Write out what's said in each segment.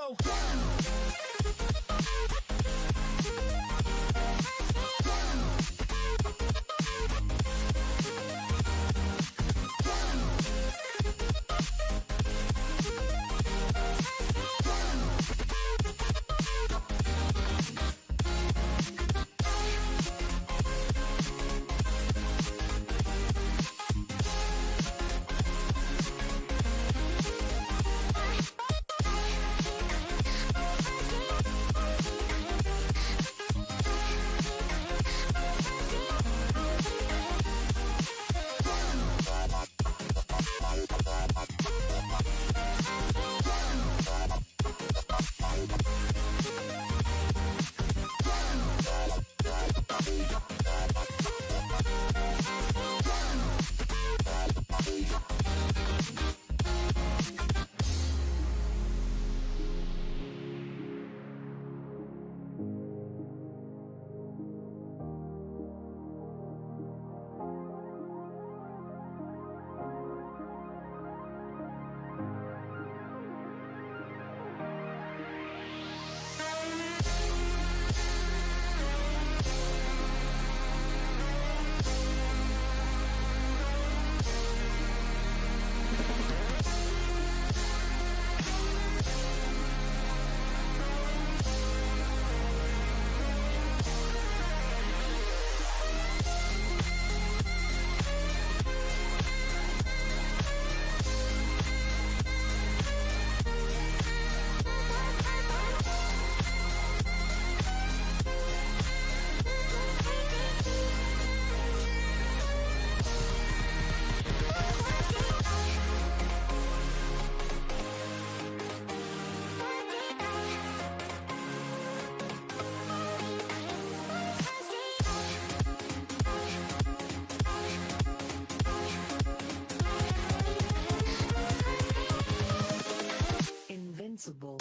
go. Invincible.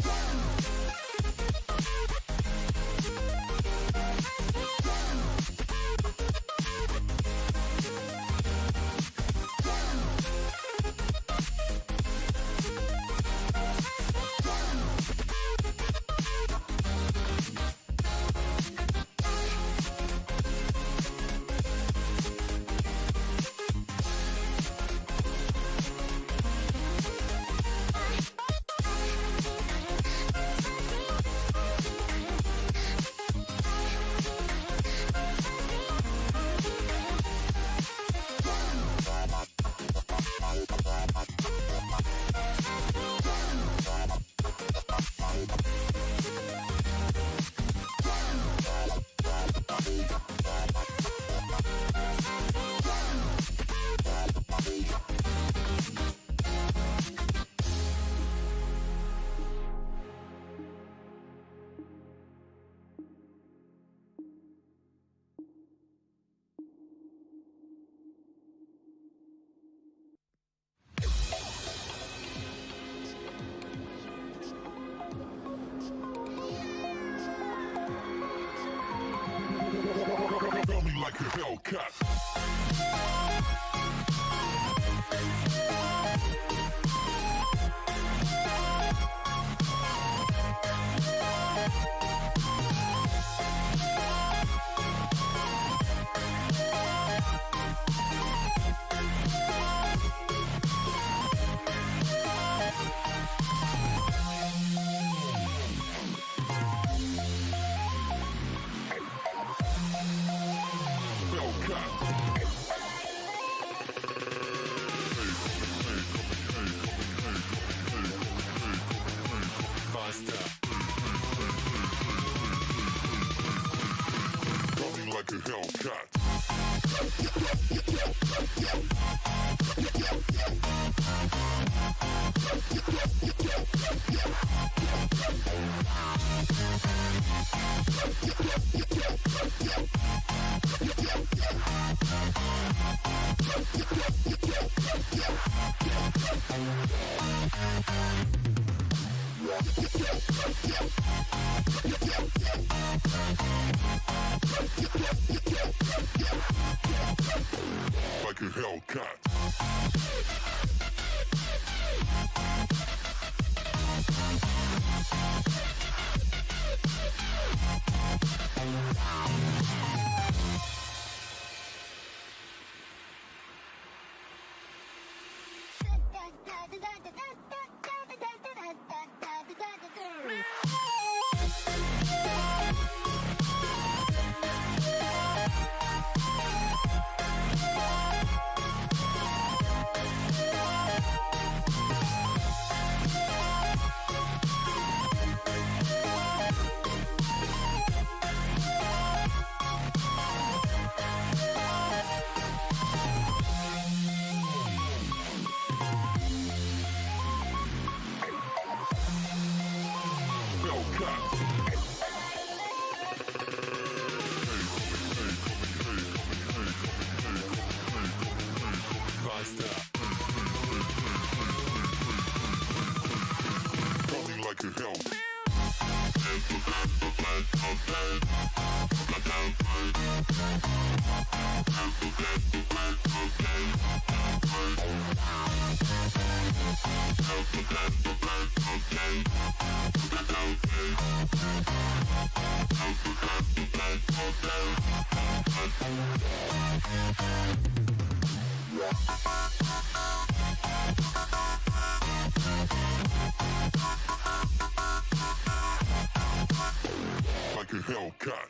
Feel me like a Hellcat. Coming like a Hellcat. Like a Hellcat. Like a Hellcat.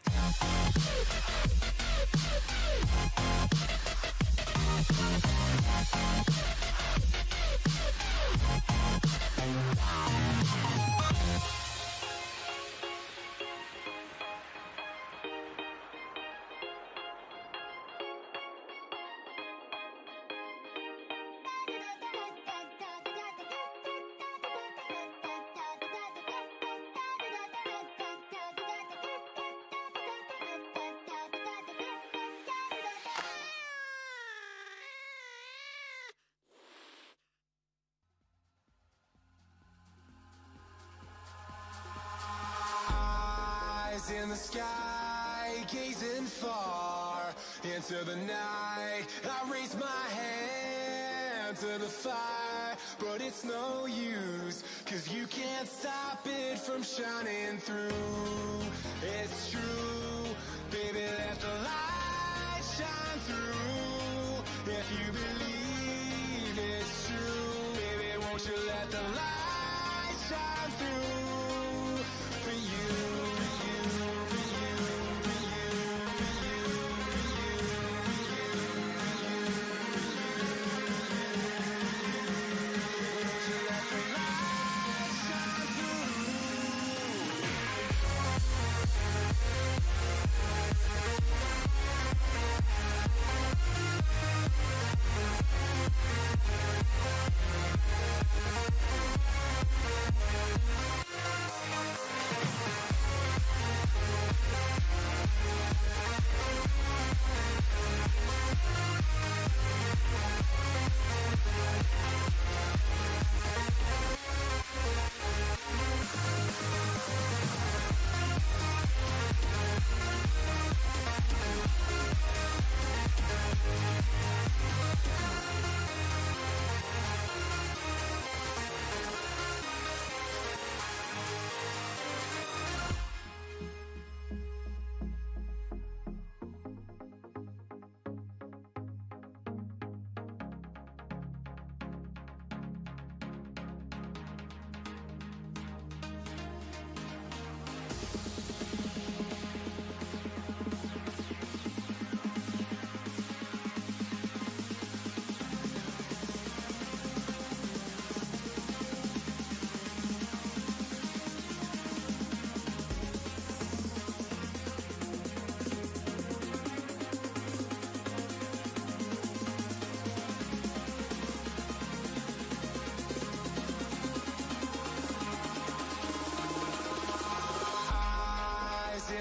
In the sky, gazing far into the night, I raise my hand to the fire, but it's no use, 'cause you can't stop it from shining through. It's true, baby, let the light shine through. If you believe it's true, baby, won't you let the light shine through for you.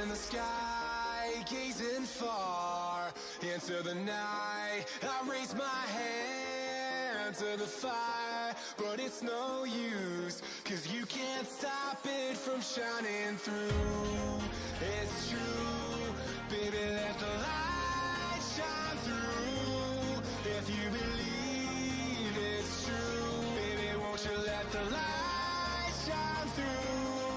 In the sky, gazing far into the night, I raise my hand to the fire, but it's no use, 'cause you can't stop it from shining through. It's true, baby, let the light shine through. If you believe it's true, baby, won't you let the light shine through.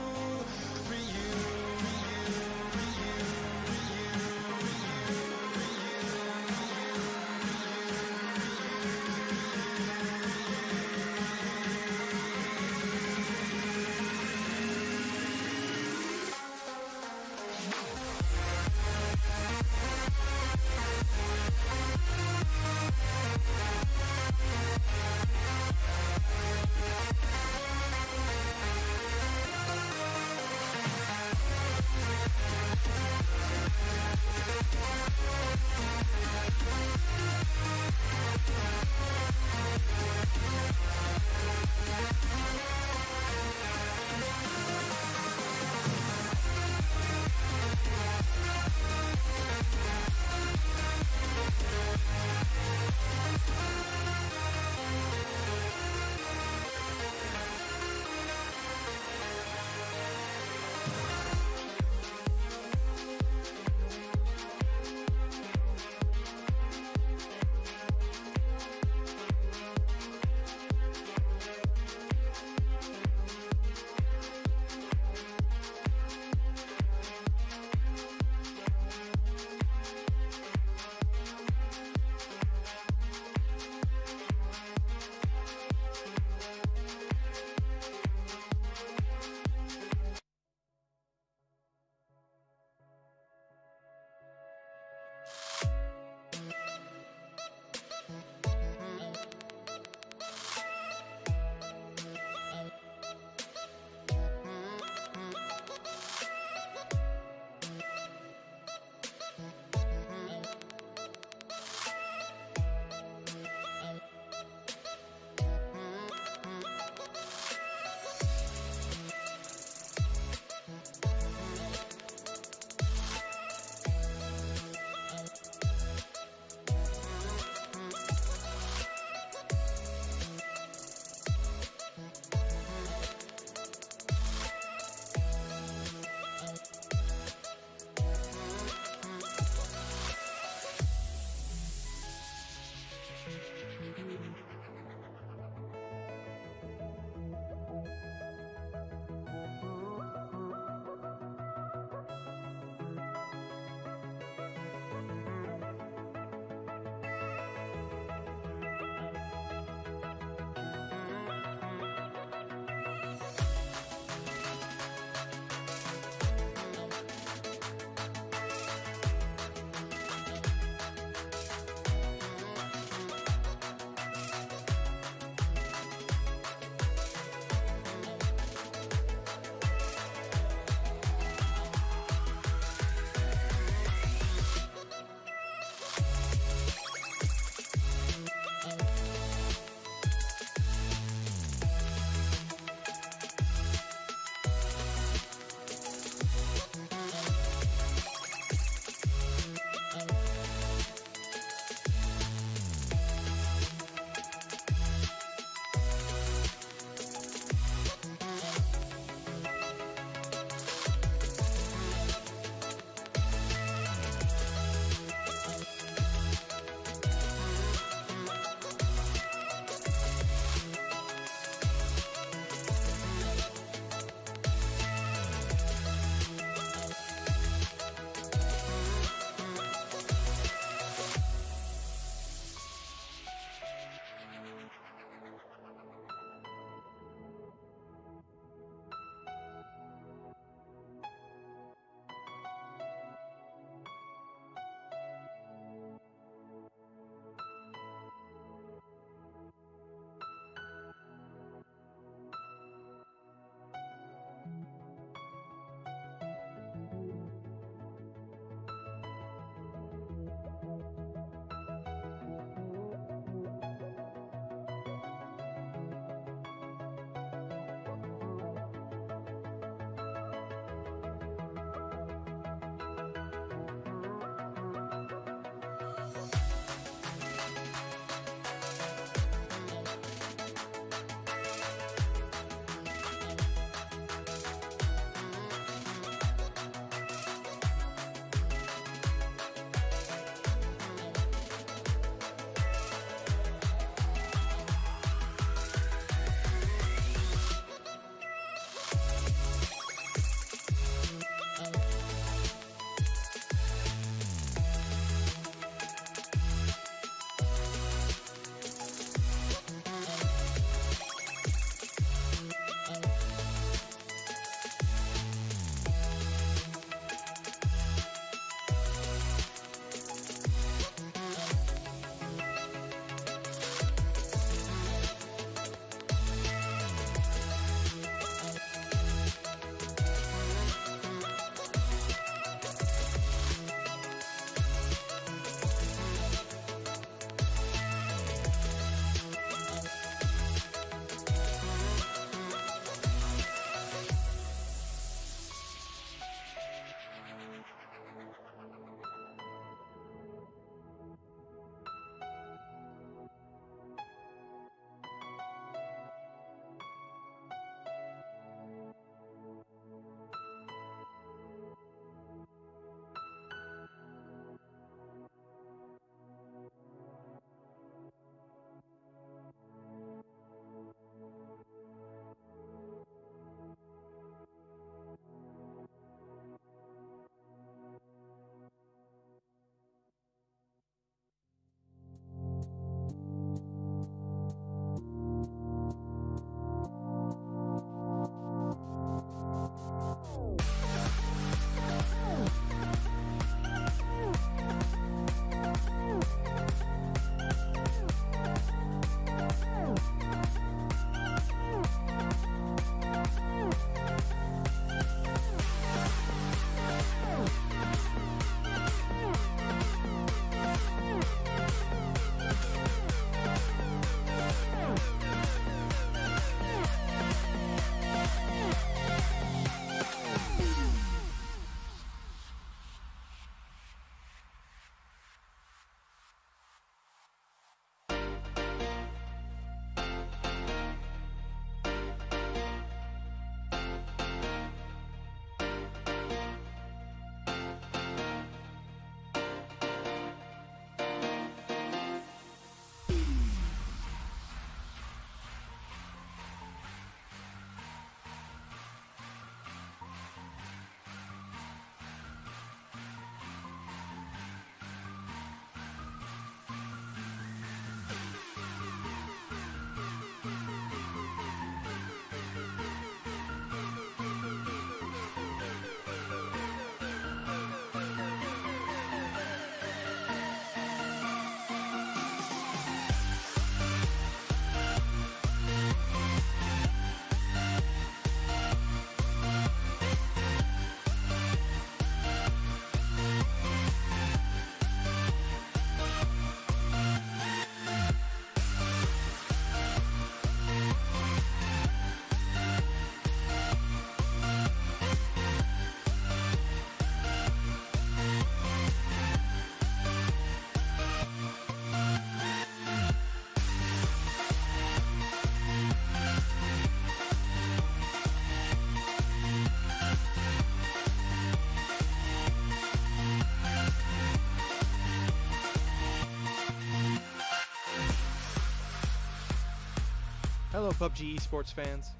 Hello PUBG esports fans.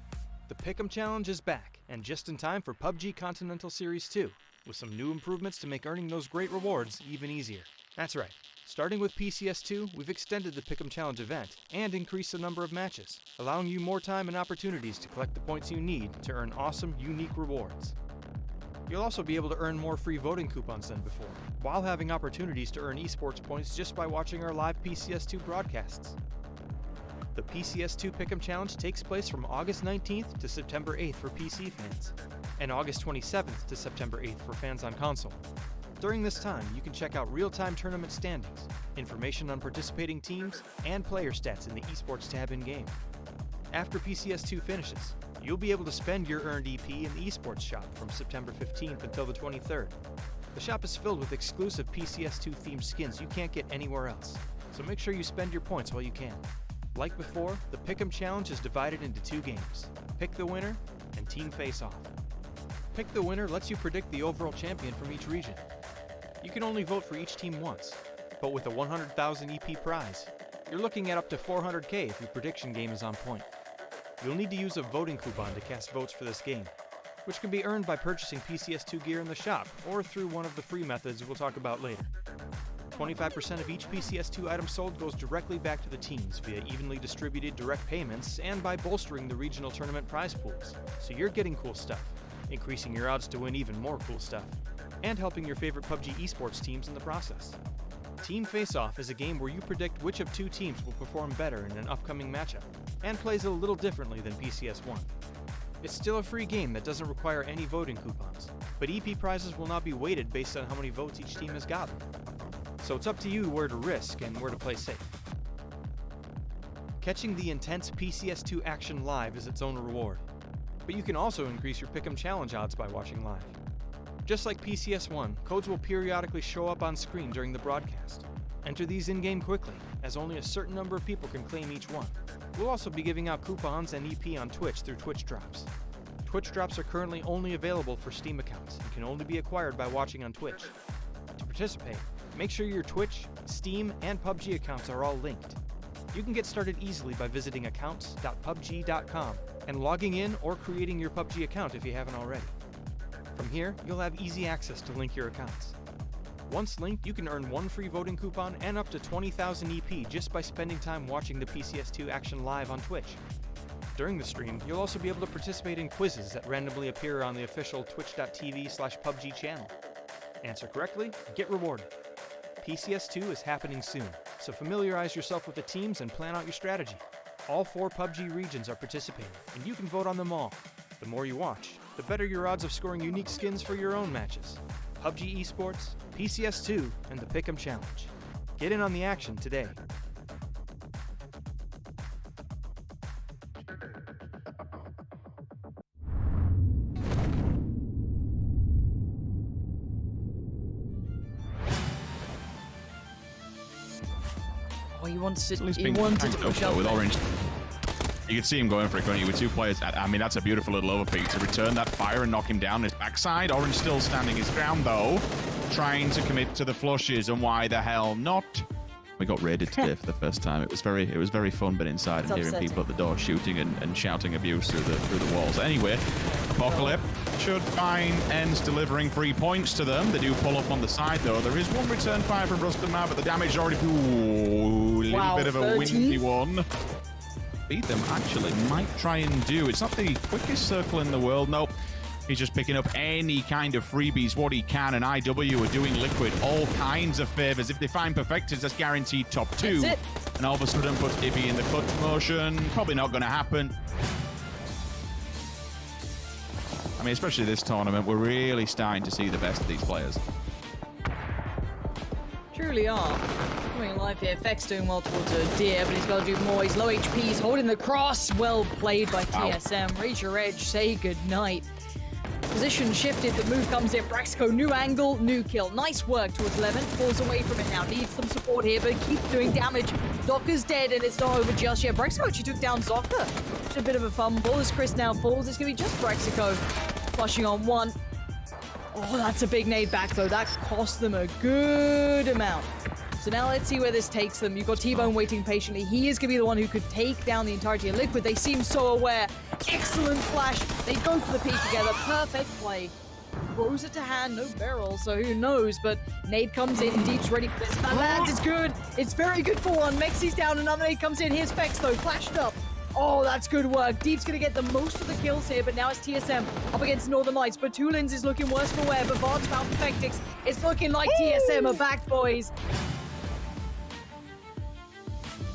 The Pick'em Challenge is back, and just in time for PUBG Continental Series 2, with some new improvements to make earning those great rewards even easier. That's right, starting with PCS2, we've extended the Pick'em Challenge event and increased the number of matches, allowing you more time and opportunities to collect the points you need to earn awesome, unique rewards. You'll also be able to earn more free voting coupons than before, while having opportunities to earn esports points just by watching our live PCS2 broadcasts. The PCS2 Pick'em Challenge takes place from August 19th to September 8th for PC fans, and August 27th to September 8th for fans on console. During this time, you can check out real-time tournament standings, information on participating teams, and player stats in the esports tab in-game. After PCS2 finishes, you'll be able to spend your earned EP in the esports shop from September 15th until the 23rd. The shop is filled with exclusive PCS2 themed skins you can't get anywhere else, so make sure you spend your points while you can. Like before, the Pick'em Challenge is divided into 2 games, Pick the Winner and Team Face-Off. Pick the Winner lets you predict the overall champion from each region. You can only vote for each team once, but with a 100,000 EP prize, you're looking at up to 400k if your prediction game is on point. You'll need to use a voting coupon to cast votes for this game, which can be earned by purchasing PCS2 gear in the shop or through one of the free methods we'll talk about later. 25% of each PCS2 item sold goes directly back to the teams via evenly distributed direct payments and by bolstering the regional tournament prize pools, so you're getting cool stuff, increasing your odds to win even more cool stuff, and helping your favorite PUBG esports teams in the process. Team Face-Off is a game where you predict which of 2 teams will perform better in an upcoming matchup, and plays a little differently than PCS1. It's still a free game that doesn't require any voting coupons, but EP prizes will not be weighted based on how many votes each team has gotten. So it's up to you where to risk and where to play safe. Catching the intense PCS2 action live is its own reward, but you can also increase your Pick'em Challenge odds by watching live. Just like PCS1, codes will periodically show up on screen during the broadcast. Enter these in-game quickly, as only a certain number of people can claim each one. We'll also be giving out coupons and EP on Twitch through Twitch Drops. Twitch Drops are currently only available for Steam accounts and can only be acquired by watching on Twitch. To participate, make sure your Twitch, Steam, and PUBG accounts are all linked. You can get started easily by visiting accounts.pubg.com and logging in or creating your PUBG account if you haven't already. From here, you'll have easy access to link your accounts. Once linked, you can earn 1 free voting coupon and up to 20,000 EP just by spending time watching the PCS2 action live on Twitch. During the stream, you'll also be able to participate in quizzes that randomly appear on the official twitch.tv/PUBG channel. Answer correctly, get rewarded. PCS2 is happening soon, so familiarize yourself with the teams and plan out your strategy. All 4 PUBG regions are participating, and you can vote on them all. The more you watch, the better your odds of scoring unique skins for your own matches. PUBG Esports, PCS2, and the Pick'em Challenge. Get in on the action today. Oh, he wants to push up with Orange. You can see him going for it, couldn't you? With 2 players. I mean, that's a beautiful little overpeak to return that fire and knock him down his backside. Orange still standing his ground, though, trying to commit to the flushes, and why the hell not? We got raided today for the first time. It was very fun, but inside and hearing people at the door shooting and shouting abuse through the walls. Anyway, Apocalypse should find ends delivering 3 points to them. They do pull up on the side, though. There is 1 return fire from Rustamar, but the damage already... Ooh, a little bit of a windy one. Beat them actually might try and do. It's not the quickest circle in the world. Nope. He's just picking up any kind of freebies, what he can, and IW are doing Liquid all kinds of favors. If they find Perfectors, that's guaranteed top 2. And all of a sudden puts Ibby in the clutch motion. Probably not going to happen. I mean, especially this tournament, we're really starting to see the best of these players. Truly are. Coming alive here, Fex doing well towards a Deer, but he's got to do more. He's low HP, he's holding the cross. Well played by TSM. Raise your edge, say goodnight. Position shifted, the move comes in. Braxico, new angle, new kill. Nice work towards 11. Falls away from it now. Needs some support here, but keeps doing damage. Zocker's dead, and it's not over just yet. Braxico actually took down Zocker. Just a bit of a fumble as Chris now falls. It's going to be just Braxico flushing on 1. Oh, that's a big nade back, though. That cost them a good amount. So now let's see where this takes them. You've got T-Bone waiting patiently. He is going to be the one who could take down the entirety of Liquid. They seem so aware. Excellent flash. They go for the peak together. Perfect play. Rosa to hand, no barrel, so who knows? But nade comes in. Deep's ready for this. That lands. It's good. It's very good for one. Mexi's down. Another nade comes in. Here's Fex, though. Flashed up. Oh, that's good work. Deep's going to get the most of the kills here, but now it's TSM up against Northern Lights. But Tulins is looking worse for wear, but Vard's found Perfectix. It's looking like TSM are back, boys.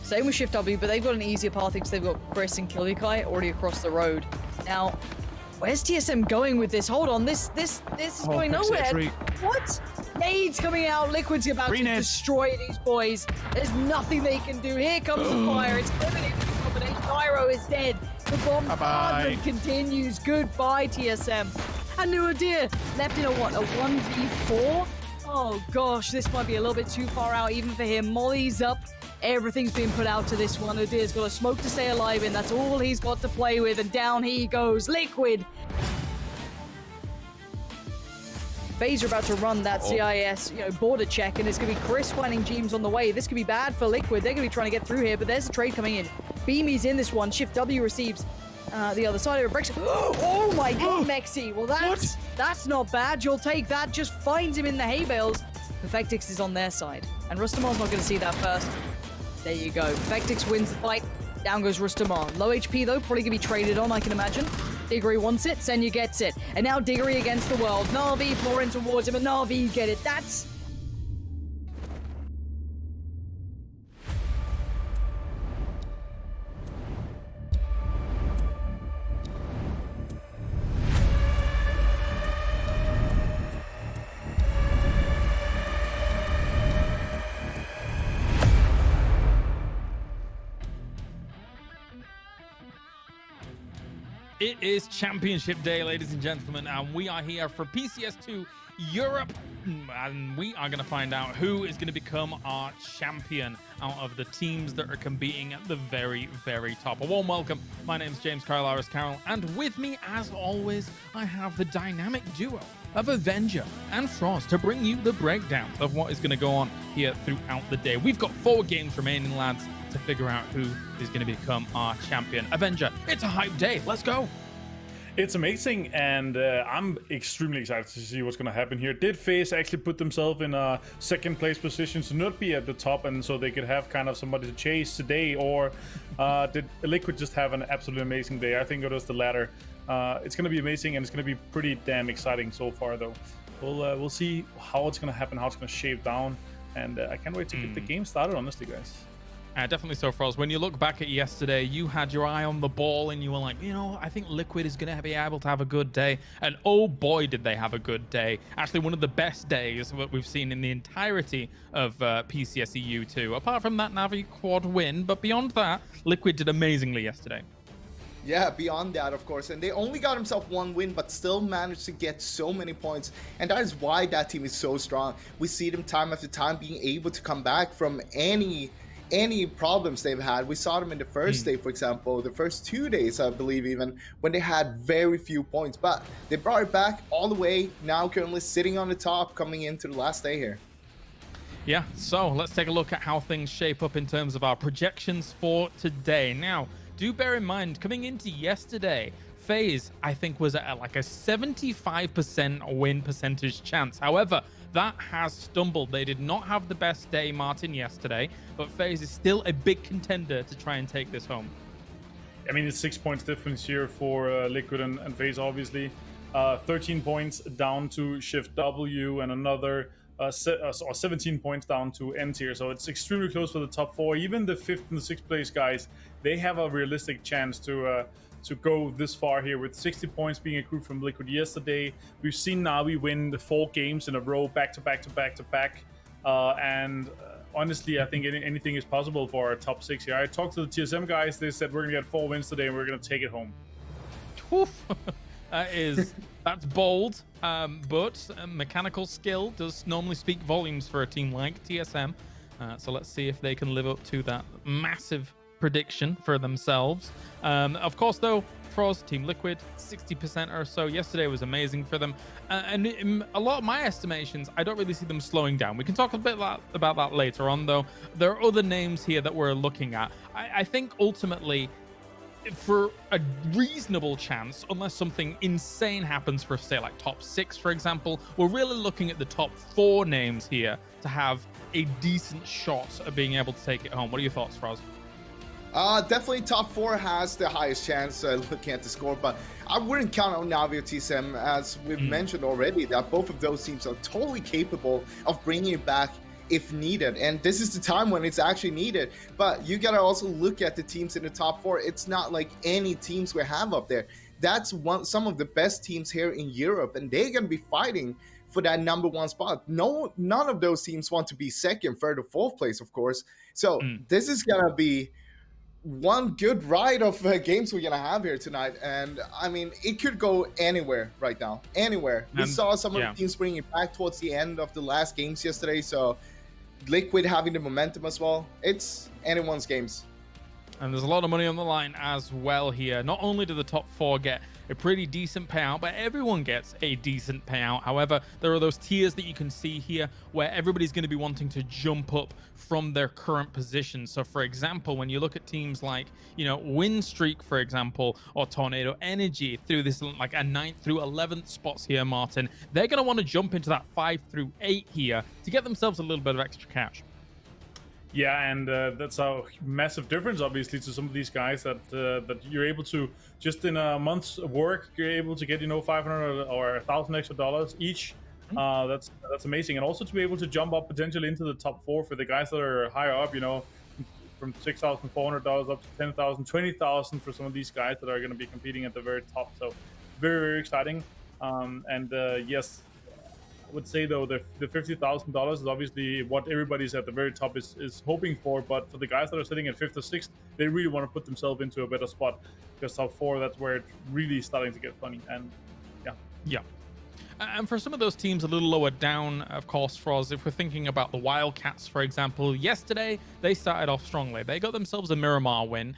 Same with Shift W, but they've got an easier path because they've got Chris and Killikai already across the road. Now, where's TSM going with this? Hold on, this is going nowhere. What? Nades coming out. Liquid's about to destroy these boys. There's nothing they can do. Here comes the fire. It's eliminated the combination. Pyro is dead. The bombardment continues. Goodbye, TSM. And Nuadir left in a what? A 1v4? Oh gosh, this might be a little bit too far out even for him. Molly's up. Everything's been put out to this one. Udir's got a smoke to stay alive in. That's all he's got to play with. And down he goes. Liquid. FaZe are about to run that CIS, border check, and it's going to be Chris finding Jeems on the way. This could be bad for Liquid. They're going to be trying to get through here, but there's a trade coming in. Beamy's in this one. Shift W receives the other side of it. Breaks. Oh my god, Mexi. Well, that's not bad. You'll take that. Just finds him in the hay bales. Perfectix is on their side, and Rustamar's not going to see that first. There you go. Perfectix wins the fight. Down goes Rustamar. Low HP, though. Probably going to be traded on, I can imagine. Diggory wants it. Senya gets it. And now Diggory against the world. Na'Vi pouring towards him, and Na'Vi get it. That's... It is Championship Day, ladies and gentlemen, and we are here for PCS2 Europe, and we are going to find out who is going to become our champion out of the teams that are competing at the very, very top. A warm welcome. My name is James Carl Carroll, and with me, as always, I have the dynamic duo of Avenger and Frost to bring you the breakdown of what is going to go on here throughout the day. We've got 4 games remaining, lads, to figure out who is going to become our champion. Avenger, it's a hype day. Let's go. It's amazing, and I'm extremely excited to see what's going to happen here. Did FaZe actually put themselves in a second place position to not be at the top, and so they could have kind of somebody to chase today, or did Liquid just have an absolutely amazing day? I think it was the latter. It's going to be amazing, and it's going to be pretty damn exciting so far, though. We'll see how it's going to happen, how it's going to shape down, and I can't wait to get the game started, honestly, guys. Definitely so, Frost. When you look back at yesterday, you had your eye on the ball and you were like, I think Liquid is going to be able to have a good day. And oh boy, did they have a good day. Actually, one of the best days that we've seen in the entirety of PCS EU2. Apart from that Na'Vi quad win, but beyond that, Liquid did amazingly yesterday. Yeah, beyond that, of course. And they only got himself 1 win, but still managed to get so many points. And that is why that team is so strong. We see them time after time being able to come back from any problems they've had. We saw them in the first day, for example, the first 2 days, I believe, even when they had very few points, but they brought it back all the way. Now currently sitting on the top coming into the last day here. Yeah, so let's take a look at how things shape up in terms of our projections for today. Now, do bear in mind, coming into yesterday, FaZe, I think, was at like a 75% win percentage chance. However, that has stumbled. They did not have the best day, Martin, yesterday, but FaZe is still a big contender to try and take this home. I mean, it's 6 points difference here for Liquid and FaZe, obviously. 13 points down to Shift W, and another 17 points down to N tier. So it's extremely close for the top 4. Even the 5th and the 6th place guys, they have a realistic chance to go this far here, with 60 points being accrued from Liquid yesterday. We've seen Na'Vi win the 4 games in a row, back to back to back to back. Honestly, I think anything is possible for our top 6 here. I talked to the TSM guys. They said we're going to get 4 wins today and we're going to take it home. That's bold, but mechanical skill does normally speak volumes for a team like TSM. So let's see if they can live up to that massive prediction for themselves. Of course, though, Froz, Team Liquid, 60% or so. Yesterday was amazing for them. And in a lot of my estimations, I don't really see them slowing down. We can talk a bit about that later on, though. There are other names here that we're looking at. I think ultimately, for a reasonable chance, unless something insane happens for, say, like top 6, for example, we're really looking at the top 4 names here to have a decent shot at being able to take it home. What are your thoughts, Froz? Definitely top 4 has the highest chance looking at the score, but I wouldn't count on Navi or TSM, as we've mentioned already, that both of those teams are totally capable of bringing it back if needed, and this is the time when it's actually needed. But you gotta also look at the teams in the top 4. It's not like any teams we have up there. That's some of the best teams here in Europe, and they're gonna be fighting for that number 1 spot. None of those teams want to be 2nd, 3rd, or 4th place, of course. So this is gonna be one good ride of games we're gonna have here tonight, and I mean, it could go anywhere right now. Anywhere. We saw some of the teams bringing it back towards the end of the last games yesterday, so Liquid having the momentum as well. It's anyone's games. And there's a lot of money on the line as well here. Not only do the top 4 get a pretty decent payout, but everyone gets a decent payout. However, there are those tiers that you can see here where everybody's going to be wanting to jump up from their current position. So for example, when you look at teams like, you know, Win Streak, for example, or Tornado Energy through this like a 9th through 11th spots here, Martin, they're going to want to jump into that 5 through 8 here to get themselves a little bit of extra cash. Yeah, and that's a massive difference, obviously, to some of these guys that you're able to, just in a month's work, you're able to get, you know, 500 or 1,000 extra dollars each. That's amazing, and also to be able to jump up potentially into the top 4 for the guys that are higher up, you know, from $6,400 up to 10,000, 20,000 for some of these guys that are going to be competing at the very top. So very, very exciting. Yes. I would say, though, the $50,000 is obviously what everybody's at the very top is hoping for, but for the guys that are sitting at 5th or 6th, they really want to put themselves into a better spot, because top 4, that's where it's really starting to get funny. And yeah. And for some of those teams a little lower down, of course, Froz, if we're thinking about the Wildcats, for example, yesterday they started off strongly. They got themselves a Miramar win.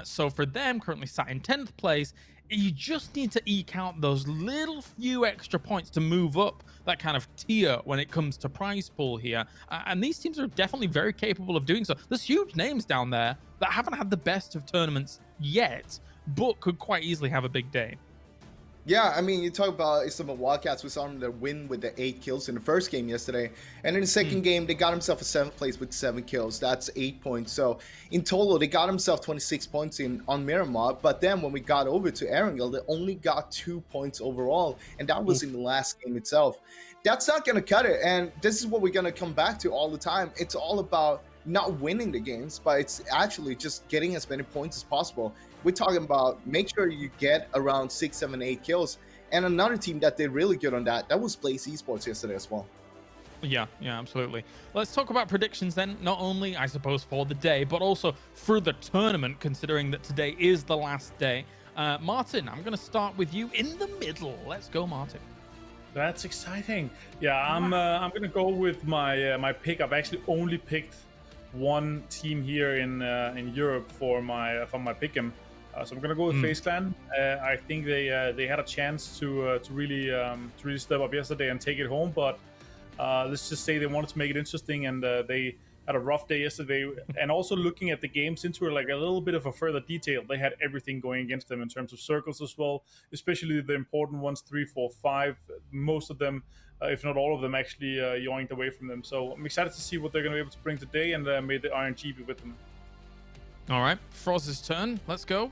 So for them, currently sat in 10th place, you just need to eke out those little few extra points to move up that kind of tier when it comes to prize pool here. And these teams are definitely very capable of doing so. There's huge names down there that haven't had the best of tournaments yet, but could quite easily have a big day. Yeah, I mean, you talk about Istanbul Wildcats. We saw them win with the 8 kills in the first game yesterday. And in the second game, they got themselves a 7th place with 7 kills. That's 8 points. So in total, they got themselves 26 points on Miramar. But then when we got over to Erangel, they only got 2 points overall. And that was in the last game itself. That's not going to cut it. And this is what we're going to come back to all the time. It's all about not winning the games, but it's actually just getting as many points as possible. We're talking about make sure you get around 6, 7, 8 kills. And another team that did really good on that was Blaze Esports yesterday as well. Yeah, absolutely. Let's talk about predictions then, not only, I suppose, for the day, but also for the tournament, considering that today is the last day. Martin, I'm going to start with you in the middle. Let's go, Martin. That's exciting. Yeah, I'm going to go with my pick. I've actually only picked one team here in Europe for my pick'em. So I'm gonna go with FaZe Clan. I think they had a chance to really step up yesterday and take it home, but let's just say they wanted to make it interesting, and they had a rough day yesterday. And also looking at the games into like a little bit of a further detail, they had everything going against them in terms of circles as well, especially the important ones, 3, 4, 5. Most of them, if not all of them, actually yoinked away from them. So I'm excited to see what they're going to be able to bring today, and may the RNG be with them. All right, Froz's turn. Let's go.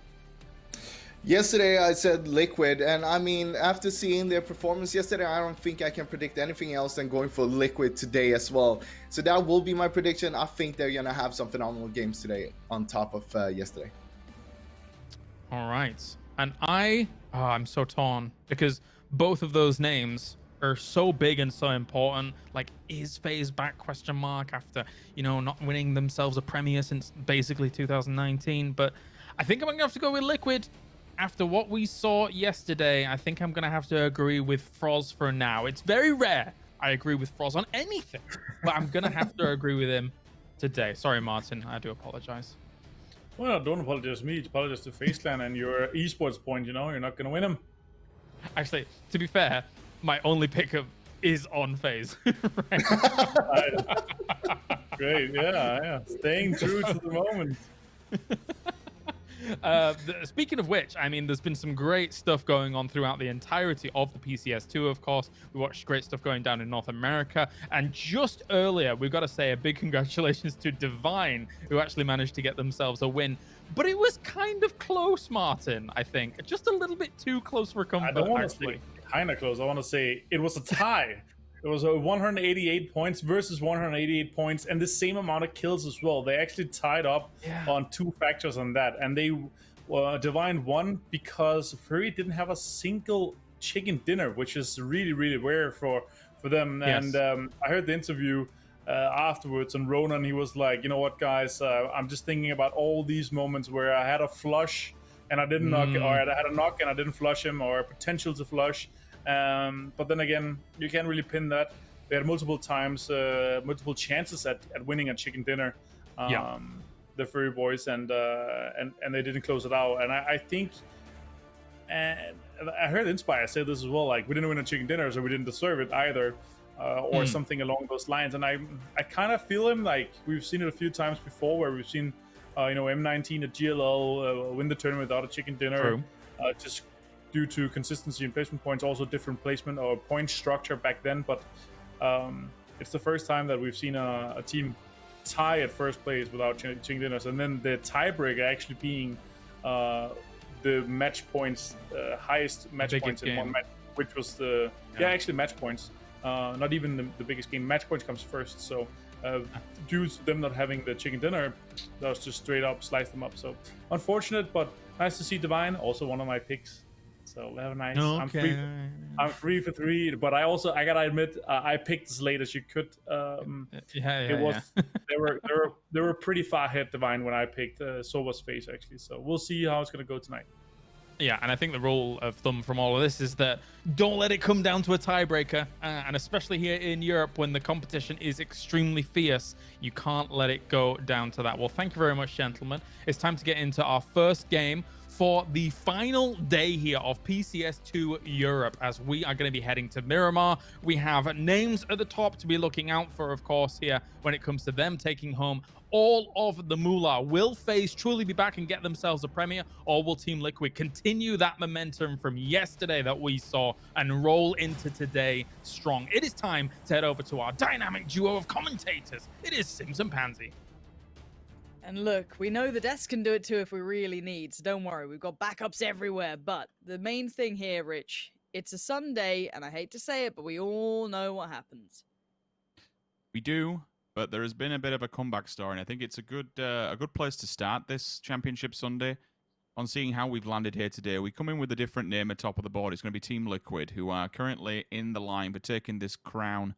Yesterday I said Liquid, and I mean, after seeing their performance yesterday, I don't think I can predict anything else than going for Liquid today as well. So that will be my prediction. I think they're going to have some phenomenal games today on top of yesterday. All right. And I'm so torn, because both of those names are so big and so important. Like, is FaZe back, ? After, not winning themselves a Premier since basically 2019. But I think I'm going to have to go with Liquid. After what we saw yesterday, I think I'm going to have to agree with Froz for now. It's very rare I agree with Froz on anything, but I'm going to have to agree with him today. Sorry, Martin. I do apologize. Well, don't apologize to me. Apologize to FaZe Clan and your esports point. You know, you're not gonna win them. Actually, to be fair, my only pickup is on FaZe. Right. Great, yeah. Staying true to the moment. Speaking of which, I mean, there's been some great stuff going on throughout the entirety of the PCS2, of course. We watched great stuff going down in North America. And just earlier, we've got to say a big congratulations to Divine, who actually managed to get themselves a win. But it was kind of close, Martin, I think. Just a little bit too close for comfort, I don't want to actually. say kind of close. I want to say it was a tie. It was a 188 points versus 188 points, and the same amount of kills as well. They actually tied up on 2 factors on that, and they Divine won because Fury didn't have a single chicken dinner, which is really, really rare for them. Yes. And I heard the interview afterwards, and Ronan, he was like, you know what, guys, I'm just thinking about all these moments where I had a flush and I didn't knock, or I had a knock and I didn't flush him, or a potential to flush. But then again, you can't really pin that. They had multiple times, multiple chances at winning a chicken dinner, the Furry boys, and they didn't close it out. And I think, and I heard Inspire say this as well, like, we didn't win a chicken dinner, so we didn't deserve it either, or something along those lines. And I kind of feel him, like, we've seen it a few times before, where we've seen, M19 at GLL win the tournament without a chicken dinner, just due to consistency and placement points, also different placement or point structure back then. But it's the first time that we've seen a team tie at first place without chicken dinners, and then the tiebreaker actually being the match points, highest match biggest points in game. one match, which was actually match points. Not even the biggest game. Match points comes first. So due to them not having the chicken dinner, that was just straight up slice them up. So unfortunate, but nice to see Divine, also one of my picks. So have a nice. Okay. I'm 3 for 3, but I gotta admit, I picked as late as you could. It was they were pretty far ahead, Divine, when I picked. So was FaZe actually. So we'll see how it's gonna go tonight. Yeah, and I think the rule of thumb from all of this is that don't let it come down to a tiebreaker. And especially here in Europe, when the competition is extremely fierce, you can't let it go down to that. Well, thank you very much, gentlemen. It's time to get into our first game for the final day here of PCS2 Europe, as we are going to be heading to Miramar. We have names at the top to be looking out for, of course, here when it comes to them taking home all of the moolah. Will FaZe truly be back and get themselves a premier, or will Team Liquid continue that momentum from yesterday that we saw and roll into today strong? It is time to head over to our dynamic duo of commentators. It is Sims and Pansy. And look, we know the desk can do it too if we really need, so don't worry, we've got backups everywhere. But the main thing here, Rich, it's a Sunday, and I hate to say it, but we all know what happens. We do, but there has been a bit of a comeback story, and I think it's a good place to start this Championship Sunday on seeing how we've landed here today. We come in with a different name at top of the board. It's going to be Team Liquid, who are currently in the line for taking this crown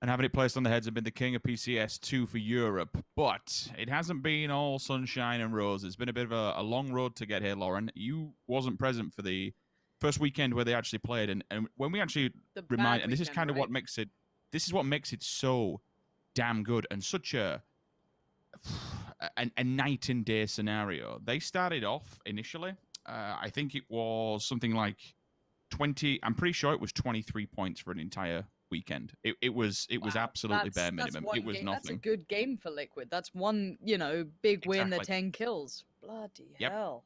and having it placed on the heads have been the king of PCS2 for Europe. But it hasn't been all sunshine and roses. It's been a bit of a long road to get here, Lauren. You wasn't present for the first weekend where they actually played. And when we actually remind, and this is kind of what makes it, this is what makes it so damn good and such a night and day scenario. They started off initially, I think it was something like 20, I'm pretty sure it was 23 points for an entire weekend. It was absolutely bare minimum. It was nothing. That's a good game for Liquid. That's one, big win, the 10 kills. Bloody hell.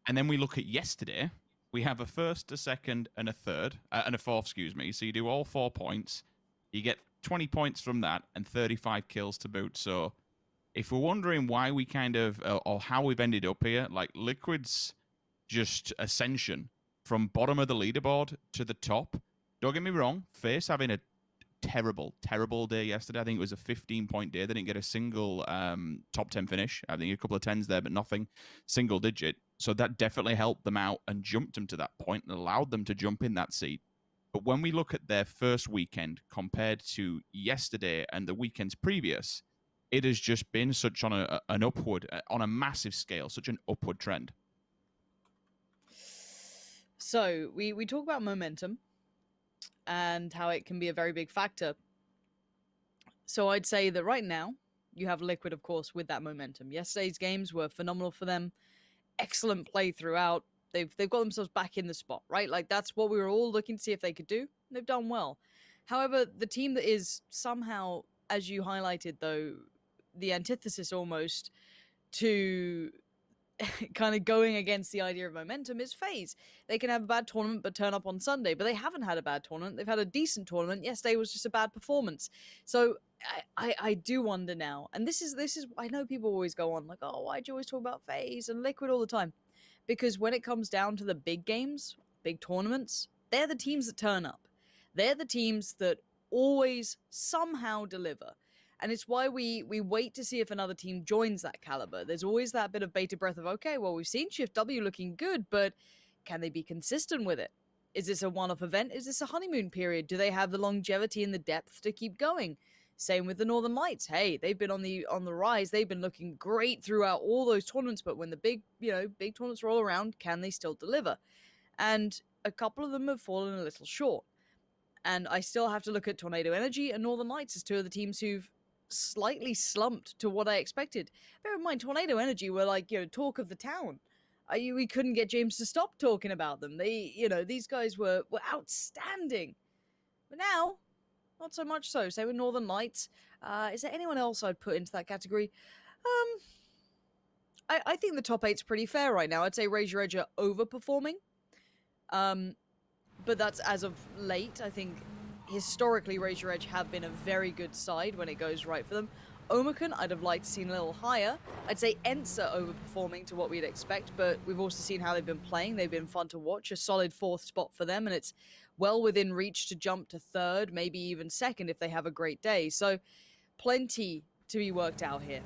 And then we look at yesterday. We have a first, a second, and a third, and a fourth, excuse me. So you do all 4 points. You get 20 points from that and 35 kills to boot. So if we're wondering why we kind of, or how we've ended up here, like Liquid's just ascension from bottom of the leaderboard to the top. Don't get me wrong, FaZe having a terrible, terrible day yesterday. I think it was a 15-point day. They didn't get a single top 10 finish. I think a couple of 10s there, but nothing single digit. So that definitely helped them out and jumped them to that point and allowed them to jump in that seat. But when we look at their first weekend compared to yesterday and the weekends previous, it has just been such on an upward, on a massive scale, such an upward trend. So we talk about momentum and how it can be a very big factor. So I'd say that right now, you have Liquid, of course, with that momentum. Yesterday's games were phenomenal for them. Excellent play throughout. They've got themselves back in the spot, right? Like, that's what we were all looking to see if they could do. They've done well. However, the team that is somehow, as you highlighted, though, the antithesis almost to kind of going against the idea of momentum is FaZe. They can have a bad tournament but turn up on Sunday, but they haven't had a bad tournament. They've had a decent tournament. Yesterday was just a bad performance. So I do wonder now, and this is I know people always go on like, oh, why'd you always talk about FaZe and Liquid all the time? Because when it comes down to the big games, big tournaments, they're the teams that turn up. They're the teams that always somehow deliver. And it's why we wait to see if another team joins that caliber. There's always that bit of bated breath of, okay, well, we've seen Shift W looking good, but can they be consistent with it? Is this a one-off event? Is this a honeymoon period? Do they have the longevity and the depth to keep going? Same with the Northern Lights. Hey, they've been on the rise. They've been looking great throughout all those tournaments, but when the big tournaments roll around, can they still deliver? And a couple of them have fallen a little short. And I still have to look at Tornado Energy and Northern Lights as two of the teams who've slightly slumped to what I expected. Bear in mind, Tornado Energy were like, talk of the town. We couldn't get James to stop talking about them. These guys were outstanding. But now, not so much so. Same with Northern Lights. Is there anyone else I'd put into that category? I think the top 8's pretty fair right now. I'd say Raise Your Edge are overperforming. But that's as of late. I think historically Raise Your Edge have been a very good side when it goes right for them. Omicron, I'd have liked to see a little higher. I'd say Ents are overperforming to what we'd expect, but we've also seen how they've been playing. They've been fun to watch. A solid 4th spot for them, and it's well within reach to jump to 3rd, maybe even 2nd if they have a great day. So plenty to be worked out here.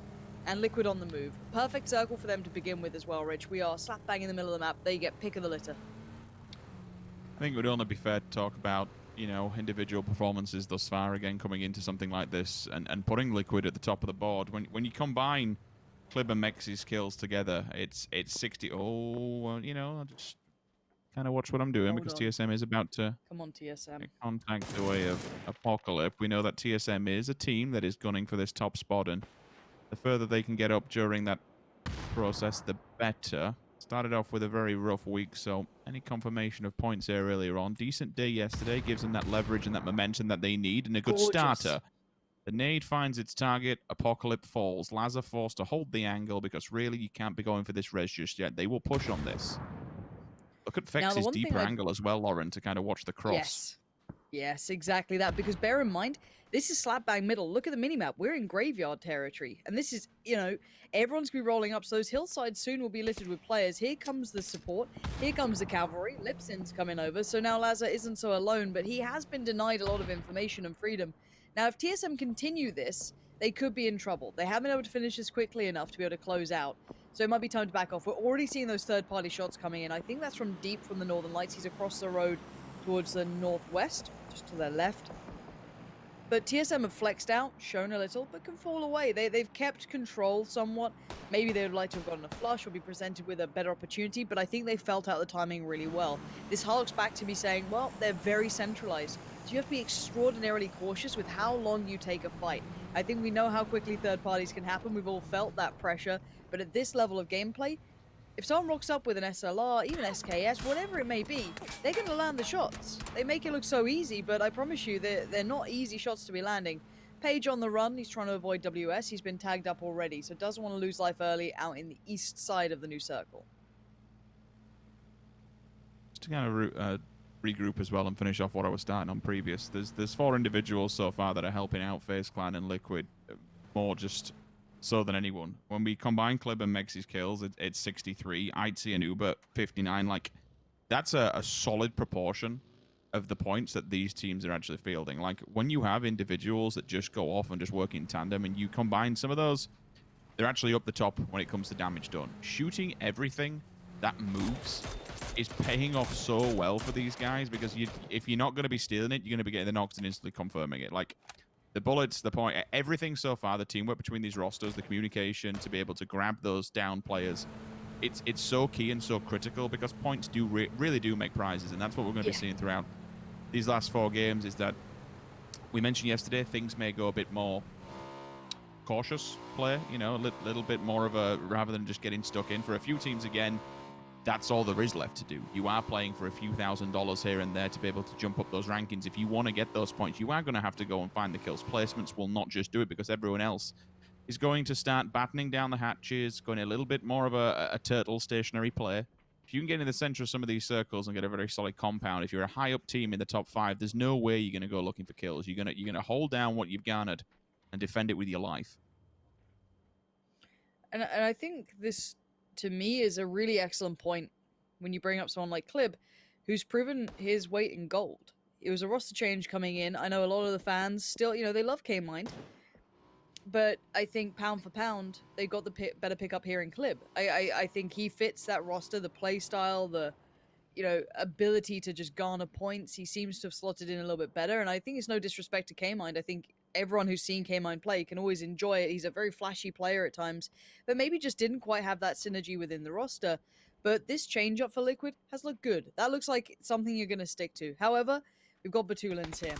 And Liquid on the move. Perfect circle for them to begin with as well, Rich. We are slap bang in the middle of the map. They get pick of the litter. I think it would only be fair to talk about, individual performances thus far, again, coming into something like this and putting Liquid at the top of the board. When you combine Clib and Mex's kills together, it's 60. I'll just kind of watch what I'm doing because TSM is about to come on, TSM. Contact the way of Apocalypse. We know that TSM is a team that is gunning for this top spot, and the further they can get up during that process, the better. Started off with a very rough week, so any confirmation of points there earlier on. Decent day yesterday, gives them that leverage and that momentum that they need, and a good starter. The nade finds its target, Apocalypse falls. Lazar forced to hold the angle because really you can't be going for this res just yet. They will push on this. Look at Fex's deeper angle as well, Lauren, to kind of watch the cross. Yes, exactly that. Because bear in mind, this is slap bang middle. Look at the minimap. We're in graveyard territory. And this is, everyone's going to be rolling up. So those hillsides soon will be littered with players. Here comes the support. Here comes the cavalry. Lipsin's coming over. So now Lazar isn't so alone, but he has been denied a lot of information and freedom. Now, if TSM continue this, they could be in trouble. They haven't been able to finish this quickly enough to be able to close out. So it might be time to back off. We're already seeing those third-party shots coming in. I think that's from deep from the Northern Lights. He's across the road towards the northwest, just to their left. But TSM have flexed out, shown a little, but can fall away. They've kept control somewhat. Maybe they would like to have gotten a flush or be presented with a better opportunity, but I think they felt out the timing really well. This harks back to me saying, well, they're very centralized. So you have to be extraordinarily cautious with how long you take a fight. I think we know how quickly third parties can happen. We've all felt that pressure. But at this level of gameplay, if someone rocks up with an SLR, even SKS, whatever it may be, they're going to land the shots. They make it look so easy, but I promise you, they're not easy shots to be landing. Page on the run, he's trying to avoid WS. He's been tagged up already, so doesn't want to lose life early out in the east side of the new circle. Just to kind of regroup as well and finish off what I was starting on previous. There's 4 individuals so far that are helping out FaZe Clan and Liquid more just so than anyone. When we combine Clib and Mex's kills, it's 63. Itzy and Uber 59. Like, that's a solid proportion of the points that these teams are actually fielding. Like, when you have individuals that just go off and just work in tandem and you combine some of those, they're actually up the top when it comes to damage done. Shooting everything that moves is paying off so well for these guys because if you're not going to be stealing it, you're going to be getting the knocks and instantly confirming it. Like, the bullets, the point, everything so far, the teamwork between these rosters, the communication to be able to grab those down players, it's so key and so critical because points do really do make prizes, and that's what we're going to be seeing throughout these last 4 games. Is that we mentioned yesterday things may go a bit more cautious play, you know, a little bit more of a, rather than just getting stuck in. For a few teams, again, that's all there is left to do. You are playing for a few $1,000s here and there to be able to jump up those rankings. If you want to get those points, you are going to have to go and find the kills. Placements will not just do it because everyone else is going to start battening down the hatches, going a little bit more of a turtle stationary play. If you can get in the center of some of these circles and get a very solid compound, if you're a high up team in the top 5, there's no way you're going to go looking for kills. You're gonna hold down what you've garnered and defend it with your life. And I think this, to me, is a really excellent point when you bring up someone like Clib, who's proven his weight in gold. It was a roster change coming in. I know a lot of the fans still, you know, they love K-Mind. But I think pound for pound, they got the better pickup here in Clib. I think he fits that roster, the play style, the, you know, ability to just garner points. He seems to have slotted in a little bit better. And I think it's no disrespect to K-Mind. I think everyone who's seen K-Mind play can always enjoy it. He's a very flashy player at times, but maybe just didn't quite have that synergy within the roster. But this change-up for Liquid has looked good. That looks like something you're going to stick to. However, we've got Batulins here.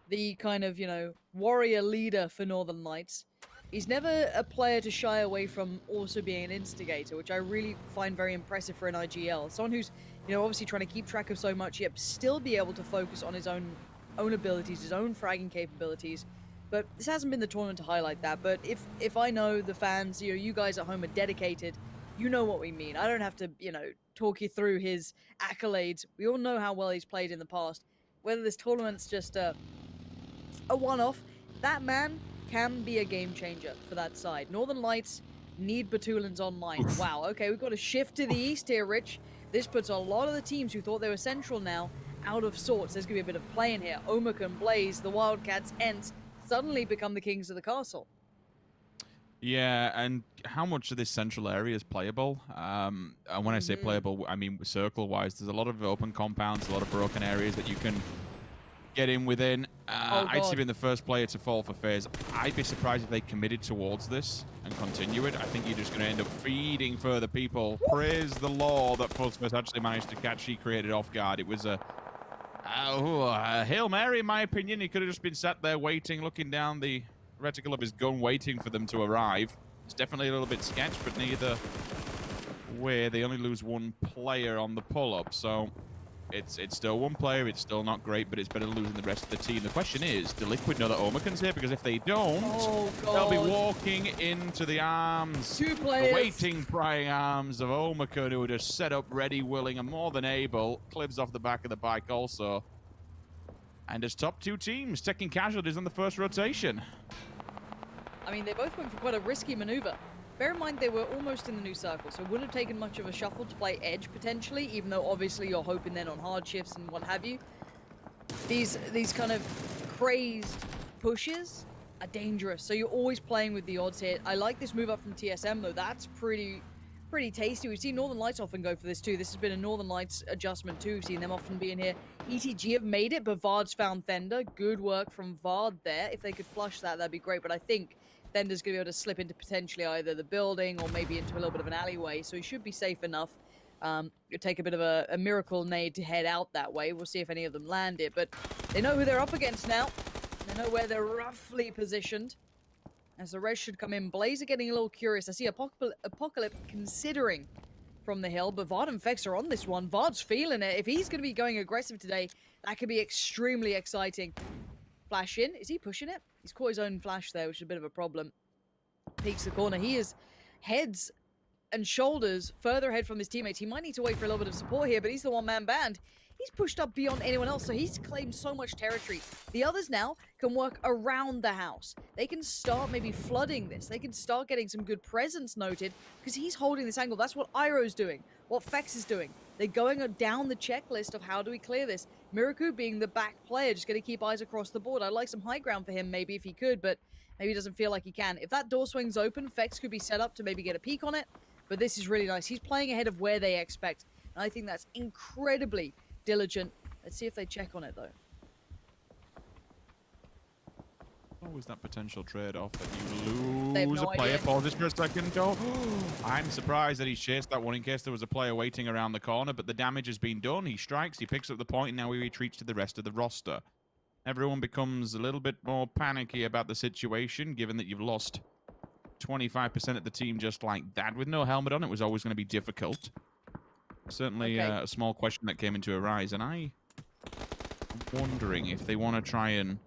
The kind of, you know, warrior leader for Northern Lights. He's never a player to shy away from also being an instigator, which I really find very impressive for an IGL. Someone who's, you know, obviously trying to keep track of so much, yet still be able to focus on his own abilities, his own fragging capabilities. But this hasn't been the tournament to highlight that. But if I know the fans, you know, you guys at home are dedicated, you know what we mean. I don't have to, you know, talk you through his accolades. We all know how well he's played in the past. Whether this tournament's just a one-off, that man can be a game changer for that side. Northern Lights need Batulins online. Wow, okay, we've got a shift to the east here, Rich. This puts a lot of the teams who thought they were central now out of sorts. There's going to be a bit of play in here. Omican, Blaze, the Wildcats, Ents suddenly become the kings of the castle. Yeah, and how much of this central area is playable? And when I say playable, I mean circle-wise. There's a lot of open compounds, a lot of broken areas that you can get in within. I'd say being the first player to fall for FaZe. I'd be surprised if they committed towards this and continue it. I think you're just going to end up feeding further people. Praise the Lord that Pulseverse actually managed to catch. He created off guard. It was a Hail Mary, in my opinion. He could have just been sat there waiting, looking down the reticle of his gun, waiting for them to arrive. It's definitely a little bit sketch, but neither way. They only lose one player on the pull-up, so it's still one player. It's still not great, but it's better than losing the rest of the team. The question is, do Liquid know that Omican's here? Because if they don't, they'll be walking into the arms, the waiting, prying arms of Omican, who are just set up, ready, willing, and more than able. Clibs off the back of the bike also. And as top 2 teams taking casualties on the first rotation. I mean, they both went for quite a risky maneuver. Bear in mind, they were almost in the new circle, so it wouldn't have taken much of a shuffle to play edge, potentially, even though obviously you're hoping then on hard shifts and what have you. These kind of crazed pushes are dangerous, so you're always playing with the odds here. I like this move up from TSM, though. That's pretty tasty. We've seen Northern Lights often go for this, too. This has been a Northern Lights adjustment, too. We've seen them often be in here. ETG have made it, but Vard's found Thender. Good work from Vard there. If they could flush that, that'd be great, but I think Thender's going to be able to slip into potentially either the building or maybe into a little bit of an alleyway, so he should be safe enough. It'll take a bit of a miracle nade to head out that way. We'll see if any of them land it, but they know who they're up against now. They know where they're roughly positioned. As the res should come in, Blaze are getting a little curious. I see Apocalypse considering from the hill, but Vard and Fex are on this one. Vard's feeling it. If he's going to be going aggressive today, that could be extremely exciting. Flash in. Is he pushing it? He's caught his own flash there, which is a bit of a problem. Peeks the corner. He is heads and shoulders further ahead from his teammates. He might need to wait for a little bit of support here, but he's the one-man band. He's pushed up beyond anyone else, so he's claimed so much territory. The others now can work around the house. They can start maybe flooding this. They can start getting some good presence noted because he's holding this angle. That's what Iroh's doing, what Fex is doing. They're going down the checklist of how do we clear this. Miraku being the back player, just going to keep eyes across the board. I'd like some high ground for him maybe if he could, but maybe he doesn't feel like he can. If that door swings open, Fex could be set up to maybe get a peek on it, but this is really nice. He's playing ahead of where they expect, and I think that's incredibly diligent. Let's see if they check on it, though. Always that potential trade-off that you They have lose no a player. idea. Pauses for a second. Go. I'm surprised that he chased that one in case there was a player waiting around the corner, but the damage has been done. He strikes, he picks up the point, and now he retreats to the rest of the roster. everyone becomes a little bit more panicky about the situation, given that you've lost 25% of the team just like that. With no helmet on, it was always going to be difficult. Certainly Okay. a small question that came into arise, and I'm wondering if they want to try and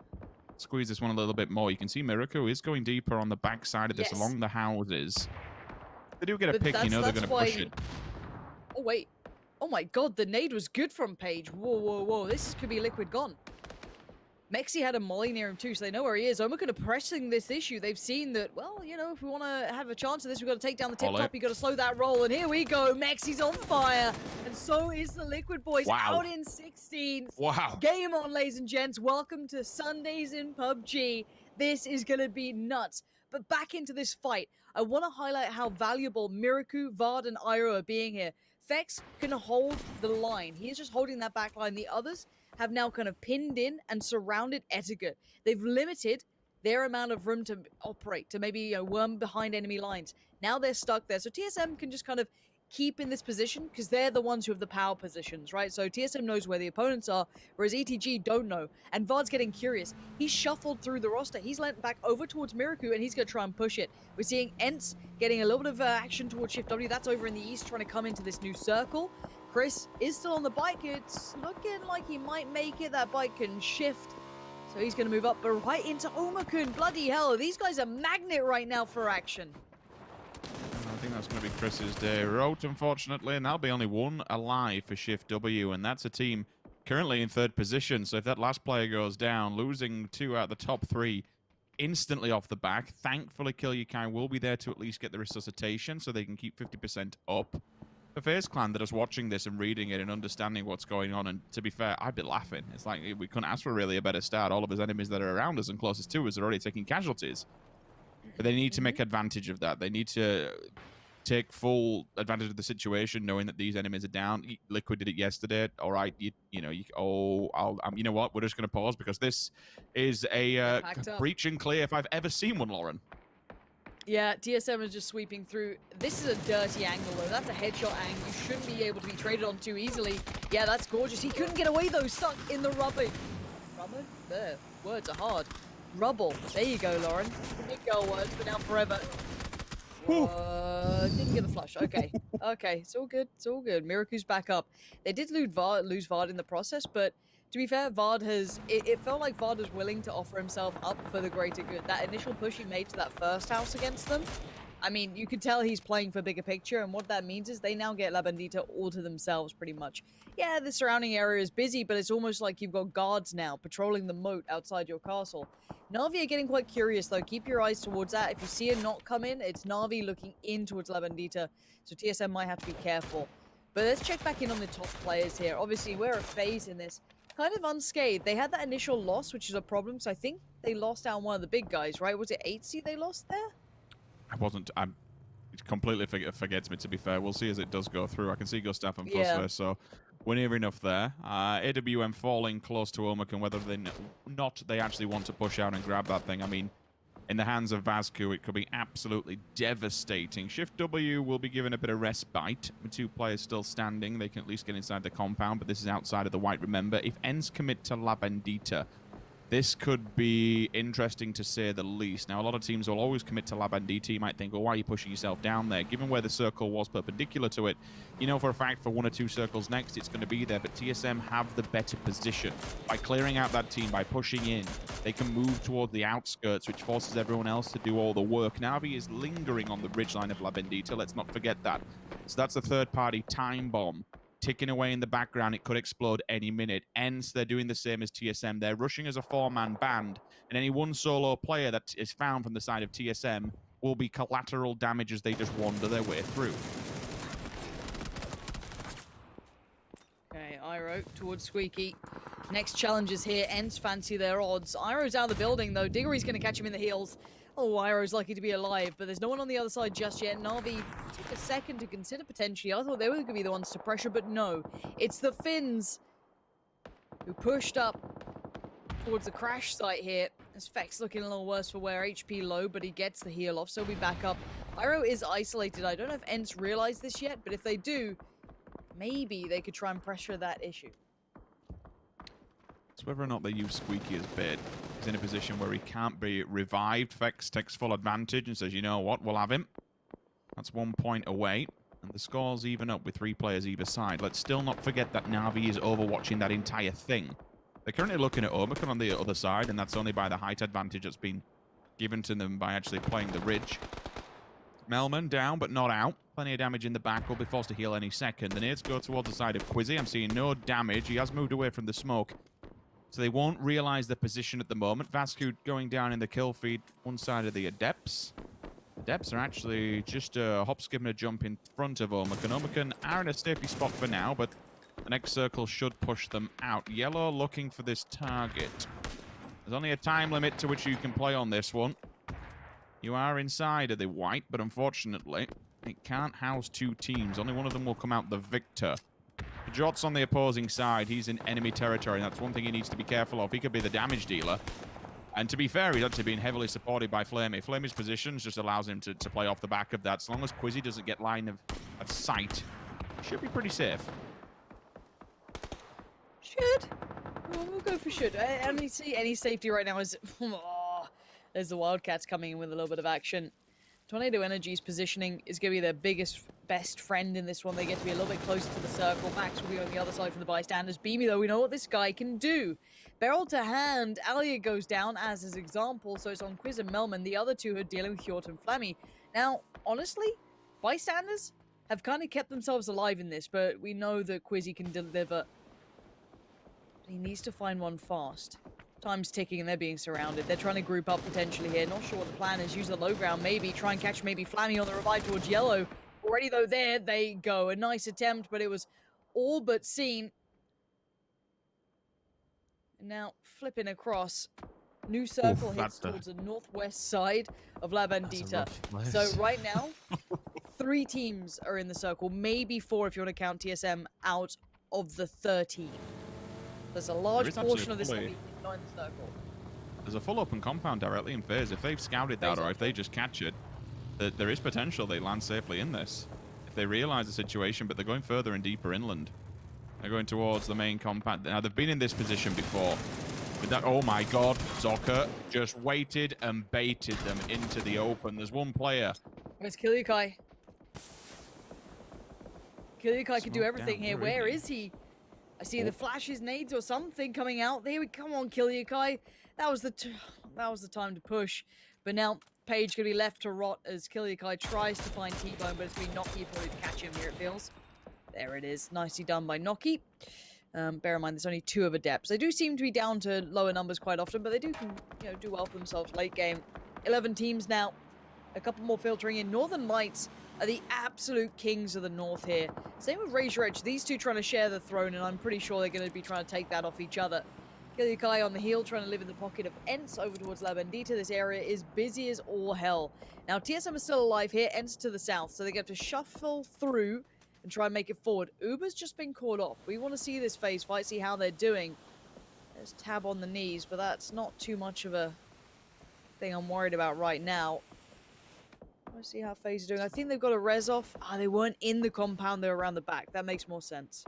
squeeze this one a little bit more. You can see Miracle is going deeper on the back side of this, Yes. along the houses. They do get a But pick, you know they're that's going to push why- it. Oh, wait. Oh my god, the nade was good from Page. Whoa, whoa, whoa. This could be Liquid gone. Mexi had a molly near him too, so they know where he is. Omicron are pressing this issue. They've seen that, well, you know, if we want to have a chance of this, we've got to take down the tip Ollie. top. You've got to slow that roll. And here we go. Mexi's on fire. And so is the Liquid Boys Wow. out in 16th. Wow. Game on, ladies and gents. Welcome to Sundays in PUBG. This is going to be nuts. But back into this fight, I want to highlight how valuable Miraku, Vard, and Iroh are being here. Fex can hold the line. He is just holding that back line. The others have now kind of pinned in and surrounded Etiquette. They've limited their amount of room to operate, to maybe, you know, worm behind enemy lines. Now they're stuck there. So TSM can just kind of keep in this position because they're the ones who have the power positions, right? So TSM knows where the opponents are, whereas ETG don't know. And Vard's getting curious. He's shuffled through the roster. He's leant back over towards Miraku, and he's going to try and push it. We're seeing Ents getting a little bit of action towards Shift W. That's over in the east, trying to come into this new circle. Chris is still on the bike. It's looking like he might make it. That bike can shift. So he's going to move up, but right into Omicron. Bloody hell, these guys are magnet right now for action. I think that's going to be Chris's day. Rote, unfortunately, and that'll be only one alive for Shift W, and that's a team currently in third position. So if that last player goes down, losing 2 out of the top 3 instantly off the back, thankfully Kill-Yukai will be there to at least get the resuscitation so they can keep 50% up. For FaZe Clan, that is watching this and reading it and understanding what's going on, and to be fair, I'd be laughing. It's like we couldn't ask for really a better start. All of his enemies that are around us and closest to us are already taking casualties. But they need to make advantage of that. They need to take full advantage of the situation, knowing that these enemies are down. Liquid did it yesterday. All right, you know what? We're just going to pause because this is a Packed up. breach and clear if I've ever seen one, Lauren. Yeah, TSM is just sweeping through. This is a dirty angle, though. That's a headshot angle. You shouldn't be able to be traded on too easily. Yeah, that's gorgeous. He couldn't get away, though. Stuck in the rubber. Rubber? There. Words are hard. Rubble. There you go, Lauren. Big girl words, but now forever. Didn't get the flush. Okay. Okay. It's all good. It's all good. Miraku's back up. They did lose Vard in the process, but to be fair, Vard has... It felt like Vard was willing to offer himself up for the greater good. That initial push he made to that first house against them, I mean, you could tell he's playing for bigger picture, and what that means is they now get La Bandita all to themselves, pretty much. Yeah, the surrounding area is busy, but it's almost like you've got guards now patrolling the moat outside your castle. Na'Vi are getting quite curious, though. Keep your eyes towards that. If you see a knot come in, it's Na'Vi looking in towards La Bandita, so TSM might have to be careful. But let's check back in on the top players here. Obviously, we're a FaZe in this. Kind of unscathed. They had that initial loss, which is a problem, so I think they lost out on one of the big guys, right? Was it 8C they lost there? It completely forgets me, to be fair. We'll see as it does go through. I can see Gustav and Yeah. Fussler, so we're near enough there. AWM falling close to Omicron, whether they actually want to push out and grab that thing. I mean, in the hands of Vazku, it could be absolutely devastating. Shift W will be given a bit of respite. With 2 players still standing, they can at least get inside the compound, but this is outside of the white, remember. If Ents commit to La Bandita, this could be interesting to say the least. Now, a lot of teams will always commit to La Bandita. You might think, well, why are you pushing yourself down there? Given where the circle was perpendicular to it, you know for a fact for 1 or 2 circles next, it's going to be there. But TSM have the better position. By clearing out that team, by pushing in, they can move toward the outskirts, which forces everyone else to do all the work. Na'Vi is lingering on the ridgeline of La Bandita. Let's not forget that. So that's a third-party time bomb ticking away in the background. It could explode any minute. Ents, they're doing the same as TSM. They're rushing as a 4-man band, and any one solo player that is found from the side of TSM will be collateral damage as they just wander their way through. Okay, Iroh towards Squeaky. Next challenge is here. Ents fancy their odds. Iroh's out of the building, though. Diggory's going to catch him in the heels. Oh, Iroh's lucky to be alive, but there's no one on the other side just yet. Na'Vi took a second to consider potentially. I thought they were going to be the ones to pressure, but no. It's the Finns who pushed up towards the crash site here. As Fex looking a little worse for wear. HP low, but he gets the heal off, so he'll be back up. Iroh is isolated. I don't know if Ents realize this yet, but if they do, maybe they could try and pressure that issue. It's whether or not they use Squeaky as bait. He's in a position where he can't be revived. Vex takes full advantage and says, you know what, we'll have him. That's 1 point away. And the score's even up with 3 players either side. Let's still not forget that Na'Vi is overwatching that entire thing. They're currently looking at Omicron on the other side, and that's only by the height advantage that's been given to them by actually playing the ridge. Melman down, but not out. Plenty of damage in the back. Will be forced to heal any second. The nades go towards the side of Quizzy. I'm seeing no damage. He has moved away from the smoke. So they won't realize their position at the moment. Vascu going down in the kill feed, one side of the Adepts. Adepts are actually just a hop, skip, and a jump in front of Omicron. Omicron are in a safety spot for now, but the next circle should push them out. Yellow looking for this target. There's only a time limit to which you can play on this one. You are inside of the white, but unfortunately, it can't house 2 teams. Only one of them will come out the victor. Jot's on the opposing side. He's in enemy territory, and that's one thing he needs to be careful of. He could be the damage dealer. And to be fair, he's actually being heavily supported by Flamey. Flamey's positions just allows him to play off the back of that. As long as Quizzy doesn't get line of sight, he should be pretty safe. Should. Well, we'll go for should. Any safety right now is... Oh, there's the Wildcats coming in with a little bit of action. Tornado Energy's positioning is going to be their best friend in this one. They get to be a little bit closer to the circle. Max will be on the other side for the bystanders. Beamy, though, we know what this guy can do. Barrel to hand, Alia goes down as his example, so it's on Quiz and Melman. The other two are dealing with Hjort and Flammy. Now, honestly, bystanders have kind of kept themselves alive in this, but we know that Quizzy can deliver. He needs to find one fast. Time's ticking and they're being surrounded. They're trying to group up potentially here. Not sure what the plan is. Use the low ground maybe. Try and catch maybe Flammy on the revive towards yellow. Already though, there they go. A nice attempt, but it was all but seen. And now flipping across. New circle hits towards the northwest side of La Bandita. So right now, 3 teams are in the circle. Maybe 4 if you want to count TSM out of the 13. There's a large portion of this lobby behind the circle. There's a full open compound directly in phase. If they've scouted that, or if they just catch it, there is potential they land safely in this. If they realize the situation, but they're going further and deeper inland. They're going towards the main compound. Now, they've been in this position before. With that, oh my god, Zoka just waited and baited them into the open. There's one player. Where's Kilyukai? Kilyukai can do everything here. Where is he? I see the flashes, nades, or something coming out. There we come on, Kilyukai. That was the time to push. But now Page gonna be left to rot as Kilyukai tries to find T-Bone, but it's been Noki probably to catch him here. It feels. There it is, nicely done by Noki. Bear in mind, there's only 2 of Adepts. They do seem to be down to lower numbers quite often, but they do, do well for themselves late game. 11 teams now. A couple more filtering in. Northern Lights are the absolute kings of the north here. Same with Razor Edge. These two trying to share the throne, and I'm pretty sure they're going to be trying to take that off each other. Kilyukai on the heel, trying to live in the pocket of Ents over towards La Bandita. This area is busy as all hell. Now, TSM is still alive here. Ents to the south, so they get to shuffle through and try and make it forward. Uber's just been caught off. We want to see this phase fight, see how they're doing. There's Tab on the knees, but that's not too much of a thing I'm worried about right now. Let's see how FaZe is doing. I think they've got a res off. They weren't in the compound, they're around the back. That makes more sense.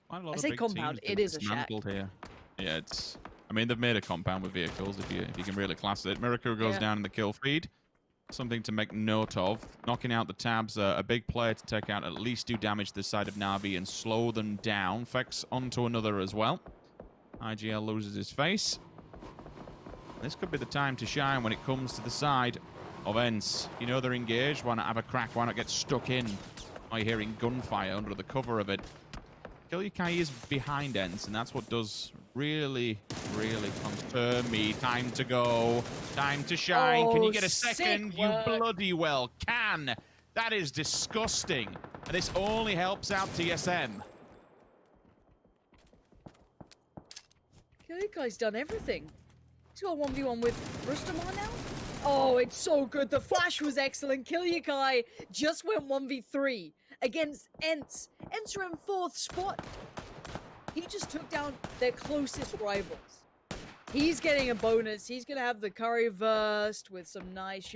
Quite a lot I of say big compound, teams it is a shack. here. Yeah, I mean, they've made a compound with vehicles, if you can really class it. Miracle goes down in the kill feed. Something to make note of. Knocking out the Tabs, a big player to take out, at least do damage this side of Na'Vi and slow them down. Fex onto another as well. IGL loses his face. This could be the time to shine when it comes to the side of Ents. You know they're engaged. Why not have a crack? Why not get stuck in by hearing gunfire under the cover of it? Kilyukai is behind Ents, and that's what does really, really concern me. Time to go. Time to shine. Can you get a second? You bloody well can. That is disgusting. And this only helps out TSM. Kilyukai's done everything. He's got a 1v1 with Rustamar now. Oh, it's so good. The flash was excellent. Kilyukai just went 1v3 against Ents. Ents are in 4th spot. He just took down their closest rivals. He's getting a bonus. He's going to have the curry versed with some nice,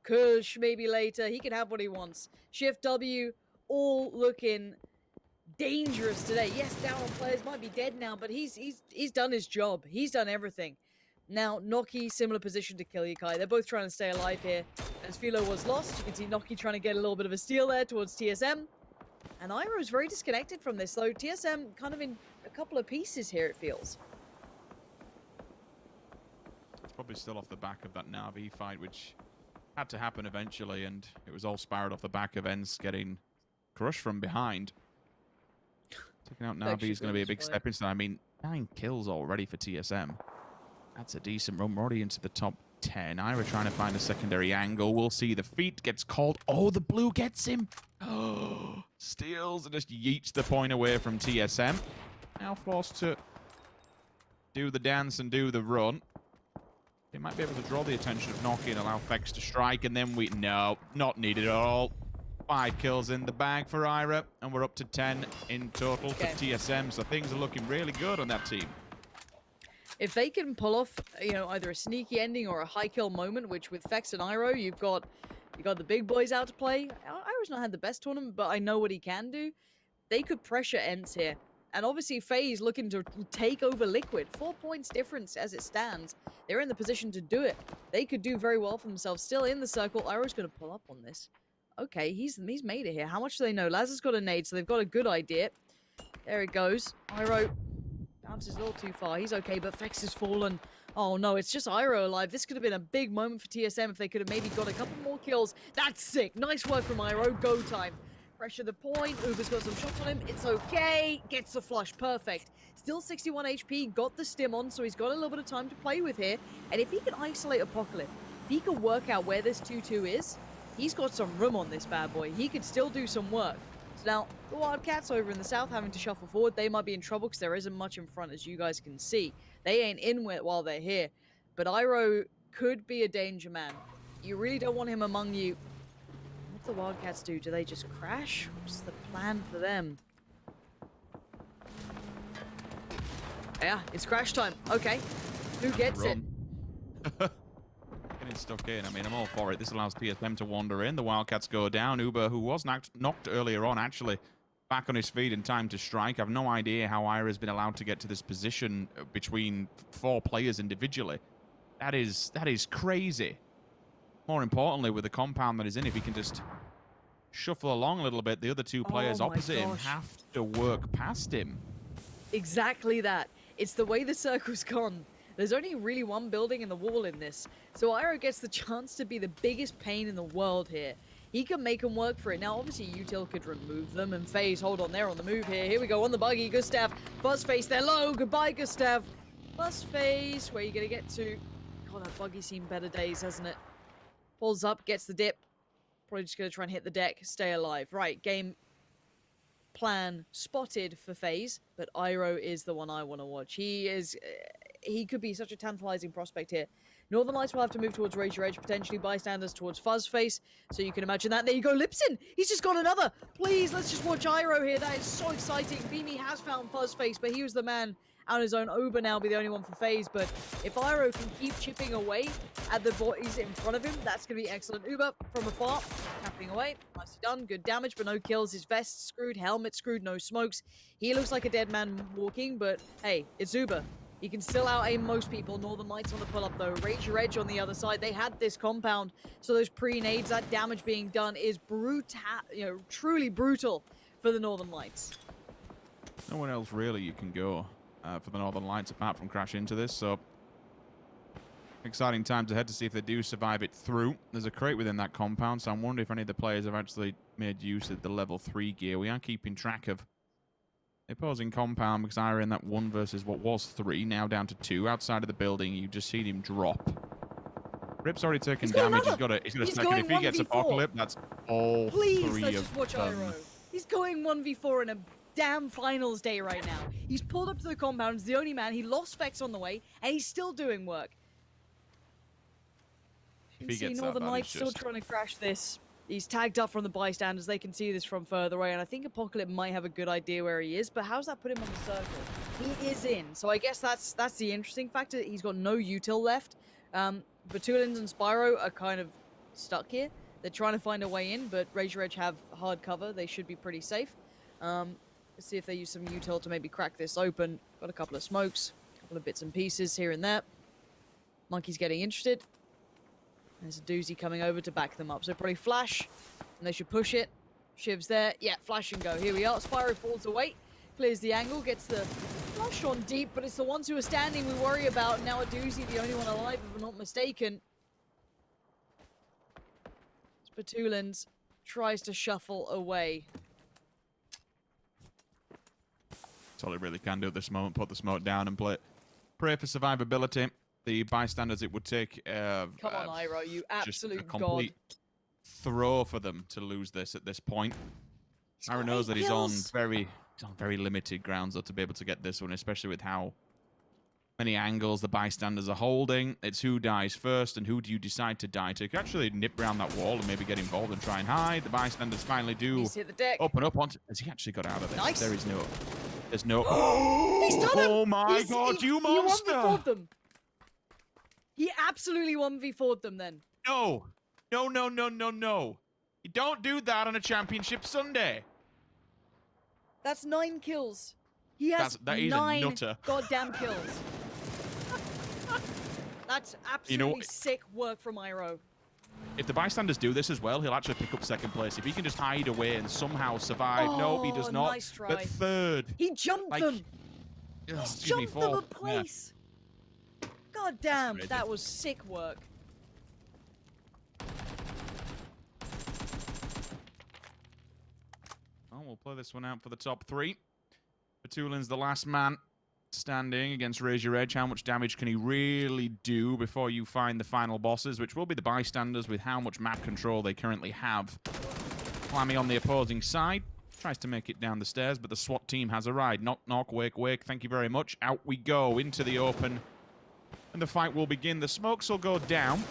Kush maybe later. He can have what he wants. Shift W, all looking dangerous today. Yes, down players might be dead now, but he's done his job. He's done everything. Now, Noki, similar position to Killiakai. They're both trying to stay alive here. As Philo was lost, you can see Noki trying to get a little bit of a steal there towards TSM. And Iroh's very disconnected from this, though. TSM kind of in a couple of pieces here, it feels. It's probably still off the back of that Na'Vi fight, which had to happen eventually, and it was all spiraled off the back of ENCE getting crushed from behind. Taking out Na'Vi is going to be a big step into that. I mean, 9 kills already for TSM. That's a decent run. We're already into the top 10. Ira trying to find a secondary angle. We'll see. The feet gets called. Oh, the blue gets him. Oh, steals and just yeets the point away from TSM. Now forced to do the dance and do the run. They might be able to draw the attention of Noki and allow Fex to strike, and then no, not needed at all. 5 kills in the bag for Ira, and we're up to 10 in total for TSM, so things are looking really good on that team. If they can pull off, you know, either a sneaky ending or a high kill moment, which with Fex and Iroh, you got the big boys out to play. Iroh's not had the best tournament, but I know what he can do. They could pressure ENCE here. And obviously, FaZe looking to take over Liquid. 4 points difference as it stands. They're in the position to do it. They could do very well for themselves. Still in the circle. Iroh's going to pull up on this. Okay, he's made it here. How much do they know? Laz has got a nade, so they've got a good idea. There it goes. Iroh bounces a little too far. He's okay, but Fex has fallen. Oh no, it's just Iroh alive. This could have been a big moment for TSM if they could have maybe got a couple more kills. That's sick. Nice work from Iroh. Go time. Pressure the point. Uber's got some shots on him. It's okay. Gets the flush. Perfect. Still 61 HP. Got the stim on, so he's got a little bit of time to play with here. And if he can isolate Apocalypse, if he can work out where this 2-2 is, he's got some room on this bad boy. He could still do some work. So now, the Wildcats over in the south having to shuffle forward. They might be in trouble because there isn't much in front, as you guys can see. They ain't in with while they're here. But Iroh could be a danger man. You really don't want him among you. What do the Wildcats do? Do they just crash? What's the plan for them? Yeah, it's crash time. Okay. Who gets it? Getting stuck in. I mean, I'm all for it. This allows TSM to wander in. The Wildcats go down. Uber, who was knocked earlier on, actually back on his feet in time to strike. I've no idea how Ira's been allowed to get to this position between 4 players individually. That is crazy. More importantly, with the compound that he's in, if he can just shuffle along a little bit, the other 2 players opposite him have to work past him. Exactly that. It's the way the circle's gone. There's only really one building in the wall in this. So Iroh gets the chance to be the biggest pain in the world here. He can make them work for it. Now, obviously, Util could remove them, and FaZe, hold on, they're on the move here. Here we go, on the buggy, Gustav. Buzzface, they're low. Goodbye, Gustav. Buzzface, where are you going to get to? God, that buggy's seen better days, hasn't it? Pulls up, gets the dip. Probably just going to try and hit the deck, stay alive. Right, game plan spotted for FaZe, but Iroh is the one I want to watch. He could be such a tantalizing prospect here. Northern Lights will have to move towards Razor Edge, potentially bystanders towards Fuzzface, so you can imagine that. There you go, Lipson! He's just got another! Please, let's just watch Iroh here. That is so exciting. Beamy has found Fuzzface, but he was the man on his own. Uber now be the only one for FaZe, but if Iroh can keep chipping away at the boys in front of him, that's going to be excellent. Uber from afar, tapping away. Nicely done. Good damage, but no kills. His vest screwed, helmet screwed, no smokes. He looks like a dead man walking, but hey, it's Uber. He can still out-aim most people. Northern Lights on the pull-up, though. Razor Edge on the other side. They had this compound, so those pre-nades, that damage being done is truly brutal for the Northern Lights. No one else really you can go for the Northern Lights apart from crash into this, so exciting times ahead to see if they do survive it through. There's a crate within that compound, so I'm wondering if any of the players have actually made use of the level 3 gear. We are keeping track of the opposing compound because Ira in that 1 versus what was 3, now down to 2. Outside of the building, you've just seen him drop. Rip's already taken damage. He's got a second. If he gets Apocalypse, that's all 3 let's of just watch them. Iroh. He's going 1v4 in a damn finals day right now. He's pulled up to the compound. He's the only man. He lost Vex on the way, and he's still doing work. You can see Northern Lights still trying to crash this. He's tagged up from the bystanders. They can see this from further away, and I think Apocalypse might have a good idea where he is, but how's that put him on the circle? He is in, so I guess that's the interesting factor. He's got no util left. Batulins and Spyro are kind of stuck here. They're trying to find a way in, but Razor Edge have hard cover. They should be pretty safe. Let's see if they use some util to maybe crack this open. Got a couple of smokes, a couple of bits and pieces here and there. Monkey's getting interested. There's a doozy coming over to back them up. So probably flash, and they should push it. Shiv's there. Yeah, flash and go. Here we are. Spyro falls away. Clears the angle, gets the flush on deep, but it's the ones who are standing we worry about. Now a doozy, the only one alive, if I'm not mistaken. Spatulins tries to shuffle away. That's all he really can do at this moment. Put the smoke down and pray for survivability. The bystanders, it would take Come on, Iroh, you just a absolute god. complete throw for them to lose this at this point. Iroh knows that he's on very limited grounds though, to be able to get this one, especially with how many angles the bystanders are holding. It's who dies first and who do you decide to die to. You can actually nip around that wall and maybe get involved and try and hide. The bystanders finally do He's hit the deck. open up onto... Has he actually got out of this? Nice. There's no... He's done him! Oh my god, you monster! He 1v4'd them. He absolutely 1v4'd them then. No. No. You don't do that on a championship Sunday. That's 9 kills. He has That is a 9 nutter. goddamn kills. That's absolutely sick work from Iroh. If the bystanders do this as well, he'll actually pick up second place. If he can just hide away and somehow survive. No, he does not. Nice try. But third. He jumped them. Ugh, He's excuse me, jumped them a fourth. Yeah. place. God damn, crazy. that was sick work. Oh, we'll play this one out for the top 3. Batulin's the last man standing against Raise Your Edge. How much damage can he really do before you find the final bosses, which will be the bystanders with how much map control they currently have. Clammy on the opposing side. Tries to make it down the stairs, but the SWAT team has arrived. Knock, knock, wake, wake. Thank you very much. Out we go into the open. And the fight will begin. The smokes will go down.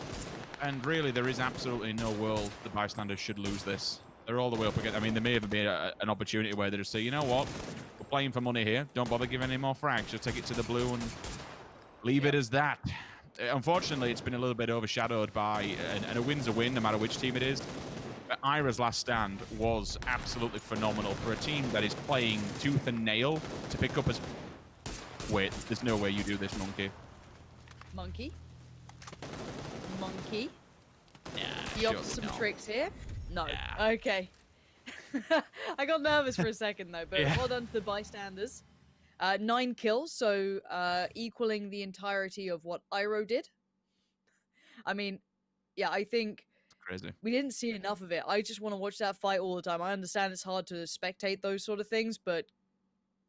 And really, there is absolutely no world the bystanders should lose this. They're all the way up again. I mean, there may have been an opportunity where they just say, you know what? We're playing for money here. Don't bother giving any more frags. Just take it to the blue and leave it as that. Unfortunately, it's been a little bit overshadowed by, and a win's a win, no matter which team it is. But Ira's last stand was absolutely phenomenal for a team that is playing tooth and nail to pick up as... Wait, there's no way you do this, Monkey. Monkey. Monkey. Yeah, You up to some no. tricks here? No. Yeah. Okay. I got nervous for a second though, but Yeah. well done to the bystanders. 9 kills, so equaling the entirety of what Iroh did. I mean, yeah, I think Crazy. we didn't see enough of it. I just want to watch that fight all the time. I understand it's hard to spectate those sort of things, but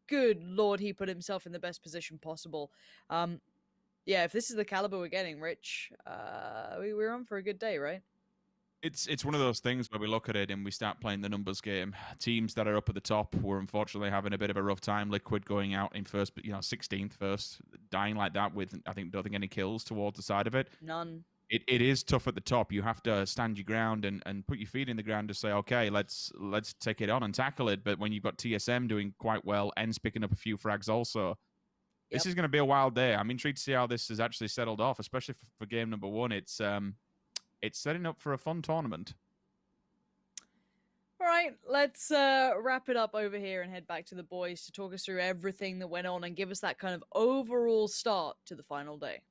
good lord, he put himself in the best position possible. Yeah, if this is the caliber we're getting, Rich, we're on for a good day, right? It's one of those things where we look at it and we start playing the numbers game. Teams that are up at the top were unfortunately having a bit of a rough time. Liquid going out in first, but 16th first, dying like that with don't think any kills towards the side of it. None. It is tough at the top. You have to stand your ground and put your feet in the ground to say, okay, let's take it on and tackle it. But when you've got TSM doing quite well, Ends picking up a few frags also, this is going to be a wild day. I'm intrigued to see how this is actually settled off, especially for game number 1. It's setting up for a fun tournament. All right, let's wrap it up over here and head back to the boys to talk us through everything that went on and give us that kind of overall start to the final day.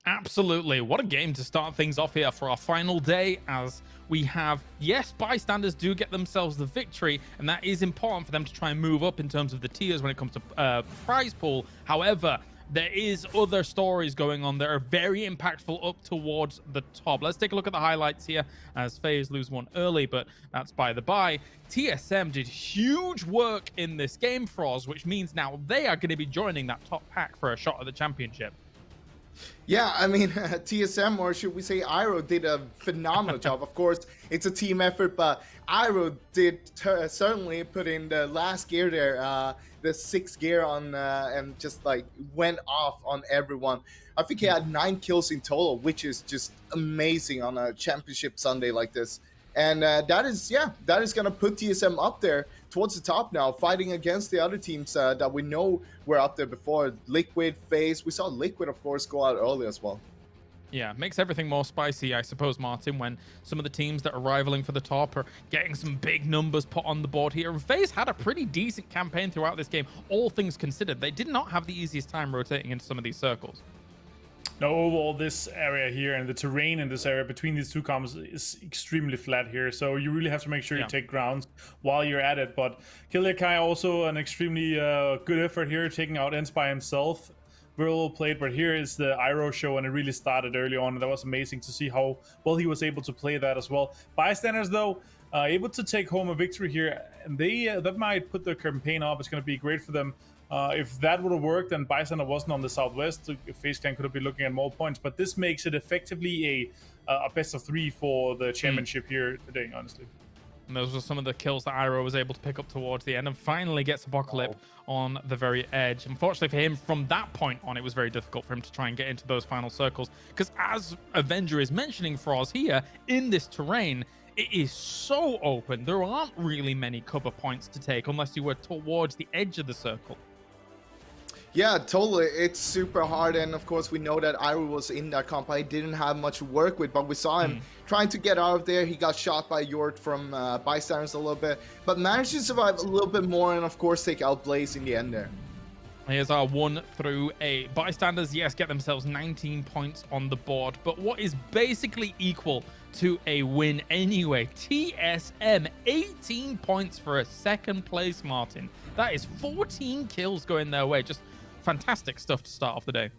Absolutely. What a game to start things off here for our final day, as we have, yes, bystanders do get themselves the victory, and that is important for them to try and move up in terms of the tiers when it comes to prize pool. However, there is other stories going on that are very impactful up towards the top. Let's take a look at the highlights here, as FaZe lose one early, but that's by the by. TSM did huge work in this game for us, which means now they are going to be joining that top pack for a shot at the championship. Yeah, I mean, TSM, or should we say Iroh, did a phenomenal job. Of course, it's a team effort, but Iroh did certainly put in the last gear there, the 6th gear on, and just like went off on everyone. I think he had 9 kills in total, which is just amazing on a championship Sunday like this. And that is going to put TSM up there towards the top now, fighting against the other teams that we know were up there before. Liquid, FaZe. We saw Liquid, of course, go out early as well. Yeah, makes everything more spicy, I suppose, Martin, when some of the teams that are rivaling for the top are getting some big numbers put on the board here. And FaZe had a pretty decent campaign throughout this game, all things considered. They did not have the easiest time rotating into some of these circles. No, overall, this area here and the terrain in this area between these two comps is extremely flat here. So you really have to make sure you take grounds while you're at it. But Killiakai also an extremely good effort here, taking out Ents by himself. Very well played, but here is the Iroh show, and it really started early on. And that was amazing to see how well he was able to play that as well. Bystanders, though, able to take home a victory here, and they that might put their campaign up. It's going to be great for them. If that would have worked and Bystander wasn't on the southwest, FaZe Clan could have been looking at more points. But this makes it effectively a best of 3 for the championship here today, honestly. And those were some of the kills that Iroh was able to pick up towards the end and finally gets Apocalypse on the very edge. Unfortunately for him, from that point on, it was very difficult for him to try and get into those final circles. Because as Avenger is mentioning for us here, in this terrain, it is so open. There aren't really many cover points to take unless you were towards the edge of the circle. Yeah, totally. It's super hard, and of course we know that Iroh was in that comp. I didn't have much to work with, but we saw him trying to get out of there. He got shot by Yort from Bystanders a little bit, but managed to survive a little bit more, and of course take out Blaze in the end there. Here's our 1 through 8. Bystanders, yes, get themselves 19 points on the board, but what is basically equal to a win anyway. TSM, 18 points for a second place, Martin. That is 14 kills going their way. Just fantastic stuff to start off the day.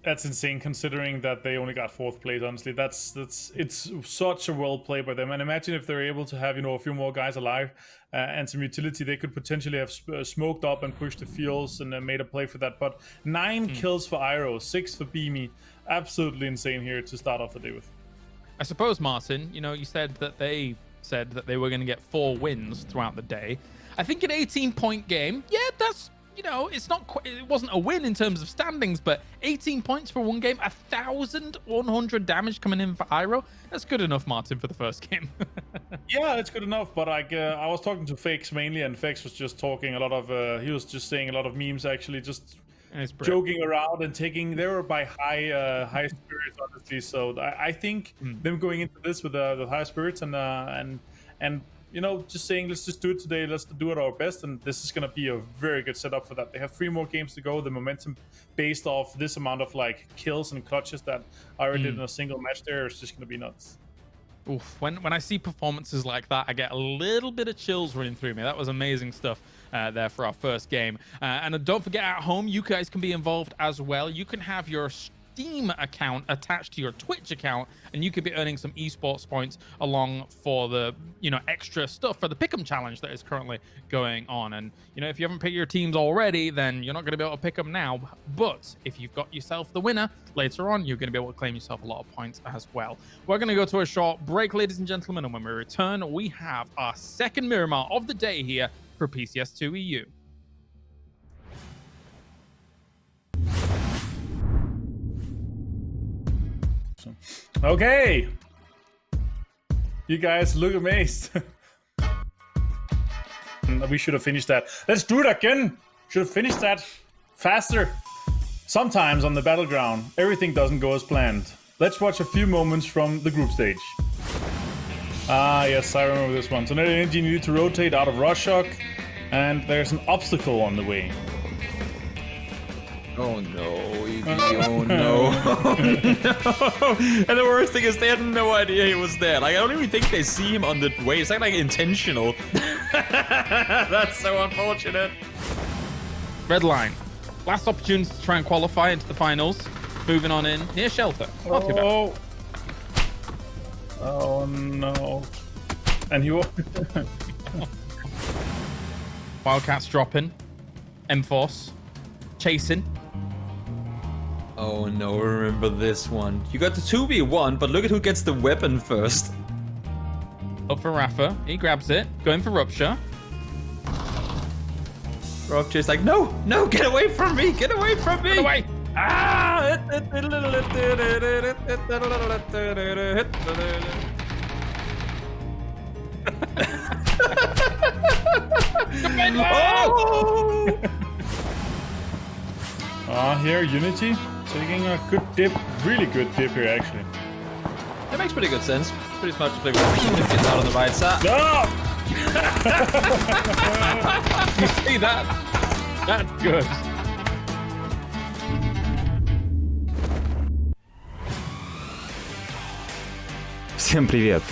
That's insane, considering that they only got 4th place. Honestly, it's such a well play by them. And imagine if they're able to have a few more guys alive and some utility, they could potentially have smoked up and pushed the fields and made a play for that. But 9 kills for Iroh, 6 for Beamy. Absolutely insane here to start off the day with. I suppose, Martin, you said that they were going to get 4 wins throughout the day. I think an 18-point game, yeah, that's. It's not quite, it wasn't a win in terms of standings, but 18 points for one game, 1,100 damage coming in for Iroh. That's good enough, Martin, for the first game. Yeah, it's good enough, but I was talking to Fex mainly, and Fex was just talking a lot of, he was just saying a lot of memes, actually, just joking around and they were by high spirits, honestly. So I think them going into this with the high spirits and just saying, let's just do it today. Let's do it our best. And this is going to be a very good setup for that. They have 3 more games to go. The momentum based off this amount of kills and clutches that Iroh did in a single match there is just going to be nuts. Oof. When I see performances like that, I get a little bit of chills running through me. That was amazing stuff there for our first game. And don't forget, at home, you guys can be involved as well. You can have your Steam account attached to your Twitch account, and you could be earning some esports points along for the extra stuff for the Pick'em challenge that is currently going on. And if you haven't picked your teams already, then you're not going to be able to pick them now. But if you've got yourself the winner later on, you're going to be able to claim yourself a lot of points as well. We're going to go to a short break, ladies and gentlemen, and when we return, we have our second Miramar of the day here for PCS2 EU. Okay, you guys look amazed. We should have finished that. Let's do it again. Should have finished that faster. Sometimes on the battleground, everything doesn't go as planned. Let's watch a few moments from the group stage. Ah, yes, I remember this one. So now Energy needed to rotate out of Rush Shock, and there's an obstacle on the way. Oh no, oh no. Oh no. And the worst thing is they had no idea he was there. I don't even think they see him on the way. It's like intentional. That's so unfortunate. Red line. Last opportunity to try and qualify into the finals. Moving on in near Shelter. Oh no. And you Wildcats dropping. M-Force. Chasing. Oh no, remember this one. You got the 2v1, but look at who gets the weapon first. Up for Rafa. He grabs it. Going for Rupture. Rupture's like, no, get away from me, get away from me. Get away. Ah! here, Unity. Taking a good dip, really good dip here, actually. It makes pretty good sense. Pretty smart to play with Dip gets out on the right side. No! You see that? That's good. Всем привет!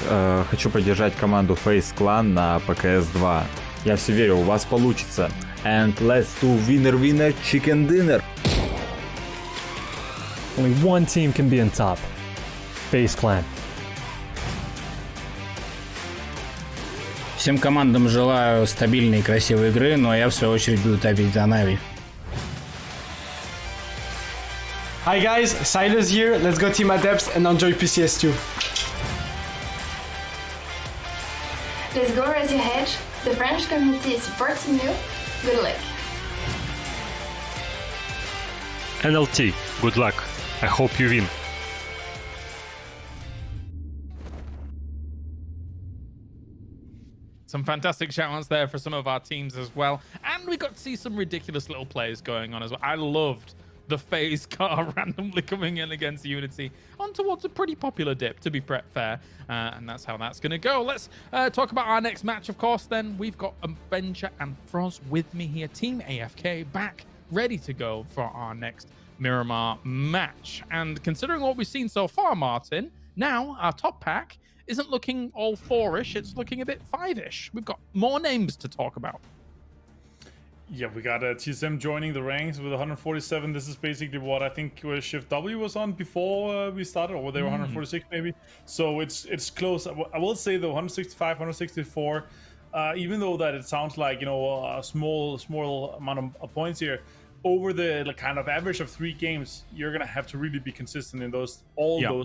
Хочу поддержать команду Face Clan на PKS2. Я все верю, у вас получится. And let's do winner chicken dinner. Only one team can be in top. Face Clan. Всем командам желаю стабильной и красивой игры, но я в свою очередь буду топить за Нави. Hi guys, Silas here. Let's go Team Adepts and enjoy PCS2. Let's go raise your hedge. The French community is supporting you. Good luck. NLT, good luck. I hope you win. Some fantastic shout-outs there for some of our teams as well. And we got to see some ridiculous little plays going on as well. I loved the phase car randomly coming in against Unity on towards a pretty popular dip, to be fair. And that's how that's going to go. Let's talk about our next match, of course, then. We've got Avenger and Froz with me here. Team AFK back, ready to go for our next Miramar match. And considering what we've seen so far, Martin, now our top pack isn't looking all 4-ish, it's looking a bit 5-ish. We've got more names to talk about. Yeah, we got TSM joining the ranks with 147. This is basically what I think Shift W was on before we started, or they were 146 maybe. So it's close. I will say though, 165, 164. Even though that it sounds like, you know, a small amount of points here, over the kind of average of 3 games, you're gonna have to really be consistent in those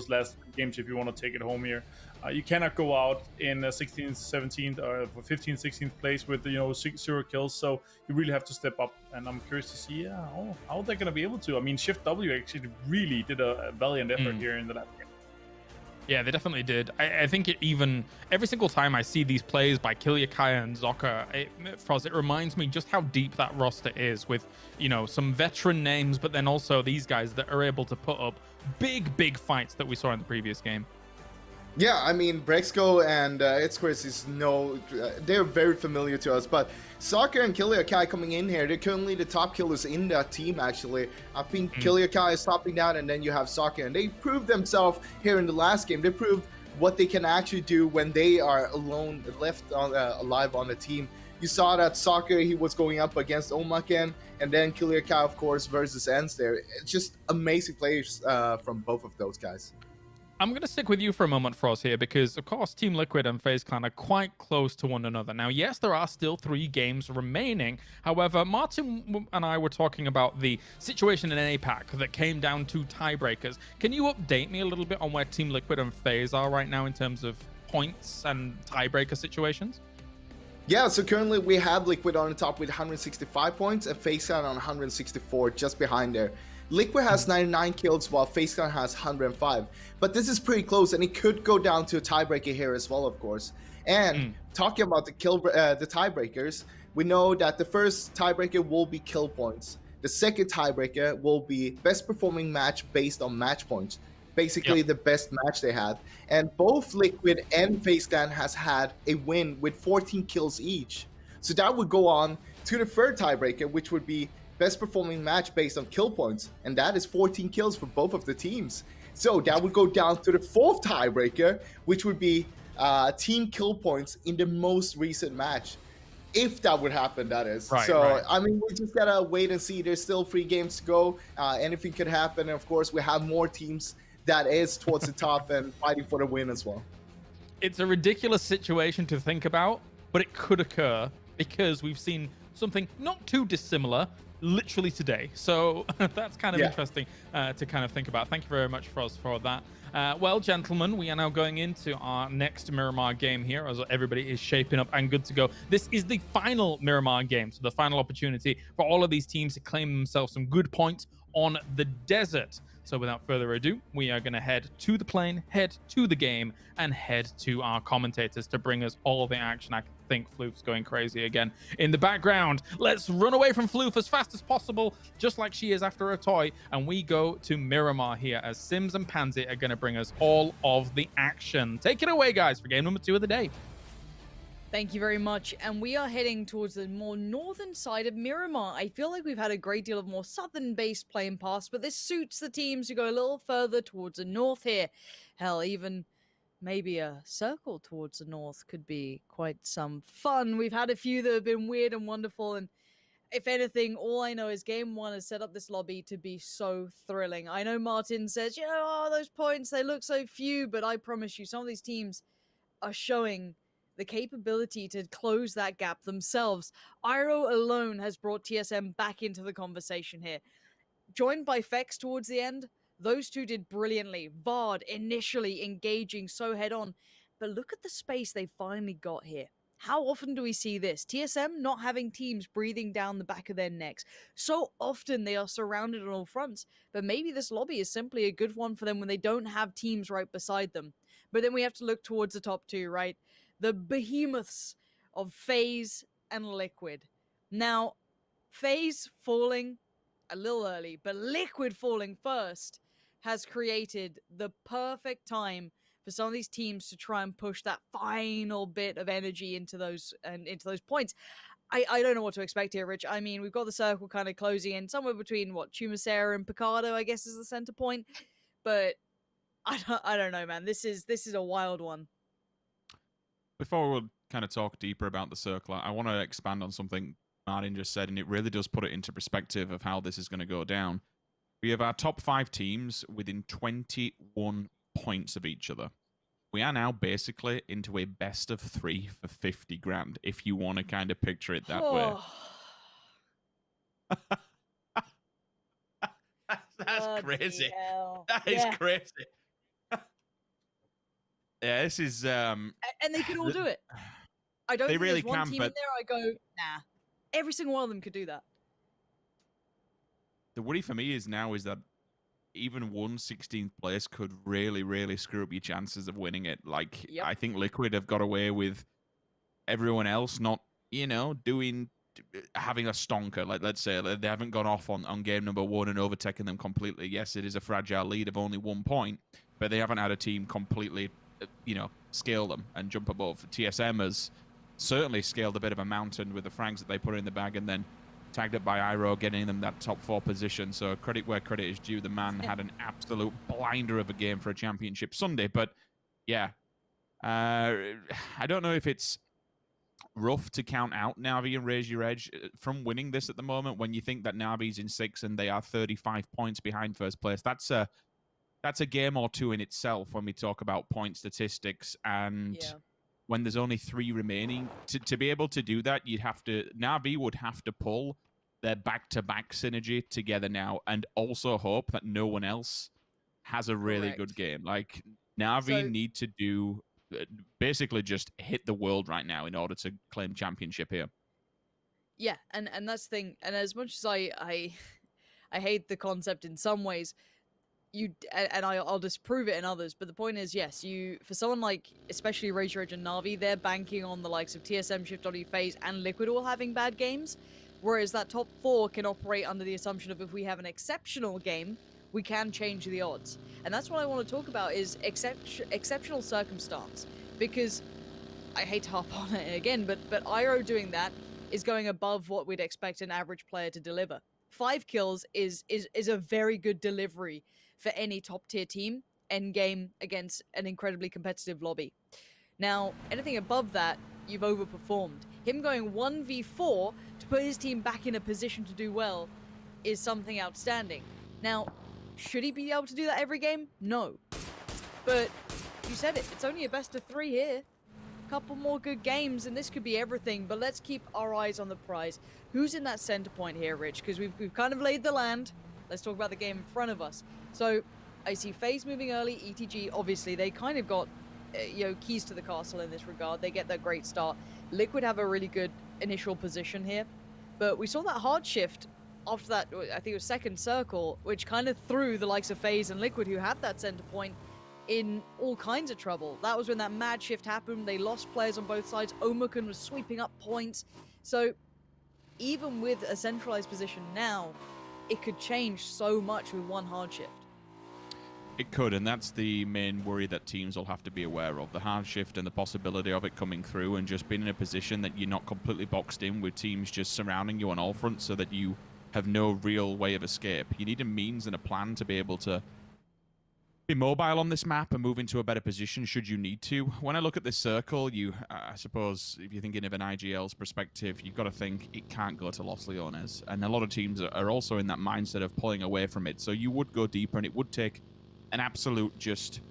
last games if you want to take it home here. You cannot go out in 16th, 17th, or 15th, 16th place with 0 kills. So you really have to step up. And I'm curious to see how they're gonna be able to. I mean, Shift W actually really did a valiant effort here in the last game. Yeah, they definitely did. I think it even every single time I see these plays by Kilyakai and Zoka, it reminds me just how deep that roster is with, some veteran names, but then also these guys that are able to put up big fights that we saw in the previous game. Yeah, I mean, Brexco and Itzquist they're very familiar to us, but Soccer and Kilyakai coming in here, they're currently the top killers in that team, actually. I think Kilyakai is topping down, and then you have Soccer, and they proved themselves here in the last game. They proved what they can actually do when they are alone, left alive on the team. You saw that Soccer, he was going up against Omaken, and then Kilyakai, of course, versus Ends there. It's just amazing plays from both of those guys. I'm going to stick with you for a moment, Froz, here, because, of course, Team Liquid and FaZe Clan are quite close to one another. Now, yes, there are still 3 games remaining. However, Martin and I were talking about the situation in APAC that came down to tiebreakers. Can you update me a little bit on where Team Liquid and FaZe are right now in terms of points and tiebreaker situations? Yeah, so currently we have Liquid on the top with 165 points and FaZe Clan on 164, just behind there. Liquid has 99 kills while FaZe Clan has 105. But this is pretty close, and it could go down to a tiebreaker here as well, of course. And talking about the tiebreakers, we know that the first tiebreaker will be kill points. The second tiebreaker will be best performing match based on match points. Basically the best match they had. And both Liquid and FaZe Clan has had a win with 14 kills each. So that would go on to the third tiebreaker, which would be best performing match based on kill points, and that is 14 kills for both of the teams. So that would go down to the fourth tiebreaker, which would be team kill points in the most recent match, if that would happen, that is. Right. I mean, we just gotta wait and see. There's still 3 games to go. Anything could happen, and of course we have more teams that is towards the top and fighting for the win as well. It's a ridiculous situation to think about, but it could occur because we've seen something not too dissimilar literally today. So that's kind of interesting to kind of think about. Thank you very much, Froz, for that. Well, gentlemen, we are now going into our next Miramar game here as everybody is shaping up and good to go. This is the final Miramar game, so the final opportunity for all of these teams to claim themselves some good points on the desert. So without further ado, we are going to head to the plane, head to the game, and head to our commentators to bring us all the action. I think Floof's going crazy again in the background. Let's run away from Floof as fast as possible, just like she is after a toy. And we go to Miramar here as Sims and Pansy are going to bring us all of the action. Take it away, guys, for game number 2 of the day. Thank you very much. And we are heading towards the more northern side of Miramar. I feel like we've had a great deal of more southern-based play in past, but this suits the teams who go a little further towards the north here. Hell, even maybe a circle towards the north could be quite some fun. We've had a few that have been weird and wonderful, and if anything, all I know is Game 1 has set up this lobby to be so thrilling. I know Martin says, you know, oh, those points, they look so few, but I promise you, some of these teams are showing the capability to close that gap themselves. Iroh alone has brought TSM back into the conversation here. Joined by Fex towards the end, those two did brilliantly. Vard initially engaging so head-on, but look at the space they finally got here. How often do we see this? TSM not having teams breathing down the back of their necks. So often they are surrounded on all fronts, but maybe this lobby is simply a good one for them when they don't have teams right beside them. But then we have to look towards the top two, right? The behemoths of FaZe and Liquid. Now, FaZe falling a little early, but Liquid falling first has created the perfect time for some of these teams to try and push that final bit of energy into those points. I don't know what to expect here, Rich. I mean, we've got the circle kind of closing in somewhere between what Chumacera and Picardo, I guess, is the center point. But I don't know, man. This is a wild one. Before we'll kind of talk deeper about the circle, I want to expand on something Martin just said, and it really does put it into perspective of how this is going to go down. We have our top 5 teams within 21 points of each other. We are now basically into a best of 3 for 50 grand, if you want to kind of picture it that way. That's crazy. Hell. That is crazy. Yeah, this is... And they could all do it. I don't think really there's one can, team but in there I go, nah. Every single one of them could do that. The worry for me is that even 16th place could really, really screw up your chances of winning it. Like, I think Liquid have got away with everyone else not, having a stonker. Like, let's say they haven't gone off on game number 1 and overtaken them completely. Yes, it is a fragile lead of only 1 point, but they haven't had a team completely, scale them and jump above. TSM has certainly scaled a bit of a mountain with the frags that they put in the bag and then tagged up by Iroh, getting them that top 4 position. So credit where credit is due. The man had an absolute blinder of a game for a championship Sunday. But yeah, I don't know if it's rough to count out Na'Vi and Raise Your Edge from winning this at the moment when you think that Na'Vi's in 6th and they are 35 points behind first place. That's a game or two in itself when we talk about point statistics. And when there's only 3 remaining, to be able to do that, Na'Vi would have to pull their back-to-back synergy together now and also hope that no one else has a really good game. Like, Na'Vi need to do basically just hit the world right now in order to claim championship here. Yeah, and that's the thing. And as much as I hate the concept in some ways, I'll disprove it in others, but the point is, yes, for someone like, especially Raise Your Edge and Na'Vi, they're banking on the likes of TSM, ShiftW, FaZe, and Liquid all having bad games, whereas that top 4 can operate under the assumption of if we have an exceptional game, we can change the odds. And that's what I want to talk about is exceptional circumstance, because I hate to harp on it again, but Iroh doing that is going above what we'd expect an average player to deliver. 5 kills is a very good delivery for any top-tier team endgame against an incredibly competitive lobby. Now, anything above that, you've overperformed. Him going 1v4 to put his team back in a position to do well is something outstanding. Now, should he be able to do that every game? No. But you said it, it's only a best of 3 here. Couple more good games and this could be everything, but let's keep our eyes on the prize. Who's in that center point here, Rich? Because we've kind of laid the land. Let's talk about the game in front of us. So I see FaZe moving early. ETG, obviously, they kind of got keys to the castle in this regard. They get that great start. Liquid have a really good initial position here, but we saw that hard shift after that, I think it was second circle, which kind of threw the likes of FaZe and Liquid, who had that center point, in all kinds of trouble. That was when that mad shift happened. They lost players on both sides. Omicron was sweeping up points. So even with a centralized position now, it could change so much with one hard shift. It could, and that's the main worry that teams will have to be aware of. The hard shift and the possibility of it coming through, and just being in a position that you're not completely boxed in with teams just surrounding you on all fronts so that you have no real way of escape. You need a means and a plan to be able to be mobile on this map and move into a better position should you need to. When I look at this circle, I suppose, if you're thinking of an IGL's perspective, you've got to think it can't go to Los Leones. And a lot of teams are also in that mindset of pulling away from it. So you would go deeper, and it would take an absolute just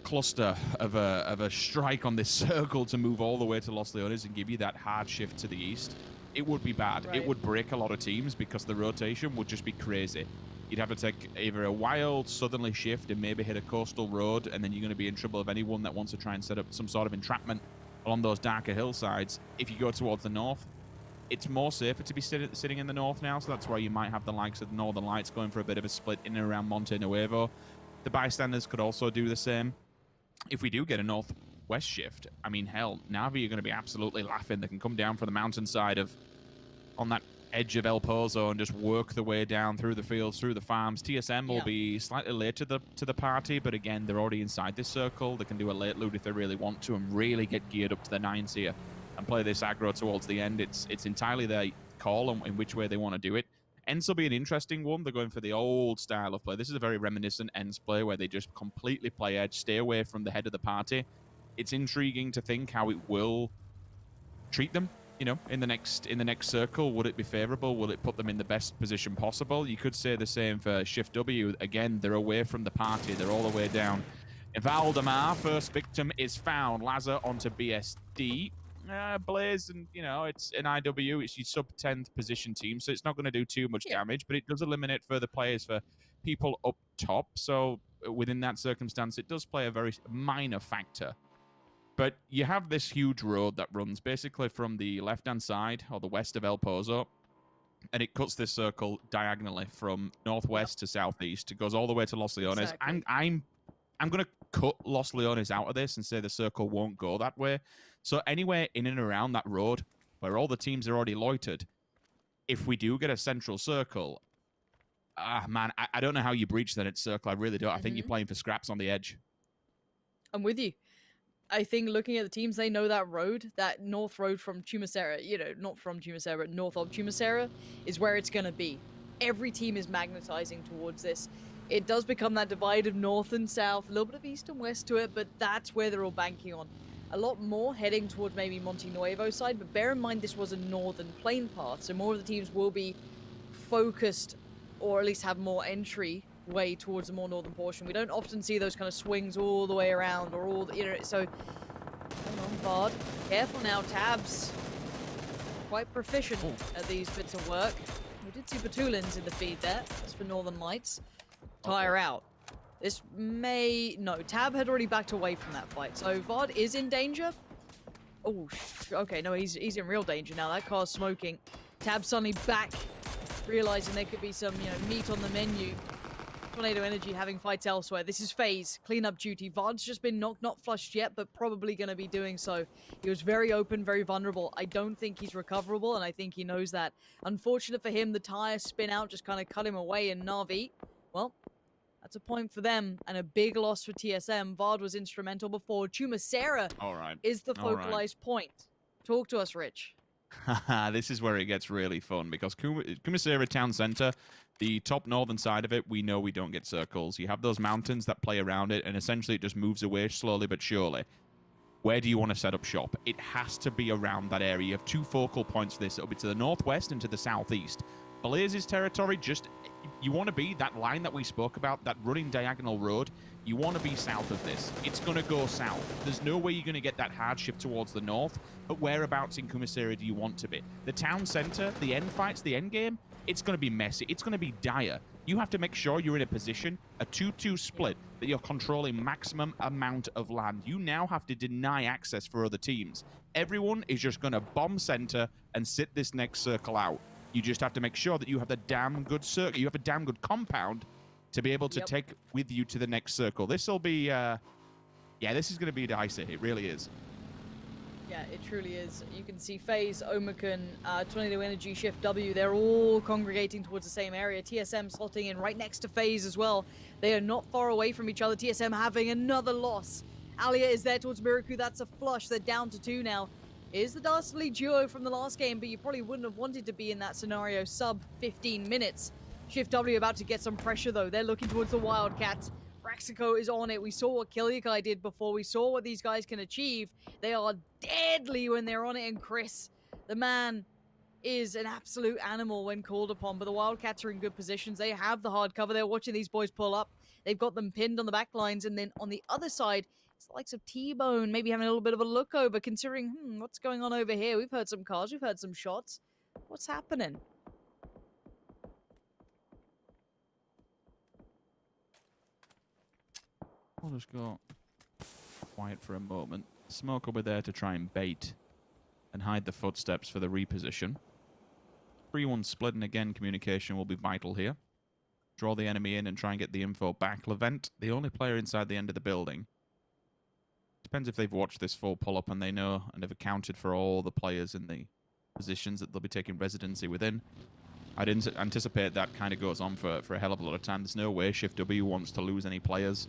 cluster of a strike on this circle to move all the way to Los Leones and give you that hard shift to the east. It would be bad. Right. It would break a lot of teams because the rotation would just be crazy. You'd have to take either a wild southerly shift and maybe hit a coastal road, and then you're going to be in trouble of anyone that wants to try and set up some sort of entrapment along those darker hillsides. If you go towards the north, it's more safer to be sitting in the north now, so that's why you might have the likes of the Northern Lights going for a bit of a split in and around Monte Nuevo. The bystanders could also do the same. If we do get a northwest shift, I mean, hell, Na'Vi are going to be absolutely laughing. They can come down from the mountainside on that edge of El Pozo and just work the way down through the fields, through the farms. TSM will be slightly late to the party, but again, they're already inside this circle. They can do a late loot if they really want to and really get geared up to the 9s here and play this aggro towards the end. It's entirely their call on in which way they want to do it. Ents will be an interesting one. They're going for the old style of play. This is a very reminiscent Ents play where they just completely play edge, stay away from the head of the party. It's intriguing to think how it will treat them. You know, in the next circle, would it be favorable? Will it put them in the best position possible? You could say the same for Shift W. Again, they're away from the party. They're all the way down. Valdemar, first victim is found. Lazar onto BSD. Blaze, and it's an IW. It's your sub 10th position team, so it's not going to do too much damage, but it does eliminate further players for people up top. So within that circumstance, it does play a very minor factor. But you have this huge road that runs basically from the left-hand side or the west of El Pozo, and it cuts this circle diagonally from northwest to southeast. It goes all the way to Los Leones. Exactly. I'm going to cut Los Leones out of this and say the circle won't go that way. So anywhere in and around that road where all the teams are already loitered, if we do get a central circle, man, I don't know how you breach that circle. I really don't. I think you're playing for scraps on the edge. I'm with you. I think looking at the teams, they know that road, that north road from Chumacera, not from Chumacera, but north of Chumacera, is where it's going to be. Every team is magnetizing towards this. It does become that divide of north and south, a little bit of east and west to it, but that's where they're all banking on. A lot more heading towards maybe Monte Nuevo side, but bear in mind this was a northern plane path, so more of the teams will be focused, or at least have more entry way towards the more northern portion. We don't often see those kind of swings all the way around, or all so hang on, Bard, careful now. Tabs quite proficient at these bits of work. We did see Batulins in the feed there. That's for Northern Lights. Tire out. This Tab had already backed away from that fight, so Vard is in danger. Oh, okay, no, he's in real danger now. That car's smoking. Tab suddenly back, realizing there could be some meat on the menu. Tornado Energy having fights elsewhere. This is FaZe. Cleanup duty. Vard's just been knocked, not flushed yet, but probably going to be doing so. He was very open, very vulnerable. I don't think he's recoverable, and I think he knows that. Unfortunate for him, the tire spin out just kind of cut him away, and Na'Vi, well, that's a point for them, and a big loss for TSM. Vard was instrumental before. Chumacera is the focalized point. Talk to us, Rich. This is where it gets really fun, because Chumacera Town Center, the top northern side of it, we know we don't get circles. You have those mountains that play around it, and essentially it just moves away slowly but surely. Where do you want to set up shop? It has to be around that area. You have two focal points for this. It'll be to the northwest and to the southeast. Blaze's territory, you want to be that line that we spoke about, that running diagonal road. You want to be south of this. It's going to go south. There's no way you're going to get that hardship towards the north, but whereabouts in Chumacera do you want to be? The town center, the end fights, the end game, it's going to be messy. It's going to be dire. You have to make sure you're in a position, a 2-2 split, that you're controlling maximum amount of land. You now have to deny access for other teams. Everyone is just going to bomb center and sit this next circle out. You just have to make sure that you have the damn good circle. You have a damn good compound to be able to take with you to the next circle. This will be, yeah, this is going to be dicey. It really is. Yeah, it truly is. You can see FaZe, Omican, Tornado Energy, Shift W, they're all congregating towards the same area. TSM slotting in right next to FaZe as well. They are not far away from each other. TSM having another loss. Alia is there towards Miraku. That's a flush. They're down to 2 now. Is the Dastardly duo from the last game, but you probably wouldn't have wanted to be in that scenario sub 15 minutes. Shift W about to get some pressure though. They're looking towards the Wildcats. Raxico is on it. We saw what Killiakai did before. We saw what these guys can achieve. They are deadly when they're on it, and Chris, the man, is an absolute animal when called upon, but the Wildcats are in good positions. They have the hard cover. They're watching these boys pull up. They've got them pinned on the back lines, and then on the other side, it's the likes of T-Bone maybe having a little bit of a look over, considering, what's going on over here? We've heard some cars, we've heard some shots. What's happening? I'll just go quiet for a moment. Smoke will be there to try and bait and hide the footsteps for the reposition. 3-1 split, and again, communication will be vital here. Draw the enemy in and try and get the info back. Levent, the only player inside the end of the building. Depends if they've watched this full pull-up and they know and have accounted for all the players in the positions that they'll be taking residency within. I'd anticipate that kind of goes on for a hell of a lot of time. There's no way Shift W wants to lose any players.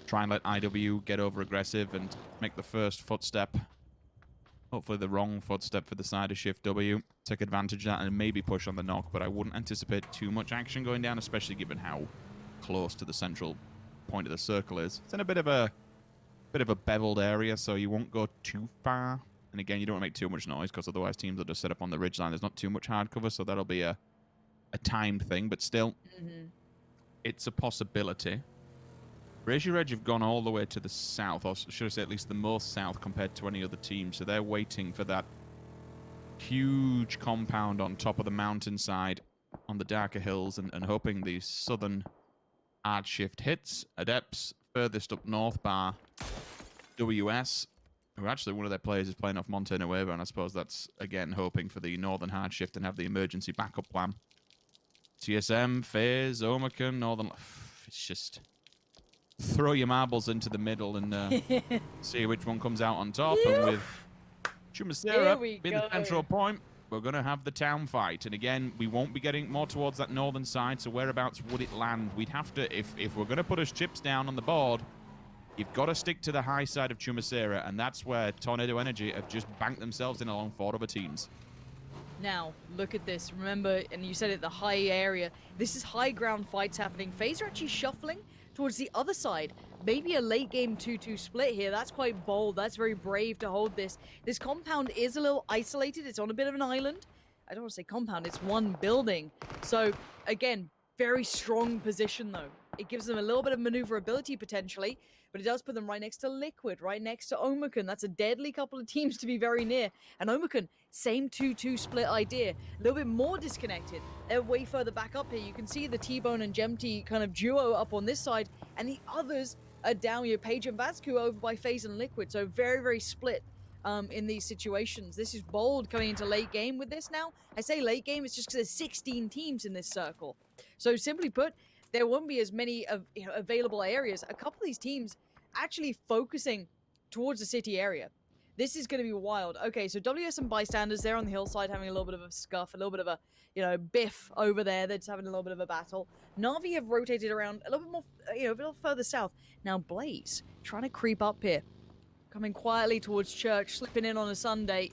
Try and let IW get over-aggressive and make the first footstep. Hopefully the wrong footstep for the side of Shift W. Take advantage of that and maybe push on the knock, but I wouldn't anticipate too much action going down, especially given how close to the central point of the circle is. It's in a bit of a beveled area, so you won't go too far. And again, you don't want to make too much noise, because otherwise teams will just set up on the ridgeline. There's not too much hard cover, so that'll be a timed thing, but still, it's a possibility. Razor Edge have gone all the way to the south, or should I say at least the most south compared to any other team, so they're waiting for that huge compound on top of the mountainside on the darker hills and hoping the southern hard shift hits. Adepts furthest up north bar WS, who actually one of their players is playing off Monte Nuevo, and I suppose that's again hoping for the northern hard shift and have the emergency backup plan. TSM, FaZe, Omican, Northern... It's just... throw your marbles into the middle and see which one comes out on top. And with Chumacera being the central point, we're going to have the town fight. And again, we won't be getting more towards that northern side, so whereabouts would it land? We'd have to, if we're going to put us chips down on the board, you've got to stick to the high side of Chumacera, and that's where Tornado Energy have just banked themselves in along 4 other teams. Now, look at this. Remember, and you said it, the high area. This is high ground fights happening. FaZe are actually shuffling towards the other side. Maybe a late game 2-2 split here. That's quite bold. That's very brave to hold this. This compound is a little isolated. It's on a bit of an island. I don't want to say compound. It's one building. So, again, very strong position, though. It gives them a little bit of maneuverability, potentially, but it does put them right next to Liquid, right next to Omican. That's a deadly couple of teams to be very near. And Omican, same 2-2 split idea. A little bit more disconnected. They're way further back up here. You can see the T-Bone and Gemty kind of duo up on this side, and the others are down here. Page and Vascu over by FaZe and Liquid. So very, very split in these situations. This is bold coming into late game with this now. I say late game, it's just because there's 16 teams in this circle. So simply put, there won't be as many available areas. A couple of these teams actually focusing towards the city area. This is going to be wild. Okay, so WS and Bystanders, they're on the hillside having a little bit of a scuff, a little bit of a, biff over there. They're just having a little bit of a battle. Na'Vi have rotated around a little bit more, a little further south. Now Blaze trying to creep up here. Coming quietly towards church, slipping in on a Sunday.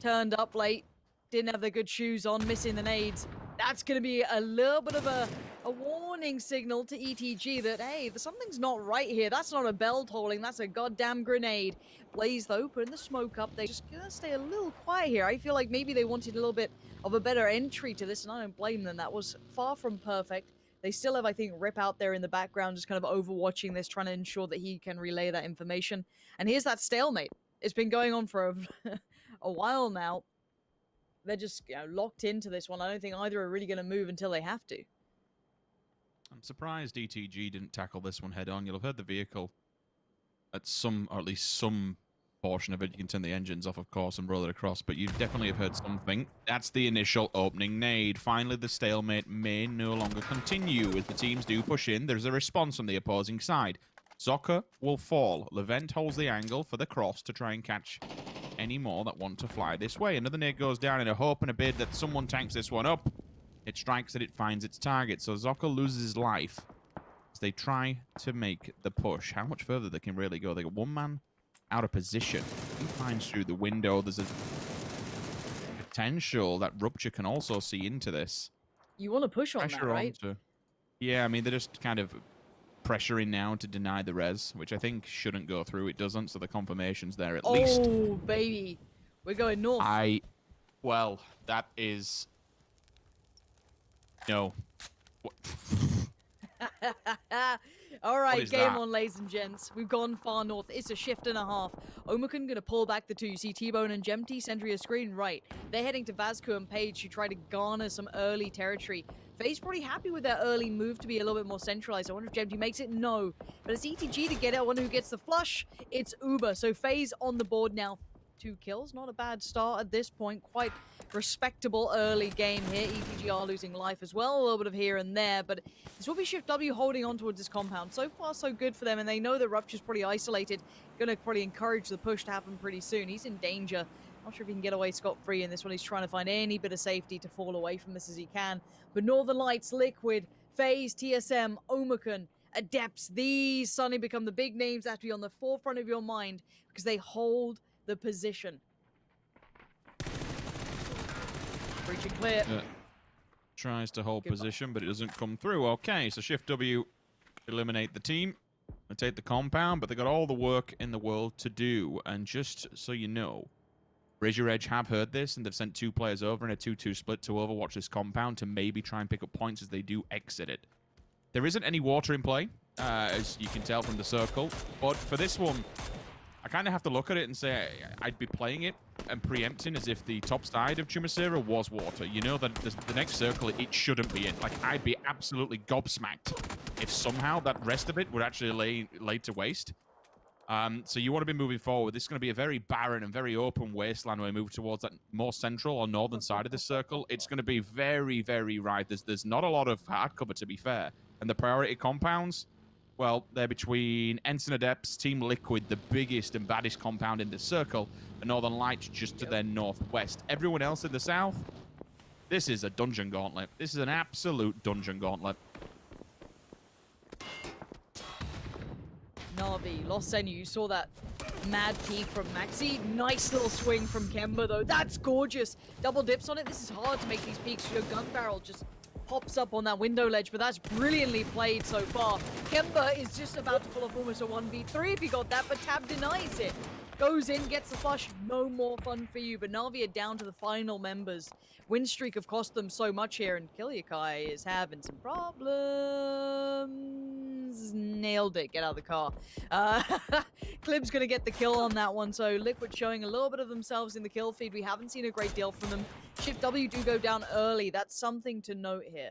Turned up late. Didn't have the good shoes on, missing the nades. That's going to be a little bit of a warning signal to ETG that, hey, something's not right here. That's not a bell tolling. That's a goddamn grenade. Blaze, though, putting the smoke up. They're just going to stay a little quiet here. I feel like maybe they wanted a little bit of a better entry to this, and I don't blame them. That was far from perfect. They still have, I think, Rip out there in the background, just kind of overwatching this, trying to ensure that he can relay that information. And here's that stalemate. It's been going on for a while now. They're just locked into this one. I don't think either are really going to move until they have to. I'm surprised ETG didn't tackle this one head on. You'll have heard the vehicle at some, or at least some portion of it. You can turn the engines off, of course, and roll it across, but you definitely have heard something. That's the initial opening nade. Finally, the stalemate may no longer continue. As the teams do push in, there's a response from the opposing side. Zocker will fall. Levent holds the angle for the cross to try and catch any more that want to fly this way. Another nade goes down in a hope and a bid that someone tanks this one up. It strikes and it finds its target, so Zocker loses his life as they try to make the push. How much further they can really go? They got one man out of position. He finds through the window. There's a potential that Rupture can also see into this. You want to push on Pressure that, right? Yeah, I mean, they're just kind of pressuring now to deny the res, which I think shouldn't go through. It doesn't, so the confirmation's there at least. Oh, baby. We're going north. Well, that is... No. All right, is game that? on, ladies and gents. We've gone far north. It's a shift and a half. Omicron gonna pull back the two. You see T-Bone and Jemty center your screen right. They're heading to Vasco and Page to try to garner some early territory. FaZe pretty happy with their early move to be a little bit more centralized. I wonder if Jemty makes it. No. But it's ETG to get it. I wonder who gets the flush. It's Uber. So FaZe on the board now. 2 kills. Not a bad start at this point. Quite respectable early game here. ETG are losing life as well. A little bit of here and there. But this will be Shift W holding on towards this compound. So far, so good for them. And they know that Rupture's pretty isolated. Going to probably encourage the push to happen pretty soon. He's in danger. Not sure if he can get away scot-free in this one. He's trying to find any bit of safety to fall away from this as he can. But Northern Lights, Liquid, FaZe, TSM, Omicron, Adepts, these suddenly become the big names that have to be on the forefront of your mind because they hold the position. Breaching clear. Tries to hold position, but it doesn't come through. Okay, so Shift W eliminate the team and take the compound, but they got all the work in the world to do. And just so you know, Raise Your Edge have heard this, and they've sent 2 players over in a 2-2 split to overwatch this compound to maybe try and pick up points as they do exit it. There isn't any water in play, as you can tell from the circle, but for this one, I kind of have to look at it and say I'd be playing it and preempting as if the top side of Chumacera was water. You know that the next circle, it shouldn't be in. Like, I'd be absolutely gobsmacked if somehow that rest of it would actually lay to waste. So you want to be moving forward. This is going to be a very barren and very open wasteland when we move towards that more central or northern side of the circle. It's going to be very, very right. There's not a lot of hard cover, to be fair. And the priority compounds, well, they're between Ensign Adepts, Team Liquid, the biggest and baddest compound in the circle, and Northern Lights just to their northwest. Everyone else in the south, this is a dungeon gauntlet. This is an absolute dungeon gauntlet. Na'Vi, Lost Senu, you saw that mad peek from Maxi. Nice little swing from Kemba, though. That's gorgeous. Double dips on it. This is hard to make these peeks. Your gun barrel just pops up on that window ledge, but that's brilliantly played so far. Kemba is just about to pull off almost a 1v3 if he got that, but Tab denies it. Goes in, gets the flush. No more fun for you, but Na'Vi are down to the final members. Win streak have cost them so much here, and Kilyakai is having some problems. Nailed it. Get out of the car. Clib's going to get the kill on that one, so Liquid showing a little bit of themselves in the kill feed. We haven't seen a great deal from them. Shift W do go down early. That's something to note here.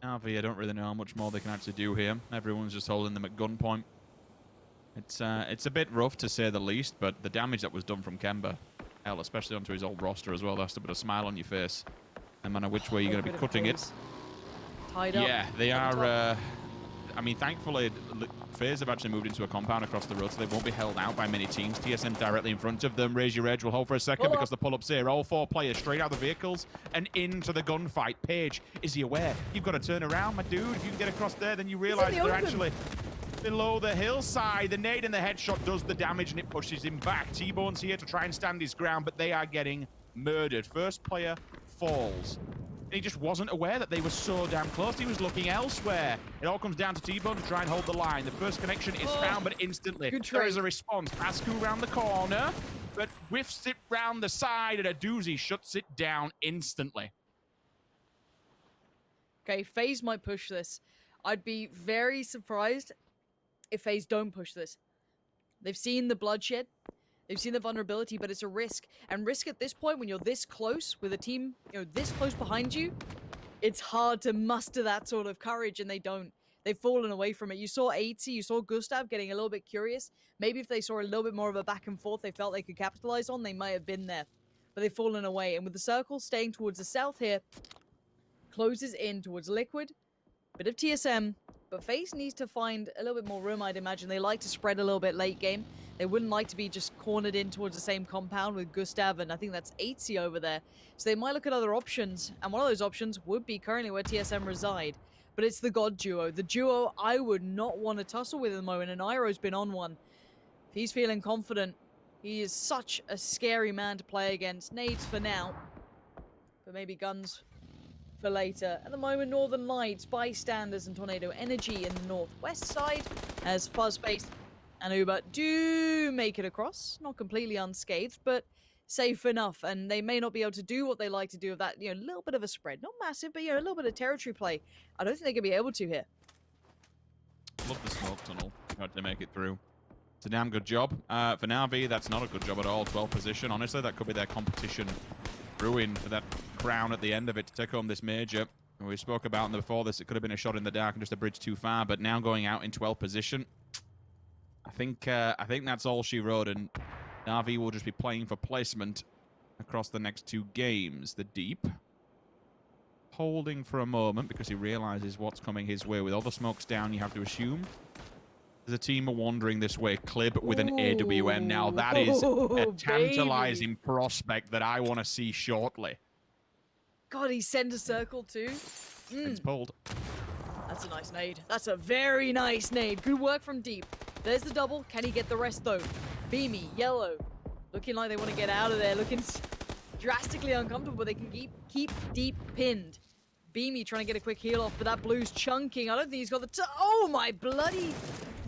Na'Vi, I don't really know how much more they can actually do here. Everyone's just holding them at gunpoint. It's a bit rough to say the least, but the damage that was done from Kemba, hell, especially onto his old roster as well, that's to put a smile on your face. No matter which way you're going to be cutting it. Tied up. Yeah, they are. I mean, thankfully, FaZe have actually moved into a compound across the road, so they won't be held out by many teams. TSM directly in front of them. Raise Your Edge will hold for a second because the pull-up's here. All 4 players straight out of the vehicles and into the gunfight. Page, is he aware? You've got to turn around, my dude. If you can get across there, then you realize they're actually below the hillside. The nade and the headshot does the damage, and it pushes him back. T-Bone's here to try and stand his ground, but they are getting murdered. First player falls. And he just wasn't aware that they were so damn close. He was looking elsewhere. It all comes down to T-Bone to try and hold the line. The first connection is found, but instantly there is a response. Pascu round the corner, but whiffs it round the side, and a doozy shuts it down instantly. Okay, FaZe might push this. I'd be very surprised if FaZe don't push this. They've seen the bloodshed. They've seen the vulnerability, but it's a risk. And risk at this point, when you're this close with a team, this close behind you, it's hard to muster that sort of courage, and they don't. They've fallen away from it. You saw 80, you saw Gustav getting a little bit curious. Maybe if they saw a little bit more of a back and forth they felt they could capitalize on, they might have been there. But they've fallen away. And with the circle staying towards the south here, closes in towards Liquid. Bit of TSM, but FaZe needs to find a little bit more room, I'd imagine. They like to spread a little bit late game. They wouldn't like to be just cornered in towards the same compound with Gustav, and I think that's 80 over there. So they might look at other options, and one of those options would be currently where TSM reside. But it's the God duo. The duo I would not want to tussle with at the moment, and Iroh's been on one. If he's feeling confident, he is such a scary man to play against. Nades for now, but maybe guns for later. At the moment, Northern Lights, Bystanders, and Tornado Energy in the northwest side, as Fuzzface and Uber do make it across. Not completely unscathed, but safe enough, and they may not be able to do what they like to do of that, little bit of a spread. Not massive, but, a little bit of territory play. I don't think they're going to be able to here. Love the smoke tunnel. Got to make it through. It's a damn good job. For Na'Vi, that's not a good job at all. 12th position. Honestly, that could be their competition brewing for that crown at the end of it to take home this major. We spoke about before this. It could have been a shot in the dark and just a bridge too far, but now going out in 12th position, I think that's all she wrote, and Na'Vi will just be playing for placement across the next 2 games. The Deep holding for a moment because he realizes what's coming his way. With all the smokes down, you have to assume there's a team wandering this way. Clib with an AWM. Now that is a tantalizing prospect that I want to see shortly. God, he sent a circle too. It's pulled. That's a nice nade. That's a very nice nade. Good work from Deep. There's the double. Can he get the rest though? Beamy, Yellow, looking like they want to get out of there. Looking drastically uncomfortable, but they can keep Deep pinned. Beamy trying to get a quick heal off, but that Blue's chunking. I don't think he's got the oh my bloody...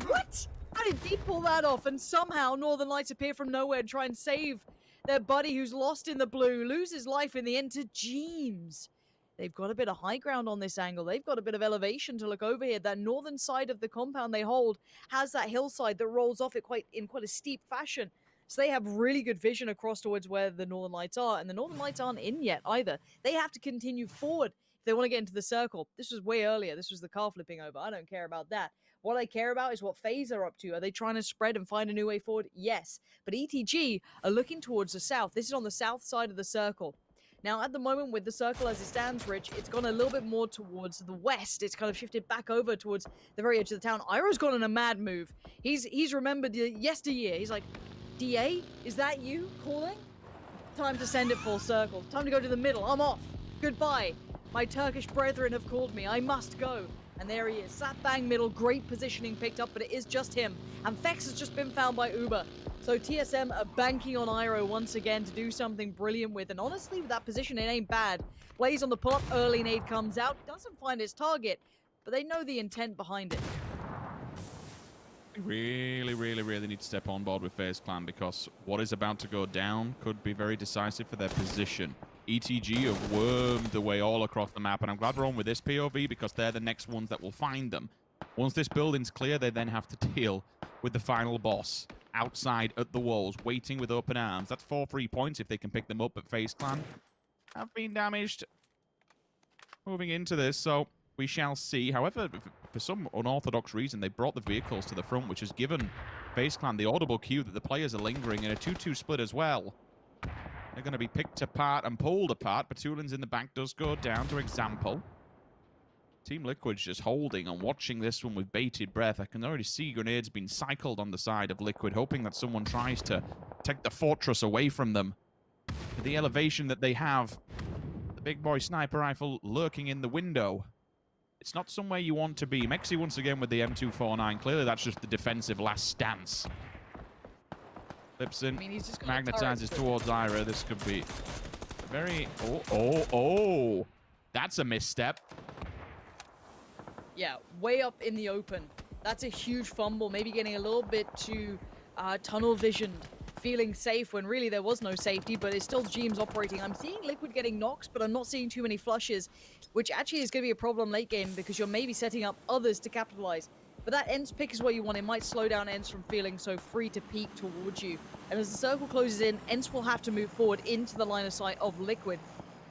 What? How did Deep pull that off? And somehow Northern Lights appear from nowhere and try and save their buddy who's lost in the blue. Loses life in the end to Jeems. They've got a bit of high ground on this angle. They've got a bit of elevation to look over here. That northern side of the compound they hold has that hillside that rolls off it in quite a steep fashion. So they have really good vision across towards where the Northern Lights are. And the Northern Lights aren't in yet either. They have to continue forward if they want to get into the circle. This was way earlier. This was the car flipping over. I don't care about that. What I care about is what FaZe are up to. Are they trying to spread and find a new way forward? Yes. But ETG are looking towards the south. This is on the south side of the circle. Now, at the moment, with the circle as it stands, Rich, it's gone a little bit more towards the west. It's kind of shifted back over towards the very edge of the town. Iroh's gone on a mad move. He's remembered yesteryear. He's like, DA, is that you calling? Time to send it full circle. Time to go to the middle. I'm off. Goodbye. My Turkish brethren have called me. I must go. And there he is. Slap bang middle. Great positioning picked up, but it is just him. And Fex has just been found by Uber. So TSM are banking on Iroh once again to do something brilliant with. And honestly, with that position, it ain't bad. Plays on the pull-up. Early nade comes out. Doesn't find his target, but they know the intent behind it. Really, really, really need to step on board with FaZe Clan because what is about to go down could be very decisive for their position. ETG have wormed their way all across the map, and I'm glad we're on with this POV because they're the next ones that will find them. Once this building's clear, they then have to deal with the final boss outside at the walls, waiting with open arms. That's 4 free points if they can pick them up, but FaZe Clan have been damaged moving into this, so we shall see. However, for some unorthodox reason, they brought the vehicles to the front, which has given FaZe Clan the audible cue that the players are lingering in a 2-2 split as well. They're going to be picked apart and pulled apart. Batulin's in the back does go down to example. Team Liquid's just holding and watching this one with bated breath. I can already see grenades being cycled on the side of Liquid, hoping that someone tries to take the fortress away from them. With the elevation that they have, the big boy sniper rifle lurking in the window. It's not somewhere you want to be. Mexi once again with the M249. Clearly that's just the defensive last stance. Lipson magnetizes towards Iroh. This could be very... Oh. That's a misstep. Yeah, way up in the open. That's a huge fumble. Maybe getting a little bit too tunnel visioned. Feeling safe when really there was no safety, but it's still Jeems operating. I'm seeing Liquid getting knocks, but I'm not seeing too many flushes, which actually is going to be a problem late game because you're maybe setting up others to capitalize. But that Ents pick is what you want. It might slow down Ents from feeling so free to peek towards you. And as the circle closes in, Ents will have to move forward into the line of sight of Liquid.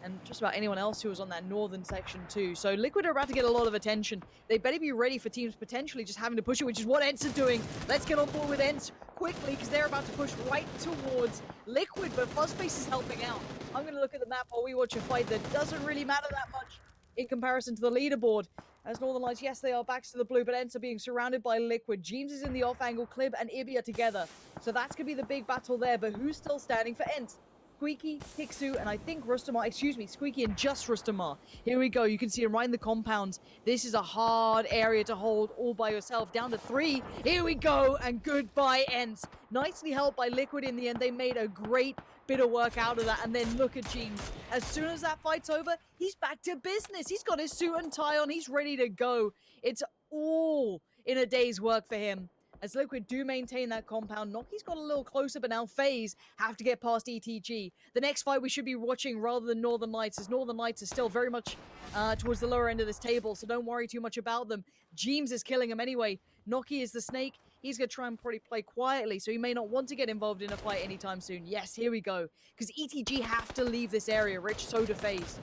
and just about anyone else who was on that northern section too. So Liquid are about to get a lot of attention. They better be ready for teams potentially just having to push it, which is what ENCE are doing. Let's get on board with ENCE quickly because they're about to push right towards Liquid, but Fuzzface is helping out. I'm going to look at the map while we watch a fight that doesn't really matter that much in comparison to the leaderboard. As Northern Lights, yes, they are backs to the blue, but ENCE are being surrounded by Liquid. James is in the off angle, Clib and Ibi are together. So that's going to be the big battle there, but who's still standing for ENCE? Squeaky, Kixu, and I think Rustamar, excuse me, Squeaky and just Rustamar. Here we go, you can see him right in the compounds. This is a hard area to hold all by yourself. Down to 3, here we go, and goodbye ENCE. Nicely helped by Liquid in the end. They made a great bit of work out of that, and then look at James. As soon as that fight's over, he's back to business. He's got his suit and tie on, he's ready to go. It's all in a day's work for him. As Liquid do maintain that compound, Noki's got a little closer, but now FaZe have to get past ETG. The next fight we should be watching rather than Northern Lights, as Northern Lights is still very much towards the lower end of this table, so don't worry too much about them. James is killing him anyway. Noki is the snake. He's going to try and probably play quietly, so he may not want to get involved in a fight anytime soon. Yes, here we go. Because ETG have to leave this area, Rich, so do FaZe.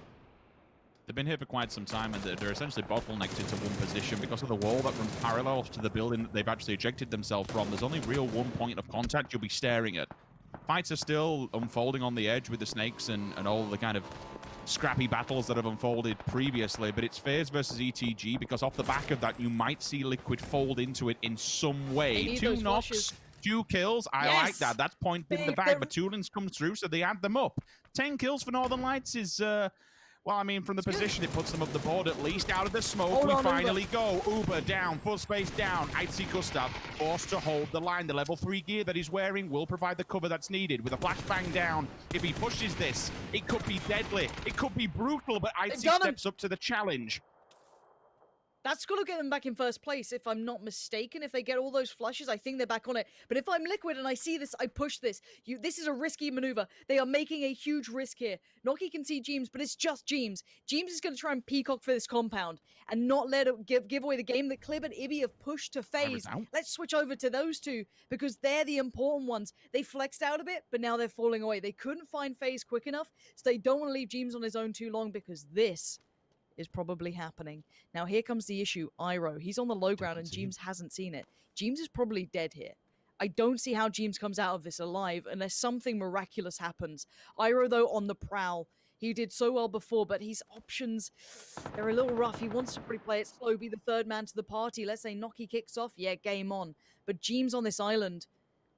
They've been here for quite some time, and they're essentially bottlenecked into one position because of the wall that runs parallel to the building that they've actually ejected themselves from. There's only real one point of contact you'll be staring at. Fights are still unfolding on the edge with the snakes and all the kind of scrappy battles that have unfolded previously, but it's FaZe versus ETG because off the back of that, you might see Liquid fold into it in some way. 2 knocks, flushes. 2 kills. I like that. That's point in the bag, but Toolings comes through, so they add them up. 10 kills for Northern Lights is... well, I mean, from the position, it puts them up the board at least. Out of the smoke, we finally go. Uber down, Fuzzface down. I'd see Gustav forced to hold the line. The level 3 gear that he's wearing will provide the cover that's needed. With a flashbang down, if he pushes this, it could be deadly. It could be brutal, but I'd see steps up to the challenge. That's going to get them back in first place, if I'm not mistaken. If they get all those flushes, I think they're back on it. But if I'm Liquid and I see this, I push this. This is a risky maneuver. They are making a huge risk here. Noki can see James, but it's just James. James is going to try and peacock for this compound and not let it give away the game that Clib and Ibi have pushed to FaZe. Let's switch over to those two because they're the important ones. They flexed out a bit, but now they're falling away. They couldn't find FaZe quick enough, so they don't want to leave James on his own too long because this is probably happening. Now here comes the issue. Iroh, he's on the low ground and James hasn't seen it. James is probably dead here. I don't see how James comes out of this alive unless something miraculous happens. Iroh, though, on the prowl. He did so well before, but his options, they're a little rough. He wants to probably play it slow, be the third man to the party. Let's say Noki kicks off. Yeah, game on. But James on this island,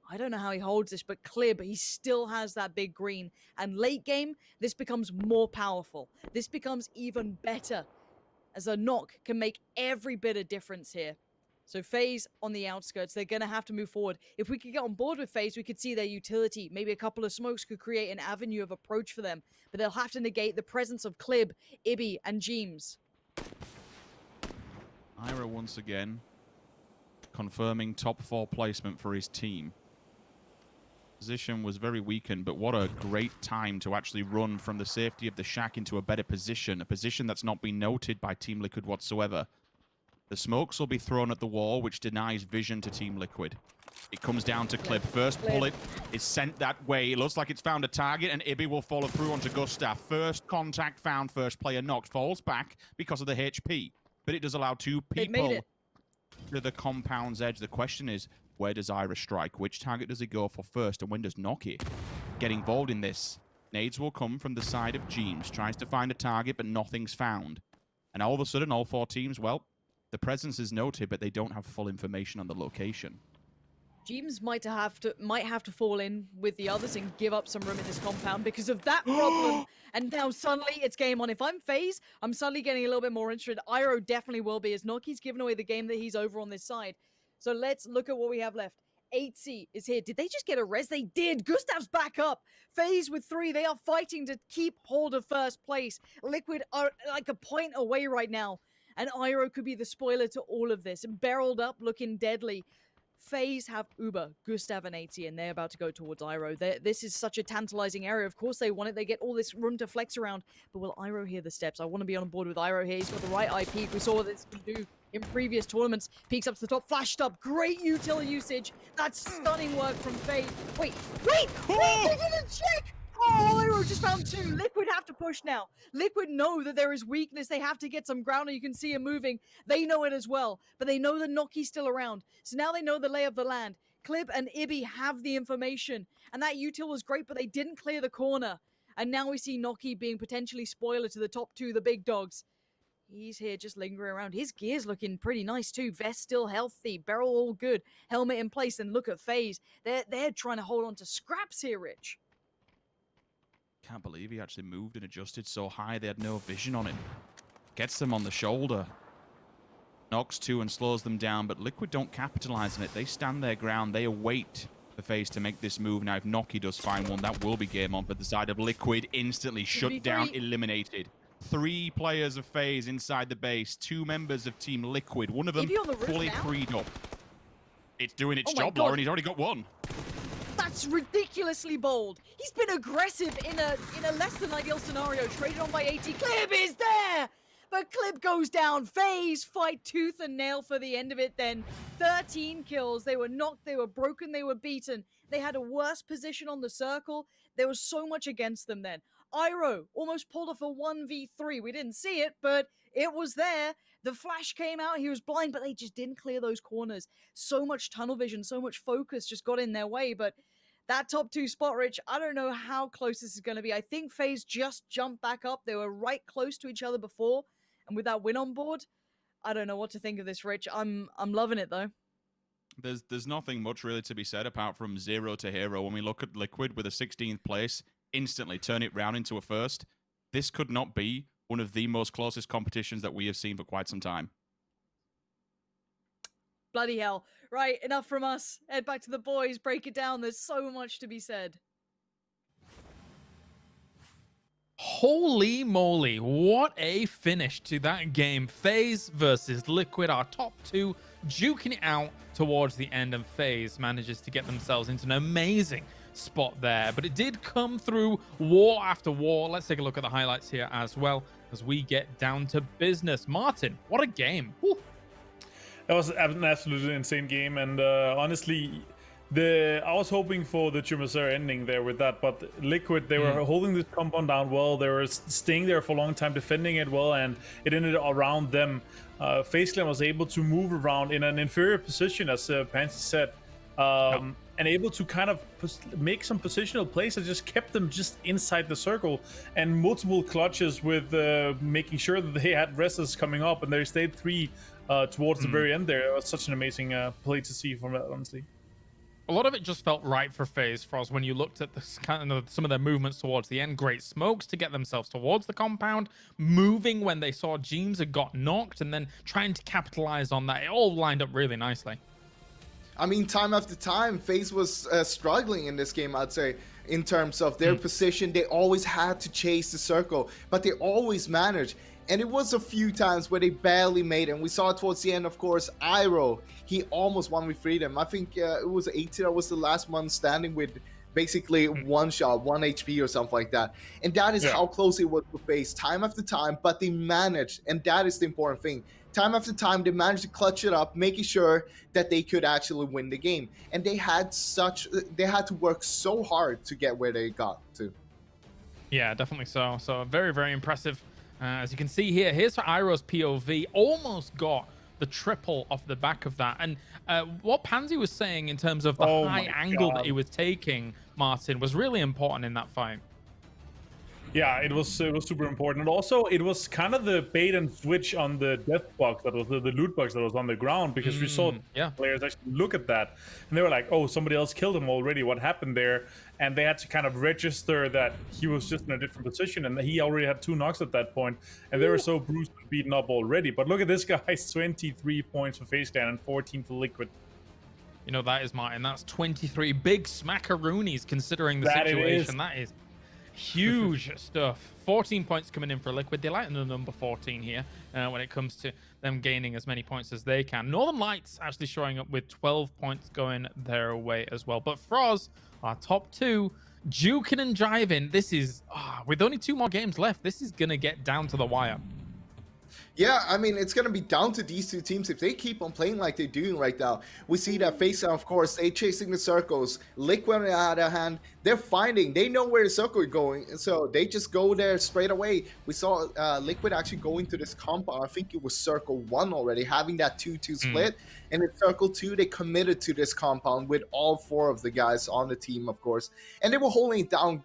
I don't know how he holds this, but Clib, he still has that big green. And late game, this becomes more powerful. This becomes even better, as a knock can make every bit of difference here. So FaZe on the outskirts, they're going to have to move forward. If we could get on board with FaZe, we could see their utility. Maybe a couple of smokes could create an avenue of approach for them. But they'll have to negate the presence of Clib, Ibi, and James. Iroh once again confirming top 4 placement for his team. Position was very weakened, but what a great time to actually run from the safety of the shack into a better position, a position that's not been noted by Team Liquid whatsoever. The smokes will be thrown at the wall, which denies vision to Team Liquid. It comes down to Clib. First bullet is sent that way. It looks like it's found a target, and Ibi will follow through onto Gustav. First contact found, first player knocked, falls back because of the HP. But it does allow 2 people to the compound's edge. The question is, where does Iroh strike? Which target does he go for first? And when does Noki get involved in this? Nades will come from the side of James. Tries to find a target, but nothing's found. And all of a sudden, all 4 teams, well, the presence is noted, but they don't have full information on the location. James might have to fall in with the others and give up some room in this compound because of that problem. And now suddenly it's game on. If I'm FaZe, I'm suddenly getting a little bit more interested. Iroh definitely will be, as Noki's given away the game that he's over on this side. So let's look at what we have left. 8C is here. Did they just get a res? They did. Gustav's back up. FaZe with 3. They are fighting to keep hold of first place. Liquid are like a point away right now. And Iroh could be the spoiler to all of this. Barreled up, looking deadly. FaZe have Uber, Gustav, and 8C, and they're about to go towards Iroh. This is such a tantalizing area. Of course they want it. They get all this room to flex around. But will Iroh hear the steps? I want to be on board with Iroh here. He's got the right IP. We saw what this can do in previous tournaments. Peeks up to the top, flashed up. Great util usage. That's stunning work from FaZe. Wait! They didn't check! Oh, Iroh just found 2. Liquid have to push now. Liquid know that there is weakness. They have to get some ground, and you can see him moving. They know it as well, but they know that Noki's still around. So now they know the lay of the land. Clib and Ibby have the information, and that util was great, but they didn't clear the corner. And now we see Noki being potentially spoiler to the top 2, the big dogs. He's here just lingering around. His gear's looking pretty nice too. Vest still healthy. Barrel all good. Helmet in place. And look at FaZe. They're trying to hold on to scraps here, Rich. Can't believe he actually moved and adjusted so high they had no vision on him. Gets them on the shoulder. Knocks 2 and slows them down, but Liquid don't capitalize on it. They stand their ground. They await the FaZe to make this move. Now, if Noki does find one, that will be game on for the side of Liquid. Instantly shut down, eliminated. 3 players of FaZe inside the base. 2 members of Team Liquid. One of them fully freed up. It's doing its job, Lauren. He's already got 1. That's ridiculously bold. He's been aggressive in a less than ideal scenario. Traded on by AT. Clib is there! But Clib goes down. FaZe fight tooth and nail for the end of it then. 13 kills. They were knocked, they were broken, they were beaten. They had a worse position on the circle. There was so much against them then. Iroh almost pulled off a 1v3. We didn't see it, but it was there. The flash came out. He was blind, but they just didn't clear those corners. So much tunnel vision, so much focus just got in their way. But that top 2 spot, Rich, I don't know how close this is going to be. I think FaZe just jumped back up. They were right close to each other before. And with that win on board, I don't know what to think of this, Rich. I'm loving it, though. There's nothing much really to be said apart from 0 to hero. When we look at Liquid with a 16th place, instantly turn it round into a first. This could not be one of the most closest competitions that we have seen for quite some time. Bloody hell. Right, enough from us. Head back to the boys, break it down. There's so much to be said. Holy moly, what a finish to that game. FaZe versus Liquid, our top 2, duking it out towards the end, and FaZe manages to get themselves into an amazing spot there. But it did come through war after war. Let's take a look at the highlights here as well as we get down to business. Martin, what a game. Woo. That was an absolutely insane game, and honestly, I was hoping for the Chumacer ending there with that, but Liquid, they were holding this compound down well. They were staying there for a long time, defending it well, and it ended around them. FaZe Clan was able to move around in an inferior position, as Pansy said, and able to kind of make some positional plays that just kept them just inside the circle, and multiple clutches with making sure that they had wrestlers coming up, and they stayed 3 towards the very end there. It was such an amazing play to see from that, honestly. A lot of it just felt right for FaZe, Froz, when you looked at this kind of some of their movements towards the end. Great smokes to get themselves towards the compound, moving when they saw Jeems had got knocked, and then trying to capitalize on that. It all lined up really nicely. I mean, time after time, FaZe was struggling in this game, I'd say, in terms of their position. They always had to chase the circle, but they always managed. And it was a few times where they barely made it. And we saw it towards the end, of course. Iroh, he almost won with freedom. I think it was 80 that was the last one standing with basically 1 shot, 1 HP or something like that. And that is how close it was to FaZe time after time, but they managed, and that is the important thing. Time after time, they managed to clutch it up, making sure that they could actually win the game. And they had to work so hard to get where they got to. Yeah, definitely so. So very, very impressive. As you can see here, here's Iroh's POV. Almost got the triple off the back of that. And what Pansy was saying in terms of the high angle that he was taking, Martin, was really important in that fight. Yeah, it was super important. And also, it was kind of the bait and switch on the death box, that was the loot box that was on the ground, because we saw players actually look at that, and they were like, oh, somebody else killed him already. What happened there? And they had to kind of register that he was just in a different position, and he already had 2 knocks at that point, and they were so bruised and beaten up already. But look at this guy's 23 points for FaZe Clan and 14 for Liquid. You know, that is, Martin, that's 23 big smackaroonies considering the situation. That is huge stuff. 14 points coming in for Liquid. They lighten the number 14 here when it comes to them gaining as many points as they can. Northern Lights actually showing up with 12 points going their way as well. But Froz, our top 2, juking and jiving. This is, with only 2 more games left, this is going to get down to the wire. Yeah, I mean, it's going to be down to these two teams if they keep on playing like they're doing right now. We see that FaZe, of course, they chasing the circles. Liquid, on the other hand, they're finding, they know where the circle is going, and so they just go there straight away. We saw Liquid actually going to this compound. I think it was Circle 1 already, having that 2-2 split. And in Circle 2, they committed to this compound with all 4 of the guys on the team, of course. And they were holding it down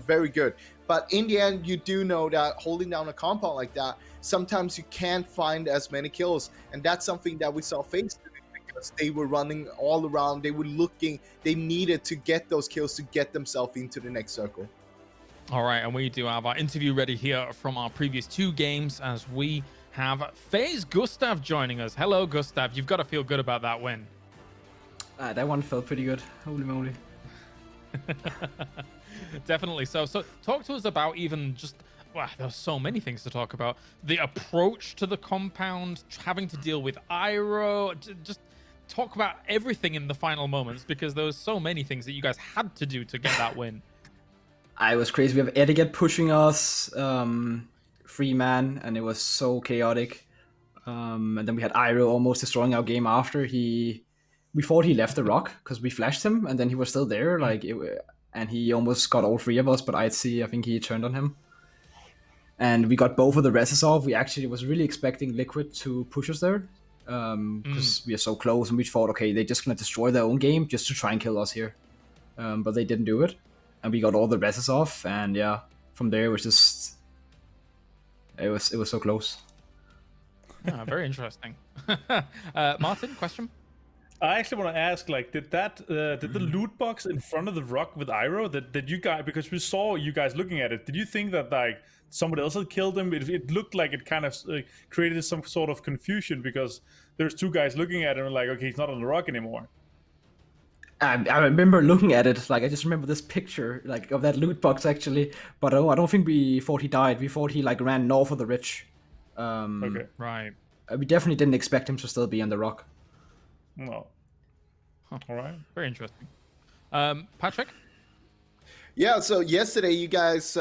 very good. But in the end, you do know that holding down a compound like that, sometimes you can't find as many kills. And that's something that we saw FaZe doing because they were running all around. They were looking. They needed to get those kills to get themselves into the next circle. All right, and we do have our interview ready here from our previous 2 games as we have FaZe Gustav joining us. Hello, Gustav. You've got to feel good about that win. That one felt pretty good. Holy moly. Definitely. So talk to us about even just, wow, there's so many things to talk about. The approach to the compound, having to deal with Iroh, just talk about everything in the final moments because there was so many things that you guys had to do to get that win. I was crazy. We have Etiquette pushing us, free man, and it was so chaotic. And then we had Iroh almost destroying our game after we thought he left the rock because we flashed him, and then he was still there, and he almost got all 3 of us, but I think he turned on him. And we got both of the reses off. We actually was really expecting Liquid to push us there because we are so close, and we thought, okay, they're just going to destroy their own game just to try and kill us here. But they didn't do it, and we got all the reses off, and yeah, from there it was just... It was so close. Yeah, very interesting. Martin, question? I actually want to ask, did the loot box in front of the rock with Iroh, that you guys, because we saw you guys looking at it, did you think that somebody else had killed him? It looked like it kind of created some sort of confusion because there's 2 guys looking at him and okay, he's not on the rock anymore. I remember looking at it, I just remember this picture, of that loot box actually, but I don't think we thought he died. We thought he ran north of the ridge. Okay, right. We definitely didn't expect him to still be on the rock. No. All right. Very interesting. Patrick? Yeah, so yesterday you guys,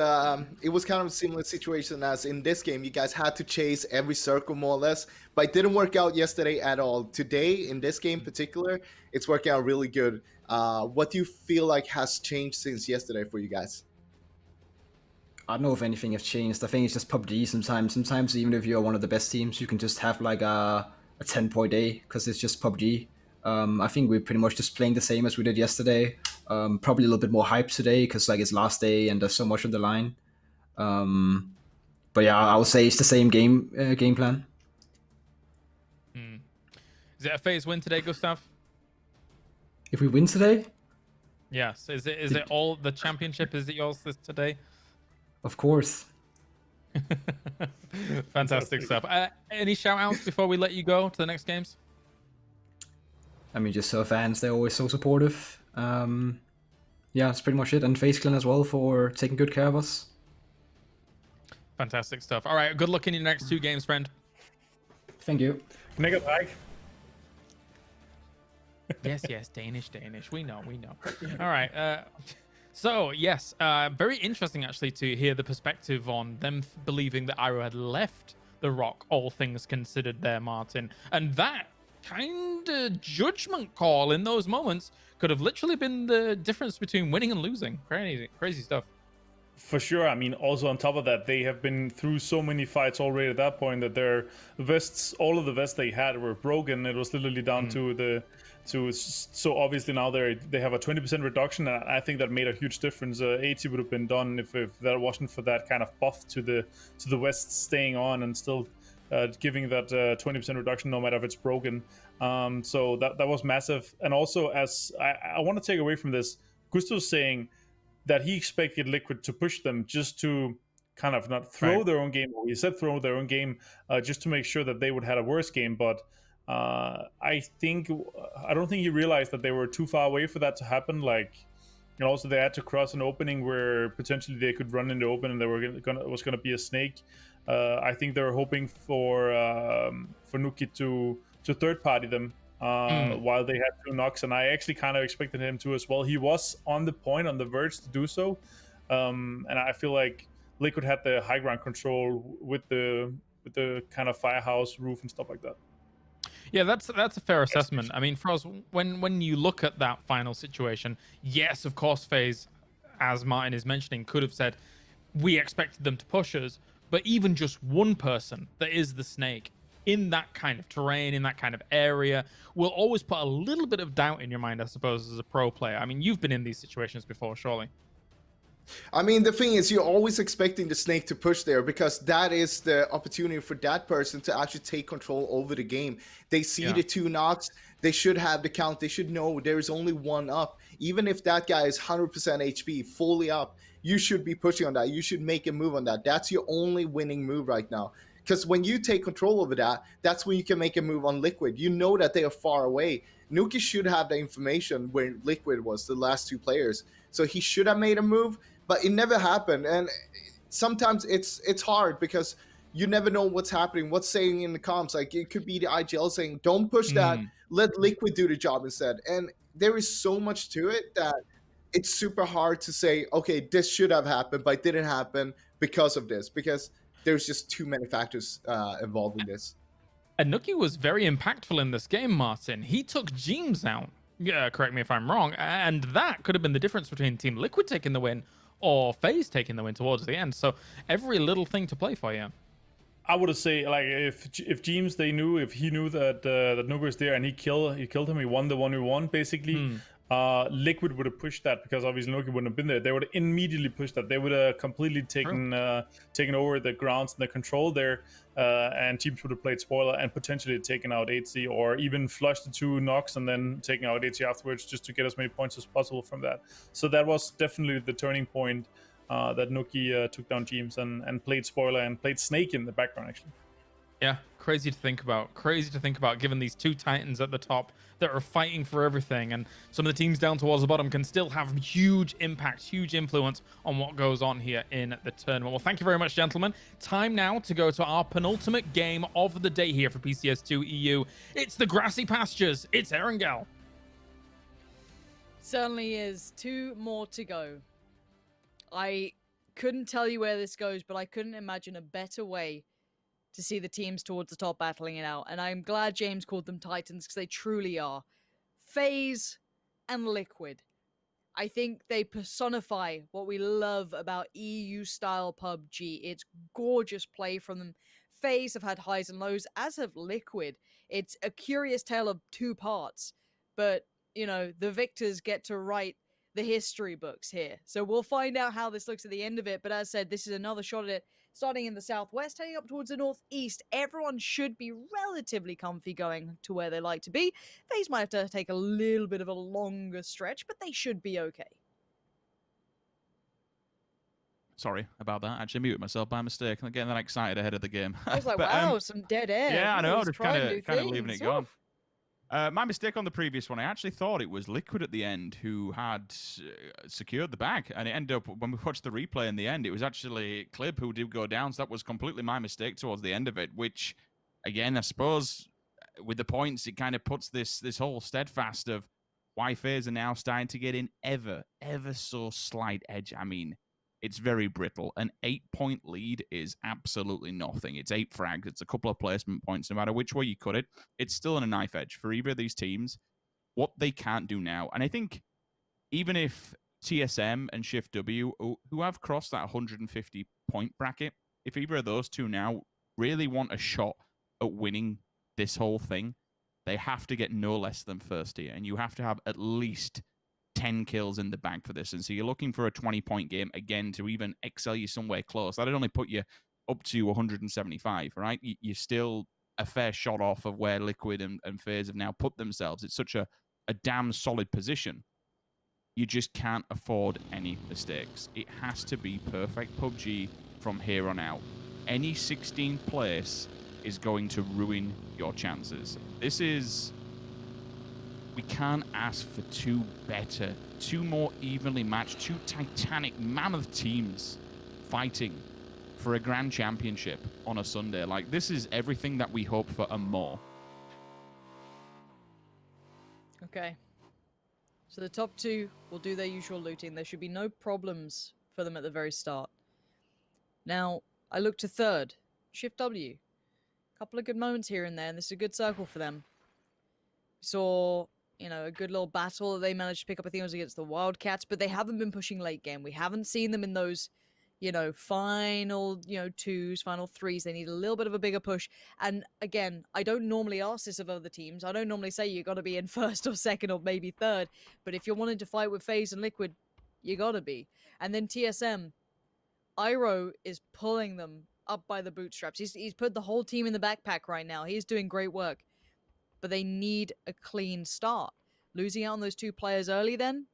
it was kind of a similar situation as in this game. You guys had to chase every circle more or less, but it didn't work out yesterday at all. Today, in this game in particular, it's working out really good. What do you feel like has changed since yesterday for you guys? I don't know if anything has changed. I think it's just PUBG sometimes. Sometimes even if you're one of the best teams, you can just have a 10-point day because it's just PUBG. I think we're pretty much just playing the same as we did yesterday. Probably a little bit more hype today because it's last day and there's so much on the line. But yeah, I would say it's the same game plan. Is it a FaZe win today, Gustav? If we win today? Yes. Is it all the championship? Is it yours today? Of course. Fantastic stuff. Any shout outs before we let you go to the next games? I mean, just fans, they're always so supportive. Yeah, that's pretty much it. And FaZe Clan as well for taking good care of us. Fantastic stuff. All right, good luck in your next 2 games, friend. Thank you. Nigga, bye. Yes, Danish. We know. All right. So, yes, very interesting, actually, to hear the perspective on them believing that Iroh had left the rock, all things considered there, Martin. And that kind of judgment call in those moments could have literally been the difference between winning and losing. Crazy stuff. For sure. I mean, also on top of that, they have been through so many fights already at that point that their vests, all of the vests they had were broken. It was literally down to so obviously now they have a 20% reduction, and I think that made a huge difference. 80 would have been done if that wasn't for that kind of buff to the vests staying on and still giving that 20% reduction no matter if it's broken. So that was massive. And also, as I want to take away from this, Gusto's saying that he expected Liquid to push them just to kind of not throw their own game. He said throw their own game just to make sure that they would have a worse game. But I don't think he realized that they were too far away for that to happen. And also they had to cross an opening where potentially they could run in the open and was going to be a snake. I think they were hoping for Nuki to third party them while they had 2 knocks, and I actually kind of expected him to as well. He was on the verge to do so, and I feel like Liquid had the high ground control with the the kind of firehouse roof and stuff like that. Yeah, that's a fair assessment. I mean, for us, when you look at that final situation, yes, of course, FaZe, as Martin is mentioning, could have said, we expected them to push us, but even just one person that is the snake in that kind of terrain, in that kind of area, will always put a little bit of doubt in your mind, I suppose, as a pro player. I mean, you've been in these situations before, surely. I mean, the thing is, you're always expecting the snake to push there because that is the opportunity for that person to actually take control over the game. They see the 2 knocks. They should have the count. They should know there is only one up. Even if that guy is 100% HP, fully up, you should be pushing on that. You should make a move on that. That's your only winning move right now. Because when you take control over that, that's when you can make a move on Liquid. You know that they are far away. Nuki should have the information where Liquid was, the last 2 players. So he should have made a move, but it never happened. And sometimes it's hard because you never know what's happening, what's saying in the comms. Like, it could be the IGL saying, don't push that, let Liquid do the job instead. And there is so much to it that it's super hard to say, okay, this should have happened, but it didn't happen because of this, because there's just too many factors involved in this. And Nuki was very impactful in this game, Martin. He took Jeems out. Yeah, correct me if I'm wrong. And that could have been the difference between Team Liquid taking the win or FaZe taking the win towards the end. So every little thing to play for, yeah. I would say, like, if Jeems, if he knew that Nuki was there and he killed him, he won the 1v1 basically. Liquid would have pushed that because obviously Nuki wouldn't have been there. They would have immediately pushed that. They would have completely taken over the grounds and the control there, and teams would have played spoiler and potentially taken out HC or even flushed the 2 knocks and then taking out HC afterwards just to get as many points as possible from that. So that was definitely the turning point that Nuki took down Jeems and played spoiler and played Snake in the background actually. Yeah, crazy to think about. Crazy to think about, given these 2 titans at the top that are fighting for everything, and some of the teams down towards the bottom can still have huge impact, huge influence on what goes on here in the tournament. Well, thank you very much, gentlemen. Time now to go to our penultimate game of the day here for PCS2 EU. It's the grassy pastures. It's Erangel. Certainly is. 2 more to go. I couldn't tell you where this goes, but I couldn't imagine a better way to see the teams towards the top battling it out. And I'm glad James called them Titans because they truly are. FaZe and Liquid. I think they personify what we love about EU-style PUBG. It's gorgeous play from them. FaZe have had highs and lows, as have Liquid. It's a curious tale of 2 parts. But, you know, the victors get to write the history books here. So we'll find out how this looks at the end of it. But as said, this is another shot at it. Starting in the southwest, heading up towards the northeast, everyone should be relatively comfy going to where they like to be. FaZe might have to take a little bit of a longer stretch, but they should be okay. Sorry about that. I actually muted myself by mistake. I'm getting that excited ahead of the game. I was like, wow, some dead air. Yeah, I know. Just kind of leaving things. it going. My mistake on the previous one, I actually thought it was Liquid at the end who had secured the bag, and it ended up, when we watched the replay in the end, it was actually Clib who did go down, so that was completely my mistake towards the end of it, which, again, I suppose, with the points, it kind of puts this whole steadfast of why FaZe are now starting to get in ever so slight edge. I mean, it's very brittle. An 8-point lead is absolutely nothing. It's 8 frags. It's a couple of placement points. No matter which way you cut it, it's still in a knife edge for either of these teams. What they can't do now, and I think even if TSM and Shift W, who have crossed that 150-point bracket, if either of those 2 now really want a shot at winning this whole thing, they have to get no less than first here, and you have to have at least 10 kills in the bank for this. And so you're looking for a 20-point game, again, to even excel you somewhere close. That'd only put you up to 175, right? You're still a fair shot off of where Liquid and FaZe have now put themselves. It's such a damn solid position. You just can't afford any mistakes. It has to be perfect PUBG from here on out. Any 16th place is going to ruin your chances. This is... We can't ask for 2 better, 2 more evenly matched, 2 titanic mammoth teams fighting for a grand championship on a Sunday. Like, this is everything that we hope for and more. Okay. So the top 2 will do their usual looting. There should be no problems for them at the very start. Now, I look to third, Shift W. couple of good moments here and there, and this is a good circle for them. We saw, you know, a good little battle that they managed to pick up. I think it was against the Wildcats, but they haven't been pushing late game. We haven't seen them in those, you know, final, you know, 2s, final 3s. They need a little bit of a bigger push. And again, I don't normally ask this of other teams. I don't normally say you got to be in first or second or maybe third. But if you're wanting to fight with FaZe and Liquid, you got to be. And then TSM, Iroh is pulling them up by the bootstraps. He's put the whole team in the backpack right now. He's doing great work. But they need a clean start. Losing out on those 2 players early then,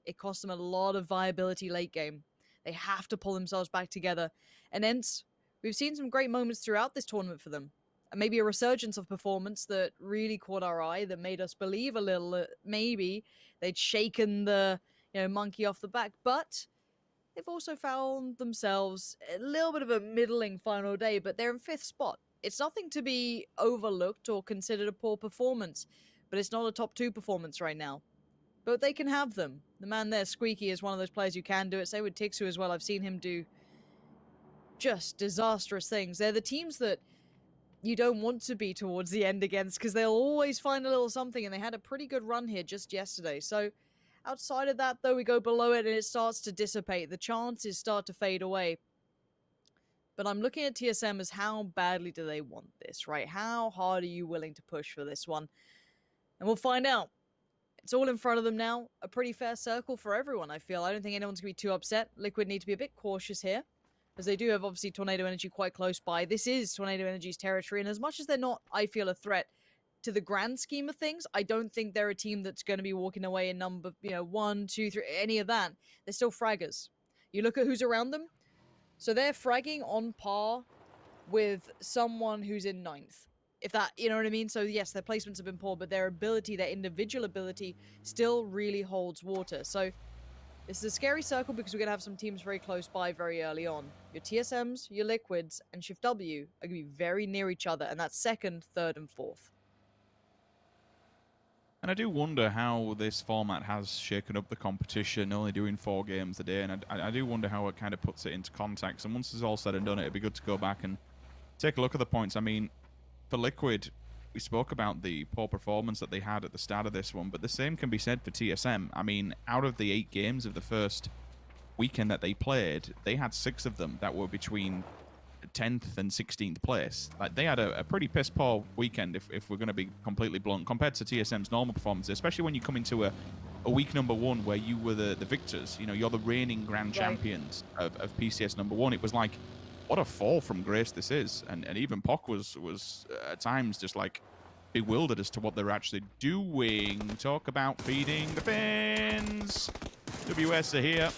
it cost them a lot of viability late game. They have to pull themselves back together. And hence, we've seen some great moments throughout this tournament for them. And maybe a resurgence of performance that really caught our eye, that made us believe a little that maybe they'd shaken the, you know, monkey off the back. But they've also found themselves a little bit of a middling final day, but they're in 5th spot. It's nothing to be overlooked or considered a poor performance, but it's not a top 2 performance right now. But they can have them. The man there, Squeaky, is one of those players who can do it. Same with Tixu as well. I've seen him do just disastrous things. They're the teams that you don't want to be towards the end against because they'll always find a little something, and they had a pretty good run here just yesterday. So outside of that, though, we go below it and it starts to dissipate. The chances start to fade away. But I'm looking at TSM as how badly do they want this, right? How hard are you willing to push for this one? And we'll find out. It's all in front of them now. A pretty fair circle for everyone, I feel. I don't think anyone's going to be too upset. Liquid need to be a bit cautious here, as they do have, obviously, Tornado Energy quite close by. This is Tornado Energy's territory, and as much as they're not, I feel, a threat to the grand scheme of things, I don't think they're a team that's going to be walking away in number, 1, 2, 3, any of that. They're still fraggers. You look at who's around them. So they're fragging on par with someone who's in 9th. If that, you know what I mean? So yes, their placements have been poor, but their ability, their individual ability, still really holds water. So this is a scary circle because we're going to have some teams very close by very early on. Your TSMs, your Liquids, and Shift W are going to be very near each other, and that's 2nd, 3rd, and 4th. And I do wonder how this format has shaken up the competition, only doing 4 games a day, and I do wonder how it kind of puts it into context. And once it's all said and done, it'd be good to go back and take a look at the points. I mean, for Liquid, we spoke about the poor performance that they had at the start of this one, but the same can be said for TSM. I mean, out of the 8 games of the first weekend that they played, they had 6 of them that were between 10th and 16th place. Like, they had a pretty piss poor weekend, if we're going to be completely blunt, compared to TSM's normal performance, especially when you come into a week number 1 where you were the victors. You know, you're the reigning grand champions of PCS number 1. It was like, what a fall from grace this is. And even POC was at times just like bewildered as to what they're actually doing. Talk about feeding the fins. WS are here.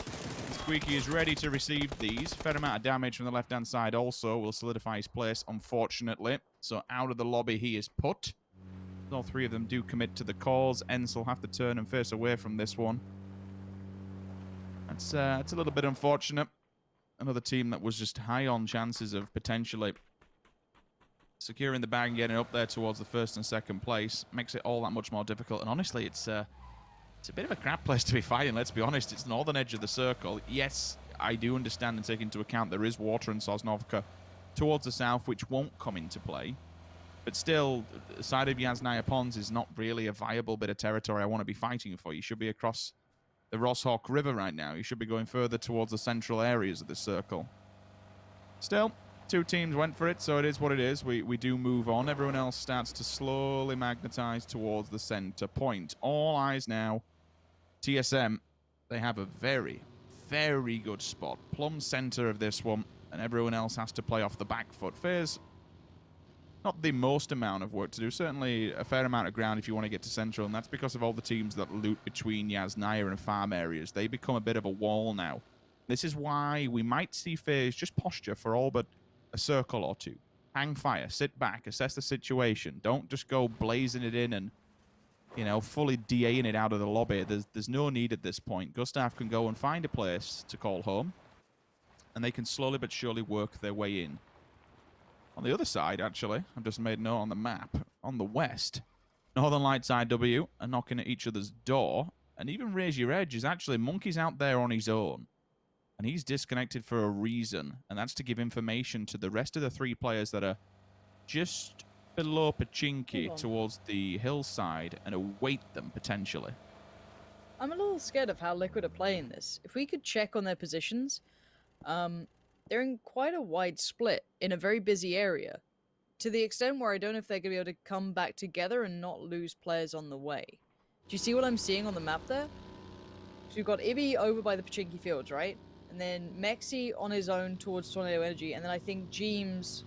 Squeaky is ready to receive these. Fair amount of damage from the left-hand side also will solidify his place, unfortunately. So out of the lobby he is put. All 3 of them do commit to the cause. ENCE will have to turn and face away from this one. It's a little bit unfortunate. Another team that was just high on chances of potentially securing the bag and getting up there towards the 1st and 2nd place makes it all that much more difficult. And honestly, it's a bit of a crap place to be fighting, let's be honest. It's the northern edge of the circle. Yes, I do understand and take into account there is water in Sosnovka towards the south, which won't come into play. But still, the side of Yasnaya Ponds is not really a viable bit of territory I want to be fighting for. You should be across the Rosshawk River right now. You should be going further towards the central areas of the circle. Still, 2 teams went for it, so it is what it is. We do move on. Everyone else starts to slowly magnetize towards the center point. All eyes now. TSM, they have a very, very good spot. Plumb center of this one, and everyone else has to play off the back foot. FaZe, not the most amount of work to do. Certainly a fair amount of ground if you want to get to central, and that's because of all the teams that loot between Yasnaya and farm areas. They become a bit of a wall now. This is why we might see FaZe just posture for all but a circle or 2. Hang fire, sit back, assess the situation. Don't just go blazing it in and, you know, fully DAing it out of the lobby. There's no need at this point. Gustav can go and find a place to call home, and they can slowly but surely work their way in. On the other side, actually, I've just made a note on the map, on the west, Northern Lights IW are knocking at each other's door, and even Raise Your Edge is actually Monkey's out there on his own. And he's disconnected for a reason, and that's to give information to the rest of the 3 players that are just below Pachinki Hold on. towards the hillside and await them potentially. I'm a little scared of how Liquid are playing this. If we could check on their positions, they're in quite a wide split in a very busy area, to the extent where I don't know if they're going to be able to come back together and not lose players on the way. Do you see what I'm seeing on the map there? So we've got Ibby over by the Pachinki Fields, right? And then Mexi on his own towards Tornado Energy, and then I think Jeems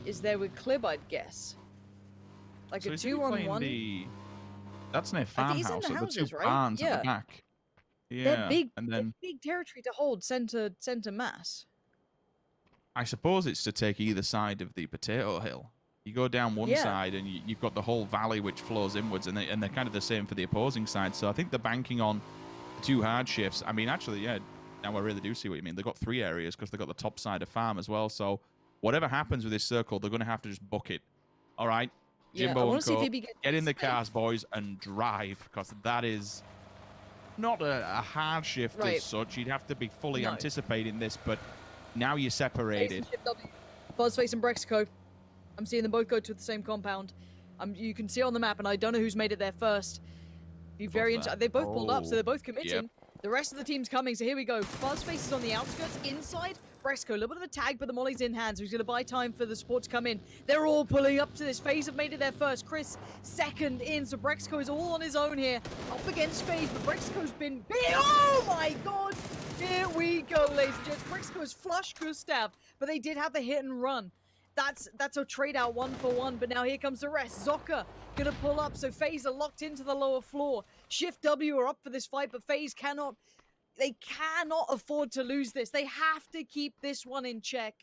is there with Clib, I'd guess. Like So a is he playing 2-on-1. That's near I think he's in farmhouse, the so the houses, two right? barns at Yeah. the back. Yeah, They're big, and they're then big territory to hold center mass. I suppose it's to take either side of the potato hill. You go down one Yeah. side and you've got the whole valley which flows inwards, and they're kind of the same for the opposing side. So I think they're banking on the two hard shifts. I mean, actually, yeah, now I really do see what you mean. They've got three areas because they've got the top side of farm as well. So whatever happens with this circle, they're going to have to just book it. All right, Yeah, I Jimbo wanna and see if Co, Ibby gets get in the safe. cars, boys, and drive, because that is not a hard shift Right. as such. You'd have to be fully No. anticipating this, but now you're separated. Buzzface and Brexico. I'm seeing them both go to the same compound. You can see it on the map, and I don't know who's made it there first. Be very They both pulled up, so they're both committing. Yep. The rest of the team's coming, so here we go. Buzzface is on the outskirts, inside. Brexico, a little bit of a tag, but the molly's in hand, so he's going to buy time for the support to come in. They're all pulling up to this. FaZe have made it there first. Chris, second in, so Brexico is all on his own here. Up against FaZe, but Brexico's been big. Oh my god! Here we go, ladies and gents. Brexico's flush Gustav, but they did have the hit and run. That's a trade out 1-for-1, but now here comes the rest. Zoka gonna pull up, so FaZe are locked into the lower floor. Shift W are up for this fight, but FaZe cannot afford to lose this. They have to keep this one in check.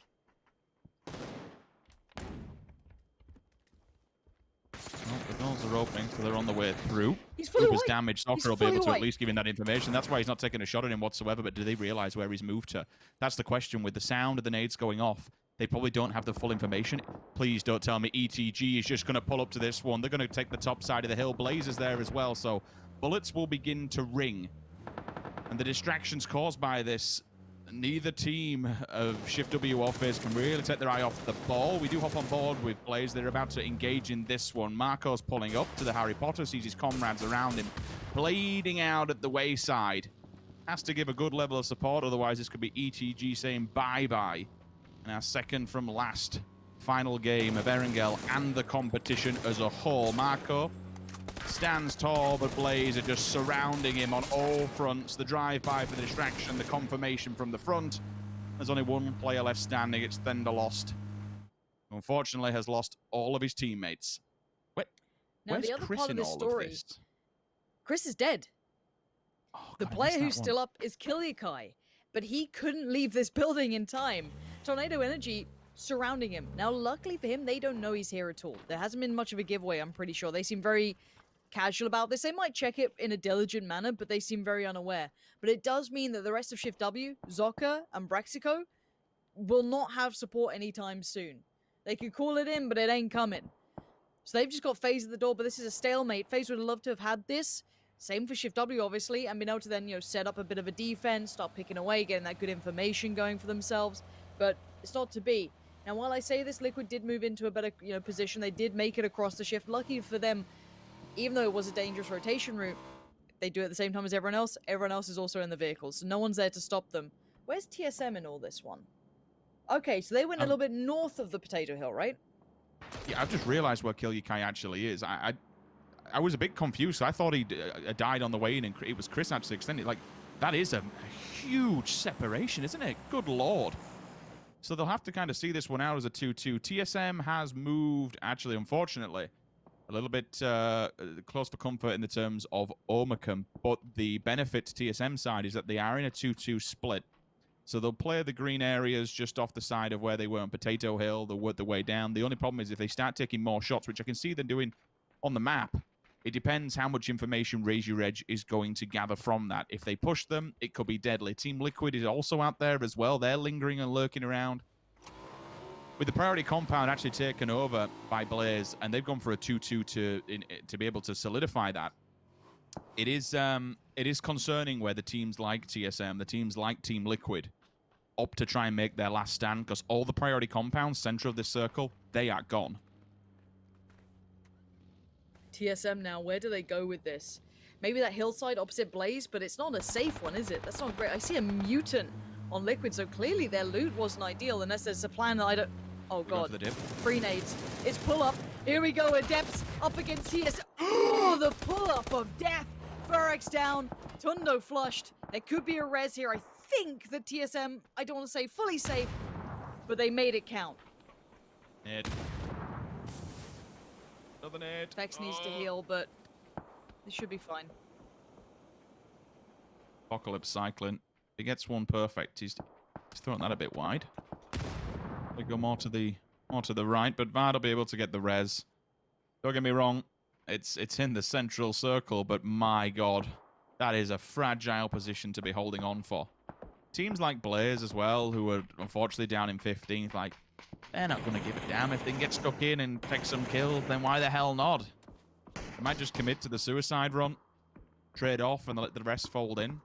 Well, the doors are opening, so they're on the way through. He's fully Uber's white. damaged. He's Soccer will be able fully to at white. least give him that information. That's why he's not taking a shot at him whatsoever, but do they realize where he's moved to? That's the question. With the sound of the nades going off, they probably don't have the full information. Please don't tell me ETG is just going to pull up to this one. They're going to take the top side of the hill. Blaze is there as well, so bullets will begin to ring. And the distractions caused by this, neither team of Shift W or FaZe can really take their eye off the ball. We do hop on board with Blaze. They're about to engage in this one. Marco's pulling up to the Harry Potter, sees his comrades around him, blading out at the wayside. Has to give a good level of support, otherwise this could be ETG saying bye-bye. And our second from last final game of Erangel and the competition as a whole. Marco stands tall, but Blaze are just surrounding him on all fronts. The drive-by for the distraction, the confirmation from the front. There's only one player left standing. It's Thunder Lost. Unfortunately, has lost all of his teammates. Now, Where's the other Chris part of in this all story, of this? Chris is dead. The God, I player missed who's that still up is Kilyakai, but he couldn't leave this building in time. Tornado Energy surrounding him. Now, luckily for him, they don't know he's here at all. There hasn't been much of a giveaway, I'm pretty sure. They seem very casual about this. They might check it in a diligent manner, but they seem very unaware. But it does mean that the rest of Shift W, Zoka, and Brexico will not have support anytime soon. They could call it in, but it ain't coming. So they've just got FaZe at the door, but this is a stalemate. FaZe would love to have had this. Same for Shift W, obviously, and been able to then, set up a bit of a defense, start picking away, getting that good information going for themselves. But it's not to be. Now, while I say this, Liquid did move into a better, position. They did make it across the shift. Lucky for them, even though it was a dangerous rotation route, they do it at the same time as everyone else. Everyone else is also in the vehicles, so no one's there to stop them. Where's TSM in all this one? Okay, so they went a little bit north of the Potato Hill, right? Yeah, I've just realized where Kilyakai actually is. I was a bit confused. I thought he died on the way in, and it was Chris actually extended. Like, that is a huge separation, isn't it? Good lord. So they'll have to kind of see this one out as a 2-2. TSM has moved, actually, unfortunately, a little bit close for comfort in the terms of Omicum. But the benefit to TSM side is that they are in a 2-2 split. So they'll play the green areas just off the side of where they were on Potato Hill. They'll work their way down. The only problem is if they start taking more shots, which I can see them doing on the map, it depends how much information Raise Your Edge is going to gather from that. If they push them, it could be deadly. Team Liquid is also out there as well. They're lingering and lurking around. With the priority compound actually taken over by Blaze, and they've gone for a 2-2 to be able to solidify that, it is concerning where the teams like TSM, the teams like Team Liquid, up to try and make their last stand, because all the priority compounds, center of this circle, they are gone. TSM now, where do they go with this? Maybe that hillside opposite Blaze, but it's not a safe one, is it? That's not great. I see a mutant on Liquid, so clearly their loot wasn't ideal unless there's a plan that I don't... Oh god. Free nades. It's pull up. Here we go, Adepts up against TSM. Oh, the pull up of death. Ferex down. Tundo flushed. There could be a res here. I think that TSM, I don't want to say fully safe, but they made it count. Nade. Another nade. Vex needs to heal, but this should be fine. Apocalypse cycling. He gets one perfect. He's throwing that a bit wide. They go more to the right, but Vard will be able to get the res. Don't get me wrong, it's in the central circle, but my god, that is a fragile position to be holding on for. Teams like Blaze as well, who are unfortunately down in 15th, like, they're not going to give a damn. If they can get stuck in and take some kills, then why the hell not? They might just commit to the suicide run, trade off, and let the rest fold in.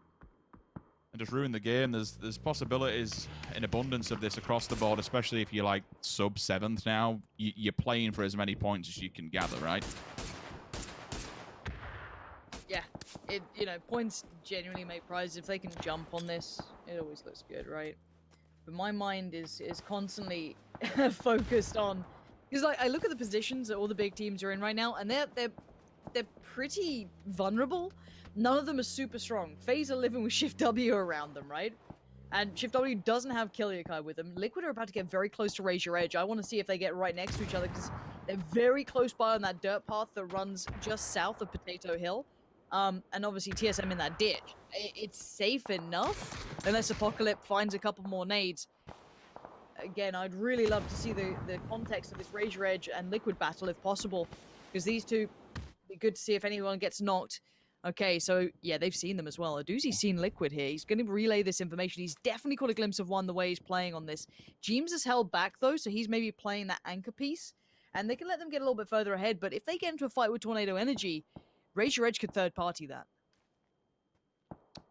And just ruin the game. There's possibilities in abundance of this across the board, especially if you're like sub 7th now. You're playing for as many points as you can gather, right? Yeah, points genuinely make prizes. If they can jump on this, it always looks good, right? But my mind is constantly focused on, because like I look at the positions that all the big teams are in right now, and they're pretty vulnerable. None of them are super strong. FaZe are living with Shift W around them, right? And Shift W doesn't have Killiakai with them. Liquid are about to get very close to Raise Your Edge. I want to see if they get right next to each other, because they're very close by on that dirt path that runs just south of Potato Hill. And obviously TSM in that ditch. It's safe enough, unless Apocalypse finds a couple more nades. Again, I'd really love to see the context of this Raise Your Edge and Liquid battle if possible, because these two, it'd be good to see if anyone gets knocked. Okay, so yeah, they've seen them as well. Aduzi's seen Liquid here. He's going to relay this information. He's definitely caught a glimpse of one the way he's playing on this. James is held back though, so he's maybe playing that anchor piece, and they can let them get a little bit further ahead. But if they get into a fight with Tornado Energy, Raise Your Edge could third party that.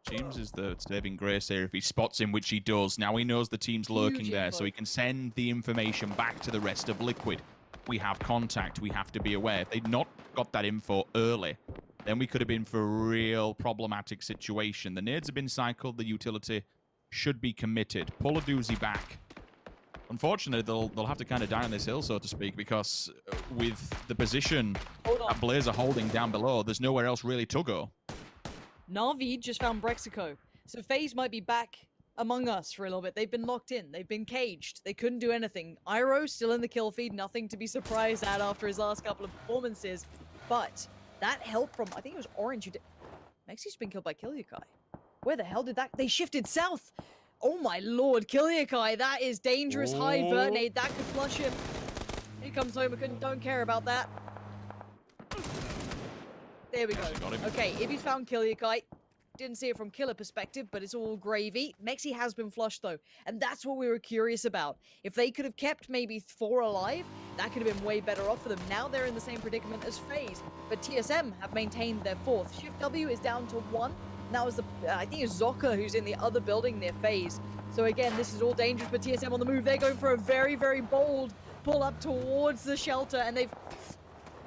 James is the saving grace here if he spots him, which he does. Now he knows the team's lurking there, so he can send the information back to the rest of Liquid. We have contact. We have to be aware. If they'd not got that info early, then we could have been for a real problematic situation. The nades have been cycled. The utility should be committed. Pull Aduzi back. Unfortunately, they'll have to kind of die on this hill, so to speak, because with the position that Blaze are holding down below, there's nowhere else really to go. Na'Vi just found Brexico, so FaZe might be back among us for a little bit. They've been locked in. They've been caged. They couldn't do anything. Iroh still in the kill feed. Nothing to be surprised at after his last couple of performances, but that help from, I think it was Orange who did... Mexi's been killed by Killiakai. Where the hell did that... They shifted south! Oh my lord, Killiakai, that is dangerous. High Vertnade, that could flush him. Here comes Homokun, don't care about that. There we go. Okay, if he's found Killiakai, didn't see it from killer perspective, but it's all gravy. Mexi has been flushed though, and that's what we were curious about. If they could have kept maybe 4 alive, that could have been way better off for them. Now they're in the same predicament as FaZe, but TSM have maintained their 4th. Shift W is down to 1. That was the, I think it's Zoka who's in the other building near FaZe. So again, this is all dangerous, but TSM on the move. They're going for a very, very bold pull up towards the shelter, and they've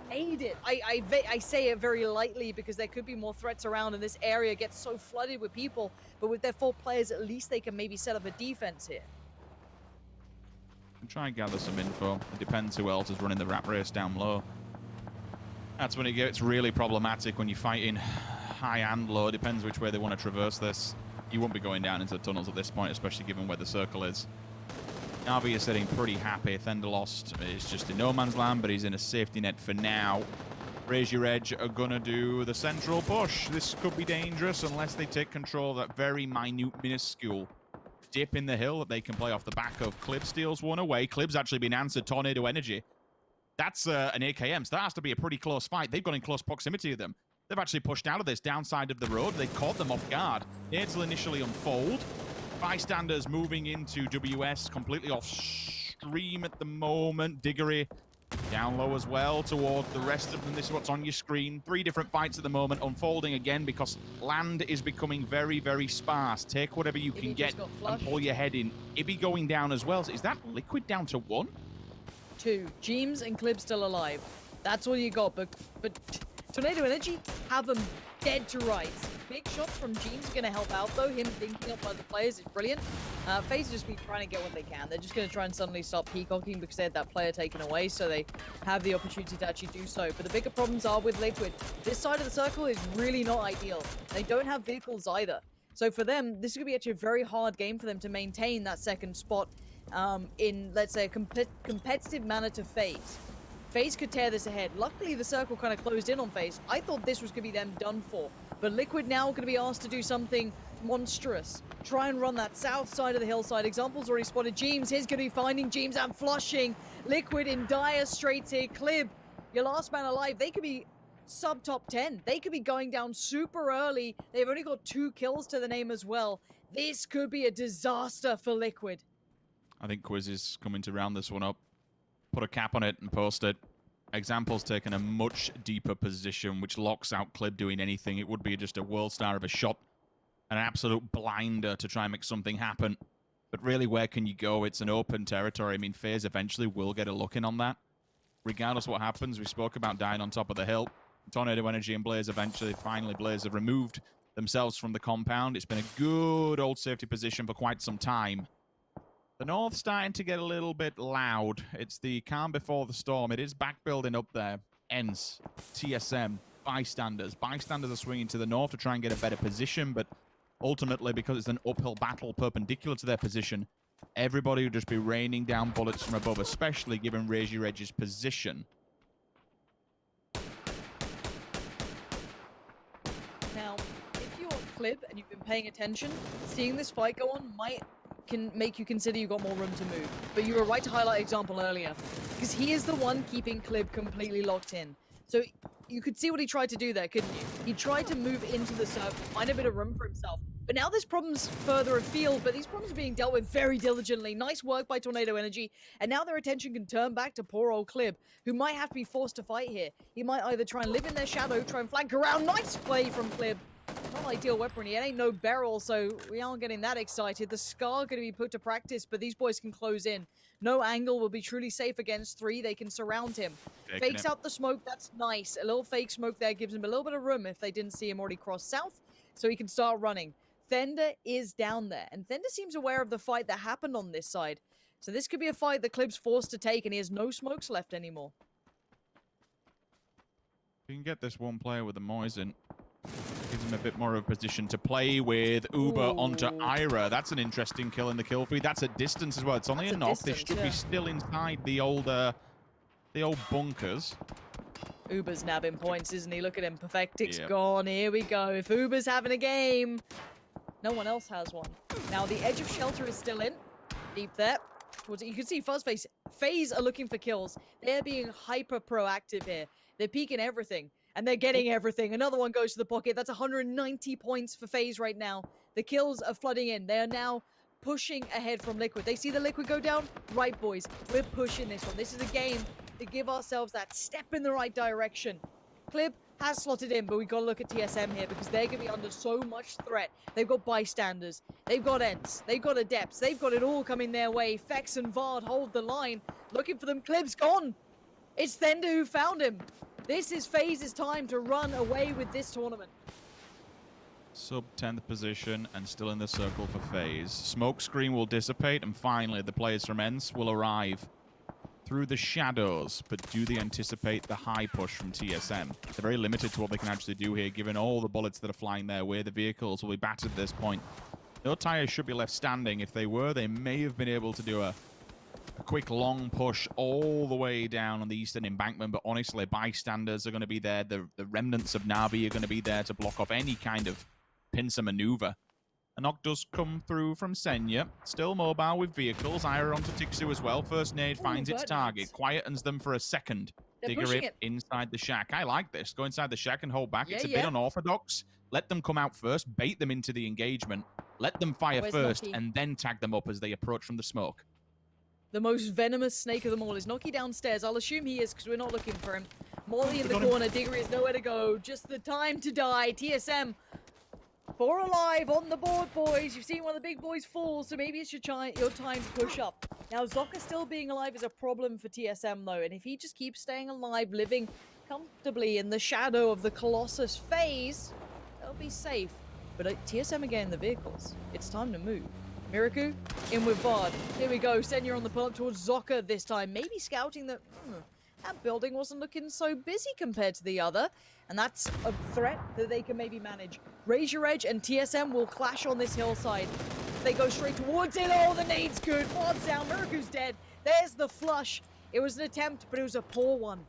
made it. I say it very lightly because there could be more threats around, and this area gets so flooded with people. But with their 4 players, at least they can maybe set up a defense here. And try and gather some info. It depends who else is running the rat race down low. That's when it gets really problematic when you're fighting high and low. Depends which way they want to traverse this. You won't be going down into the tunnels at this point, especially given where the circle is. Na'Vi is sitting pretty happy. Thunderlost is just in no man's land, but he's in a safety net for now. Raise Your Edge are going to do the central push. This could be dangerous unless they take control of that very minute, minuscule dip in the hill that they can play off the back of. Clib steals one away. Clib's actually been answered. Tornado Energy. That's an AKM, so that has to be a pretty close fight. They've got in close proximity to them. They've actually pushed out of this downside of the road. They caught them off guard. Nades will initially unfold. Bystanders moving into WS, completely off stream at the moment. Diggory Down low as well towards the rest of them. This is what's on your screen. 3 different fights at the moment, unfolding again because land is becoming very, very sparse. Take whatever you can get and pull your head in. Ibby going down as well. So is that Liquid down to 1? 2. Jeems and Clib still alive. That's all you got, but Tornado Energy have them dead to rights. Big shots from Jeems are going to help out, though. Him thinking up by the players is brilliant. FaZe just be trying to get what they can. They're just going to try and suddenly start peacocking because they had that player taken away, so they have the opportunity to actually do so. But the bigger problems are with Liquid. This side of the circle is really not ideal. They don't have vehicles either. So for them, this is going to be actually a very hard game for them to maintain that second spot in, let's say, a competitive manner to FaZe. FaZe could tear this ahead. Luckily, the circle kind of closed in on FaZe. I thought this was going to be them done for. But Liquid now going to be asked to do something monstrous. Try and run that south side of the hillside. Example's already spotted Jeems. He's going to be finding Jeems and flushing. Liquid in dire straits here. Clib, your last man alive. They could be sub-top 10. They could be going down super early. They've only got 2 kills to the name as well. This could be a disaster for Liquid. I think Quiz is coming to round this one up. Put a cap on it and post it. Example's taken a much deeper position, which locks out Clib doing anything. It would be just a world star of a shot. An absolute blinder to try and make something happen. But really, where can you go? It's an open territory. I mean, FaZe eventually will get a look in on that. Regardless what happens, we spoke about dying on top of the hill. Tornado Energy and Blaze finally Blaze have removed themselves from the compound. It's been a good old safety position for quite some time. The north starting to get a little bit loud. It's the calm before the storm. It is back building up there. ENCE, TSM, Bystanders. Bystanders are swinging to the north to try and get a better position, but ultimately, because it's an uphill battle perpendicular to their position, everybody will just be raining down bullets from above, especially given Regireg's position. Now, if you're Clib and you've been paying attention, seeing this fight go on can make you consider you've got more room to move. But you were right to highlight Example earlier, because he is the one keeping Clib completely locked in. So you could see what he tried to do there, couldn't you? He tried to move into the circle, find a bit of room for himself. But now this problem's further afield, but these problems are being dealt with very diligently. Nice work by Tornado Energy, and now their attention can turn back to poor old Clib, who might have to be forced to fight here. He might either try and live in their shadow, try and flank around. Nice play from Clib. Not ideal weaponry. It ain't no barrel, so we aren't getting that excited. The Scar going to be put to practice, but these boys can close in. No angle will be truly safe against 3. They can surround him. Fakes out the smoke. That's nice. A little fake smoke there gives him a little bit of room if they didn't see him already cross south, so he can start running. Thender is down there, and Thender seems aware of the fight that happened on this side. So this could be a fight that Clib's forced to take, and he has no smokes left anymore. You can get this one player with the Moisin. Gives him a bit more of a position to play with. Uber onto Ira. That's an interesting kill in the kill feed. That's at distance as well. It's only a knock. They should be still inside the old bunkers. Uber's nabbing points, isn't he? Look at him. Perfectic's gone. Here we go. If Uber's having a game, no one else has one. Now, the edge of shelter is still in. Deep there. You can see Fuzzface. FaZe are looking for kills. They're being hyper proactive here. They're peeking everything. And they're getting everything. Another one goes to the pocket. That's 190 points for FaZe right now. The kills are flooding in. They are now pushing ahead from Liquid. They see the Liquid go down. Right, boys. We're pushing this one. This is a game to give ourselves that step in the right direction. Clib has slotted in, but we've got to look at TSM here because they're going to be under so much threat. They've got Bystanders. They've got ENCE. They've got Adepts. They've got it all coming their way. Fex and Vard hold the line. Looking for them. Clib's gone. It's Thender who found him. This is FaZe's time to run away with this tournament. Sub 10th position and still in the circle for FaZe. Smoke screen will dissipate, and finally the players from ENCE will arrive through the shadows. But do they anticipate the high push from TSM? They're very limited to what they can actually do here, given all the bullets that are flying their way. The vehicles will be battered at this point. No tires should be left standing. If they were, they may have been able to do a quick long push all the way down on the eastern embankment, but honestly, Bystanders are going to be there. The remnants of Na'Vi are going to be there to block off any kind of pincer maneuver. A knock does come through from Senya. Still mobile with vehicles. Ira onto Tixu as well. First nade finds its target. Quietens them for a second. Digger it inside the shack. I like this. Go inside the shack and hold back. It's a bit unorthodox. Let them come out first. Bait them into the engagement. Let them fire first and then tag them up as they approach from the smoke. the most venomous snake of them all. Is Noki downstairs? I'll assume he is because we're not looking for him. Molly in the corner. Diggory has nowhere to go. Just the time to die. TSM 4 alive on the board, boys. You've seen one of the big boys fall, so maybe it's your time to push up. Now, Zocca still being alive is a problem for TSM, though, and if he just keeps staying alive, living comfortably in the shadow of the Colossus phase, they'll be safe. But TSM again in the vehicles. It's time to move. Miraku in with Vard. Here we go. Senya on the pull up towards Zocca this time. Maybe scouting that that building wasn't looking so busy compared to the other. And that's a threat that they can maybe manage. Raise your edge and TSM will clash on this hillside. They go straight towards it. Oh, the nade's good. Vard's down. Miraku's dead. There's the flush. It was an attempt, but it was a poor one.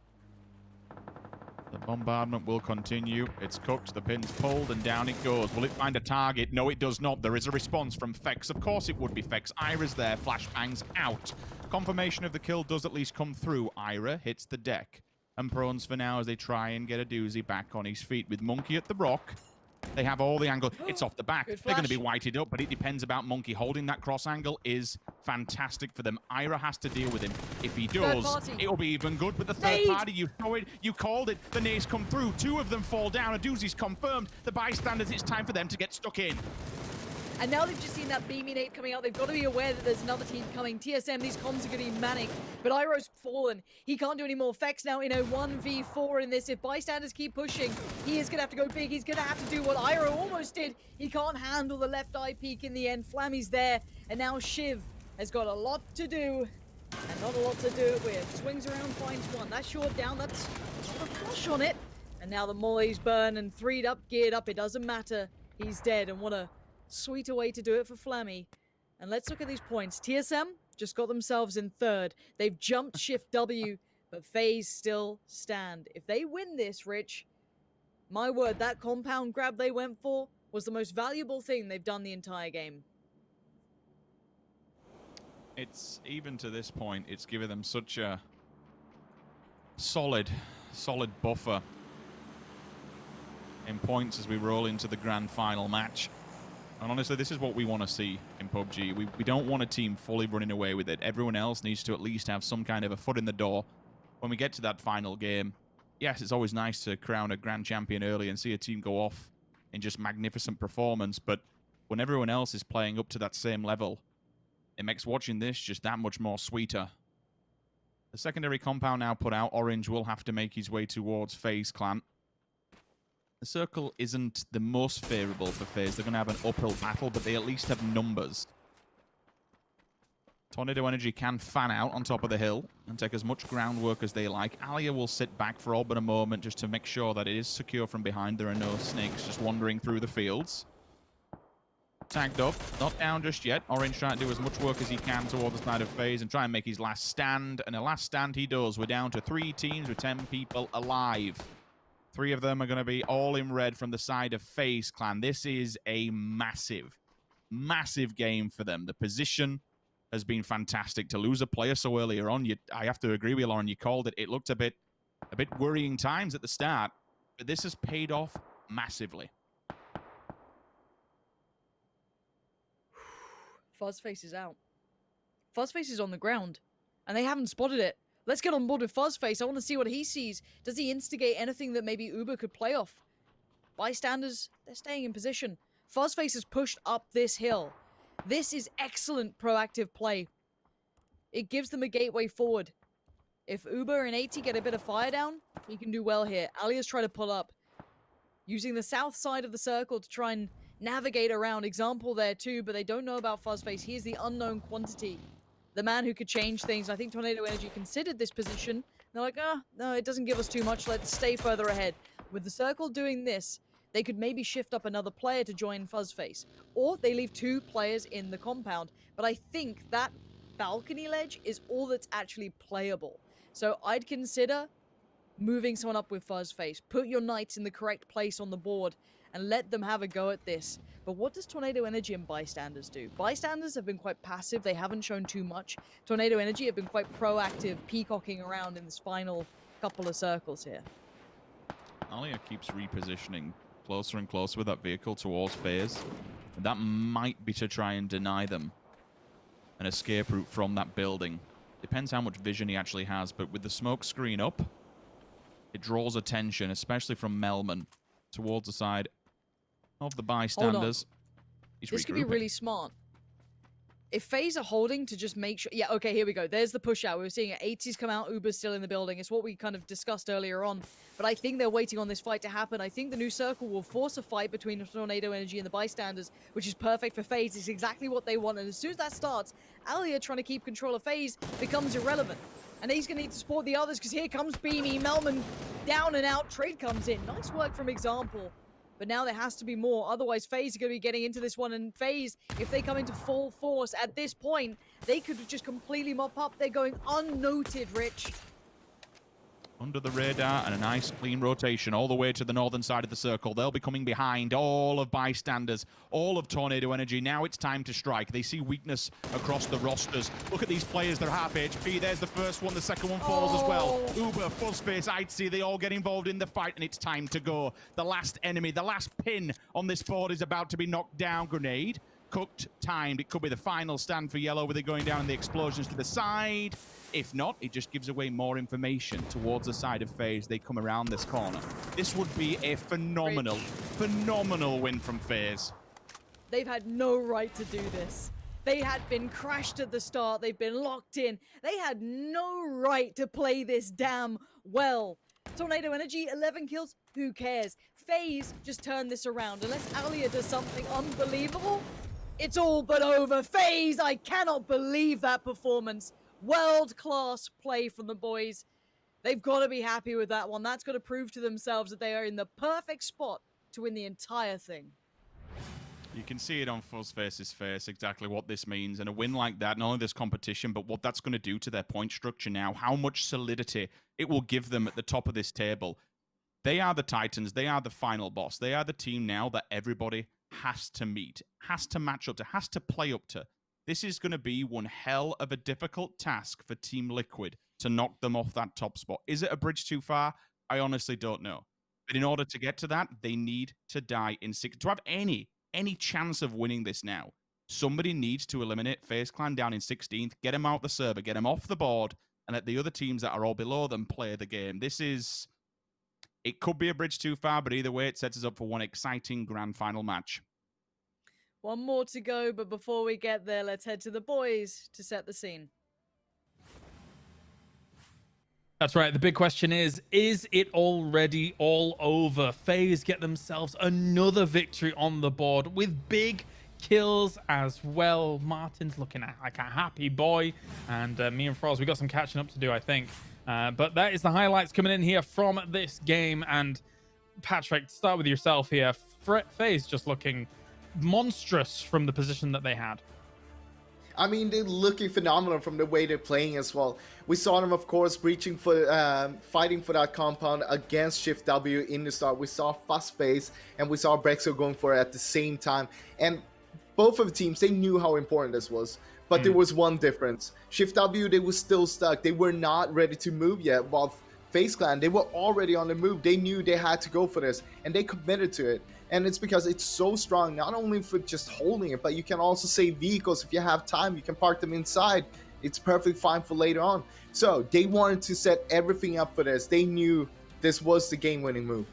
The bombardment will continue. It's cooked, the pin's pulled, and down it goes. Will it find a target? No, it does not. There is a response from Fex. Of course it would be Fex. Ira's there. Flashbangs out. Confirmation of the kill does at least come through. Ira hits the deck. And Prones for now as they try and get a doozy back on his feet. With Monkey at the rock, they have all the angle. It's off the back. They're going to be whited up, but it depends about Monkey. Holding that cross angle is fantastic for them. Ira has to deal with him. If he does, it'll be even good. But the third party, you saw it, you called it. The nades come through. 2 of them fall down. A doozy's confirmed. The bystanders, it's time for them to get stuck in. And now they've just seen that beaming nade coming out. They've got to be aware that there's another team coming. TSM, these comms are going to be manic. But Iro's fallen. He can't do any more. Fex now in a 1v4 in this. If bystanders keep pushing, he is going to have to go big. He's going to have to do what Iro almost did. He can't handle the left eye peek in the end. Flammy's there. And now Shiv has got a lot to do. And not a lot to do it with. Swings around, finds one. That's short down. That's not a flush on it. And now the molly's burned and 3'd up, geared up. It doesn't matter. He's dead. And what a sweeter way to do it for Flammy. And let's look at these points. TSM just got themselves in 3rd. They've jumped Shift W, but FaZe still stand. If they win this, Rich, my word, that compound grab they went for was the most valuable thing they've done the entire game. It's, even to this point, it's given them such a solid buffer in points as we roll into the grand final match. And honestly, this is what we want to see in PUBG. We don't want a team fully running away with it. Everyone else needs to at least have some kind of a foot in the door when we get to that final game. Yes, it's always nice to crown a grand champion early and see a team go off in just magnificent performance, but when everyone else is playing up to that same level, it makes watching this just that much more sweeter. The secondary compound now put out. Orange will have to make his way towards FaZe Clan. The circle isn't the most favorable for FaZe. They're going to have an uphill battle, but they at least have numbers. Tornado Energy can fan out on top of the hill and take as much groundwork as they like. Alia will sit back for all but a moment just to make sure that it is secure from behind. There are no snakes just wandering through the fields. Tagged up, not down just yet. Orange trying to do as much work as he can towards the side of FaZe and try and make his last stand. And a last stand he does. We're down to 3 teams with 10 people alive. 3 of them are going to be all in red from the side of FaZe Clan. This is a massive game for them. The position has been fantastic. To lose a player so earlier on, I have to agree with you, Lauren. You called it. It looked a bit worrying times at the start, but this has paid off massively. Fuzzface is out. Fuzzface is on the ground, and they haven't spotted it. Let's get on board with Fuzzface. I want to see what he sees. Does he instigate anything that maybe Uber could play off? Bystanders, they're staying in position. Fuzzface has pushed up this hill. This is excellent proactive play. It gives them a gateway forward. If Uber and 80 get a bit of fire down, he can do well here. Alia's trying to pull up, using the south side of the circle to try and navigate around. Example there too, but they don't know about Fuzzface. He is the unknown quantity. The man who could change things. I think Tornado Energy considered this position. They're like, no, it doesn't give us too much. Let's stay further ahead. With the circle doing this, they could maybe shift up another player to join Fuzzface. Or they leave 2 players in the compound. But I think that balcony ledge is all that's actually playable. So I'd consider moving someone up with Fuzzface. Put your knights in the correct place on the board and let them have a go at this. But what does Tornado Energy and Bystanders do? Bystanders have been quite passive. They haven't shown too much. Tornado Energy have been quite proactive, peacocking around in this final couple of circles here. Alia keeps repositioning closer and closer with that vehicle towards FaZe. And that might be to try and deny them an escape route from that building. Depends how much vision he actually has, but with the smoke screen up, it draws attention, especially from Melman, towards the side of the bystanders. This could be really smart. If FaZe are holding to just make sure... Yeah, okay, here we go. There's the push out. We were seeing it. 80's come out. Uber's still in the building. It's what we kind of discussed earlier on. But I think they're waiting on this fight to happen. I think the new circle will force a fight between Tornado Energy and the bystanders, which is perfect for FaZe. It's exactly what they want. And as soon as that starts, Alia trying to keep control of FaZe becomes irrelevant. And he's going to need to support the others because here comes Beanie. Melman down and out. Trade comes in. Nice work from Example. But now there has to be more. Otherwise, FaZe are going to be getting into this one. And FaZe, if they come into full force at this point, they could just completely mop up. They're going unnoted, Rich. Under the radar and a nice clean rotation all the way to the northern side of the circle. They'll be coming behind all of bystanders, all of Tornado Energy. Now it's time to strike. They see weakness across the rosters. Look at these players, they're half HP. There's the first one, the second one falls as well. Uber, Fuzzface, I'd they all get involved in the fight, and it's time to go. The last enemy, the last pin on this board is about to be knocked down. Grenade, cooked, timed. It could be the final stand for Yellow with it going down and the explosions to the side. If not, it just gives away more information towards the side of FaZe. They come around this corner. This would be a phenomenal win from FaZe. They've had no right to do this. They had been crashed at the start. They've been locked in. They had no right to play this damn well. Tornado Energy, 11 kills, who cares? FaZe just turned this around. Unless Alia does something unbelievable, it's all but over. FaZe, I cannot believe that performance. World-class play from the boys. They've got to be happy with that one. That's got to prove to themselves that they are in the perfect spot to win the entire thing. You can see it on Fuzzface's face exactly what this means. And a win like that, not only this competition, but what that's going to do to their point structure now, how much solidity it will give them at the top of this table. They are the Titans. They are the final boss. They are the team now that everybody has to meet, has to match up to, has to play up to. This is going to be one hell of a difficult task for Team Liquid to knock them off that top spot. Is it a bridge too far? I honestly don't know. But in order to get to that, they need to die in 6. To have any chance of winning this now, somebody needs to eliminate FaZe Clan down in 16th, get them out the server, get them off the board, and let the other teams that are all below them play the game. It could be a bridge too far, but either way, it sets us up for one exciting grand final match. One more to go, but before we get there, let's head to the boys to set the scene. That's right. The big question is it already all over? FaZe get themselves another victory on the board with big kills as well. Martin's looking like a happy boy. And me and Froz, we got some catching up to do, I think. But that is the highlights coming in here from this game. And Patrick, start with yourself here. FaZe just looking monstrous from the position that they had. I mean, they're looking phenomenal from the way they're playing as well. We saw them, of course, breaching for, fighting for that compound against Shift W in the start. We saw Fuzzface and we saw Brexo going for it at the same time. And both of the teams, they knew how important this was. But there was one difference. Shift W, they were still stuck. They were not ready to move yet. While FaZe Clan, they were already on the move. They knew they had to go for this. And they committed to it. And it's because it's so strong, not only for just holding it, but you can also save vehicles. If you have time, you can park them inside. It's perfectly fine for later on. So they wanted to set everything up for this. They knew this was the game-winning move.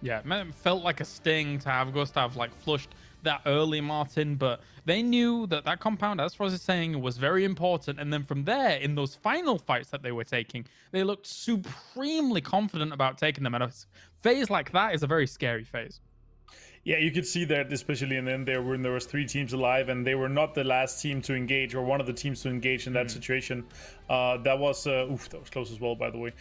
Yeah, it felt like a sting to have Gustav like flushed that early, Martin, but they knew that that compound, as Froz is saying, was very important. And then from there, in those final fights that they were taking, they looked supremely confident about taking them. And a phase like that is a very scary phase. Yeah, you could see that, especially in then there when there was 3 teams alive, and they were not the last team to engage, or one of the teams to engage in that situation. That was close as well, by the way.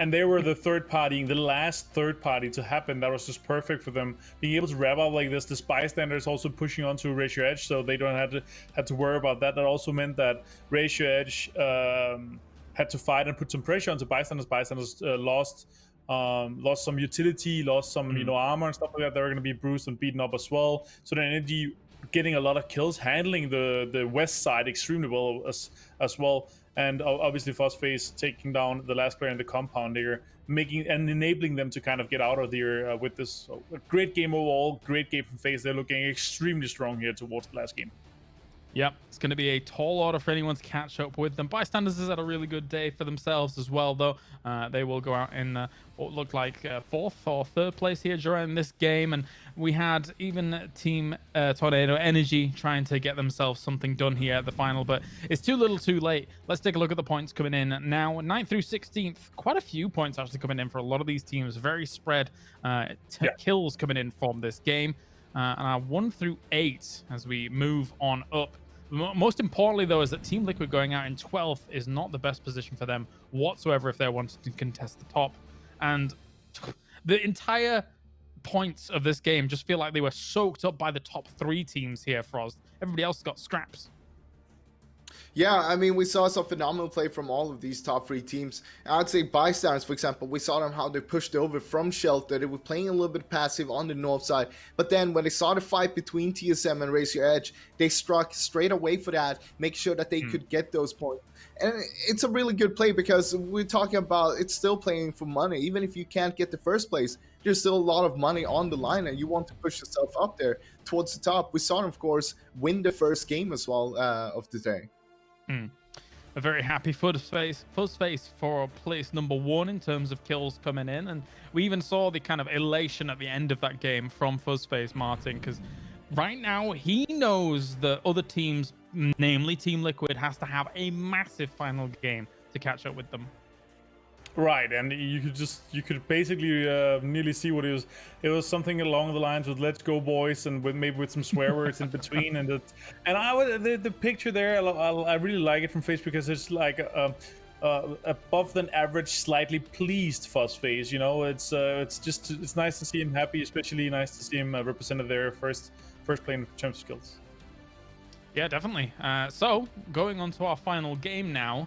And they were the third party, the last third party to happen. That was just perfect for them, being able to wrap up like this. The bystanders also pushing onto Ratio Edge, so they don't have to worry about that. That also meant that Ratio Edge had to fight and put some pressure onto bystanders. Bystanders lost some utility, lost some armor and stuff like that. They were going to be bruised and beaten up as well. So then Energy getting a lot of kills, handling the west side extremely well as well. And obviously Fuzzface taking down the last player in the compound there, making and enabling them to kind of get out of there with this. So, a great game overall, great game from FaZe. They're looking extremely strong here towards the last game. Yep, it's going to be a tall order for anyone to catch up with them. Bystanders has had a really good day for themselves as well, though. They will go out in what looked like 4th or 3rd place here during this game. And we had even Team Tornado Energy trying to get themselves something done here at the final, but it's too little too late. Let's take a look at the points coming in now. 9th through 16th, quite a few points actually coming in for a lot of these teams. Very spread kills coming in from this game. And our 1 through 8 as we move on up. Most importantly, though, is that Team Liquid going out in 12th is not the best position for them whatsoever if they're wanting to contest the top. And the entire points of this game just feel like they were soaked up by the top 3 teams here, Frost. Everybody else got scraps. Yeah, I mean, we saw some phenomenal play from all of these top 3 teams. I'd say Bystanders, for example, we saw them how they pushed over from Shelter. They were playing a little bit passive on the north side. But then when they saw the fight between TSM and Raise Your Edge, they struck straight away for that, make sure that they could get those points. And it's a really good play because we're talking about it's still playing for money. Even if you can't get the first place, there's still a lot of money on the line and you want to push yourself up there towards the top. We saw them, of course, win the first game as well of the day. A very happy Fuzzface for place number 1 in terms of kills coming in, and we even saw the kind of elation at the end of that game from Fuzzface Martin, because right now he knows that other teams, namely Team Liquid, has to have a massive final game to catch up with them. Right, and you could basically nearly see what it was. It was something along the lines with "Let's go, boys," and with some swear words in between. And the picture there, I really like it from Face because it's like above than average, slightly pleased Fuzzface. You know, it's nice to see him happy, especially nice to see him represented their first play in Champions Skills. Yeah, definitely. So going on to our final game now.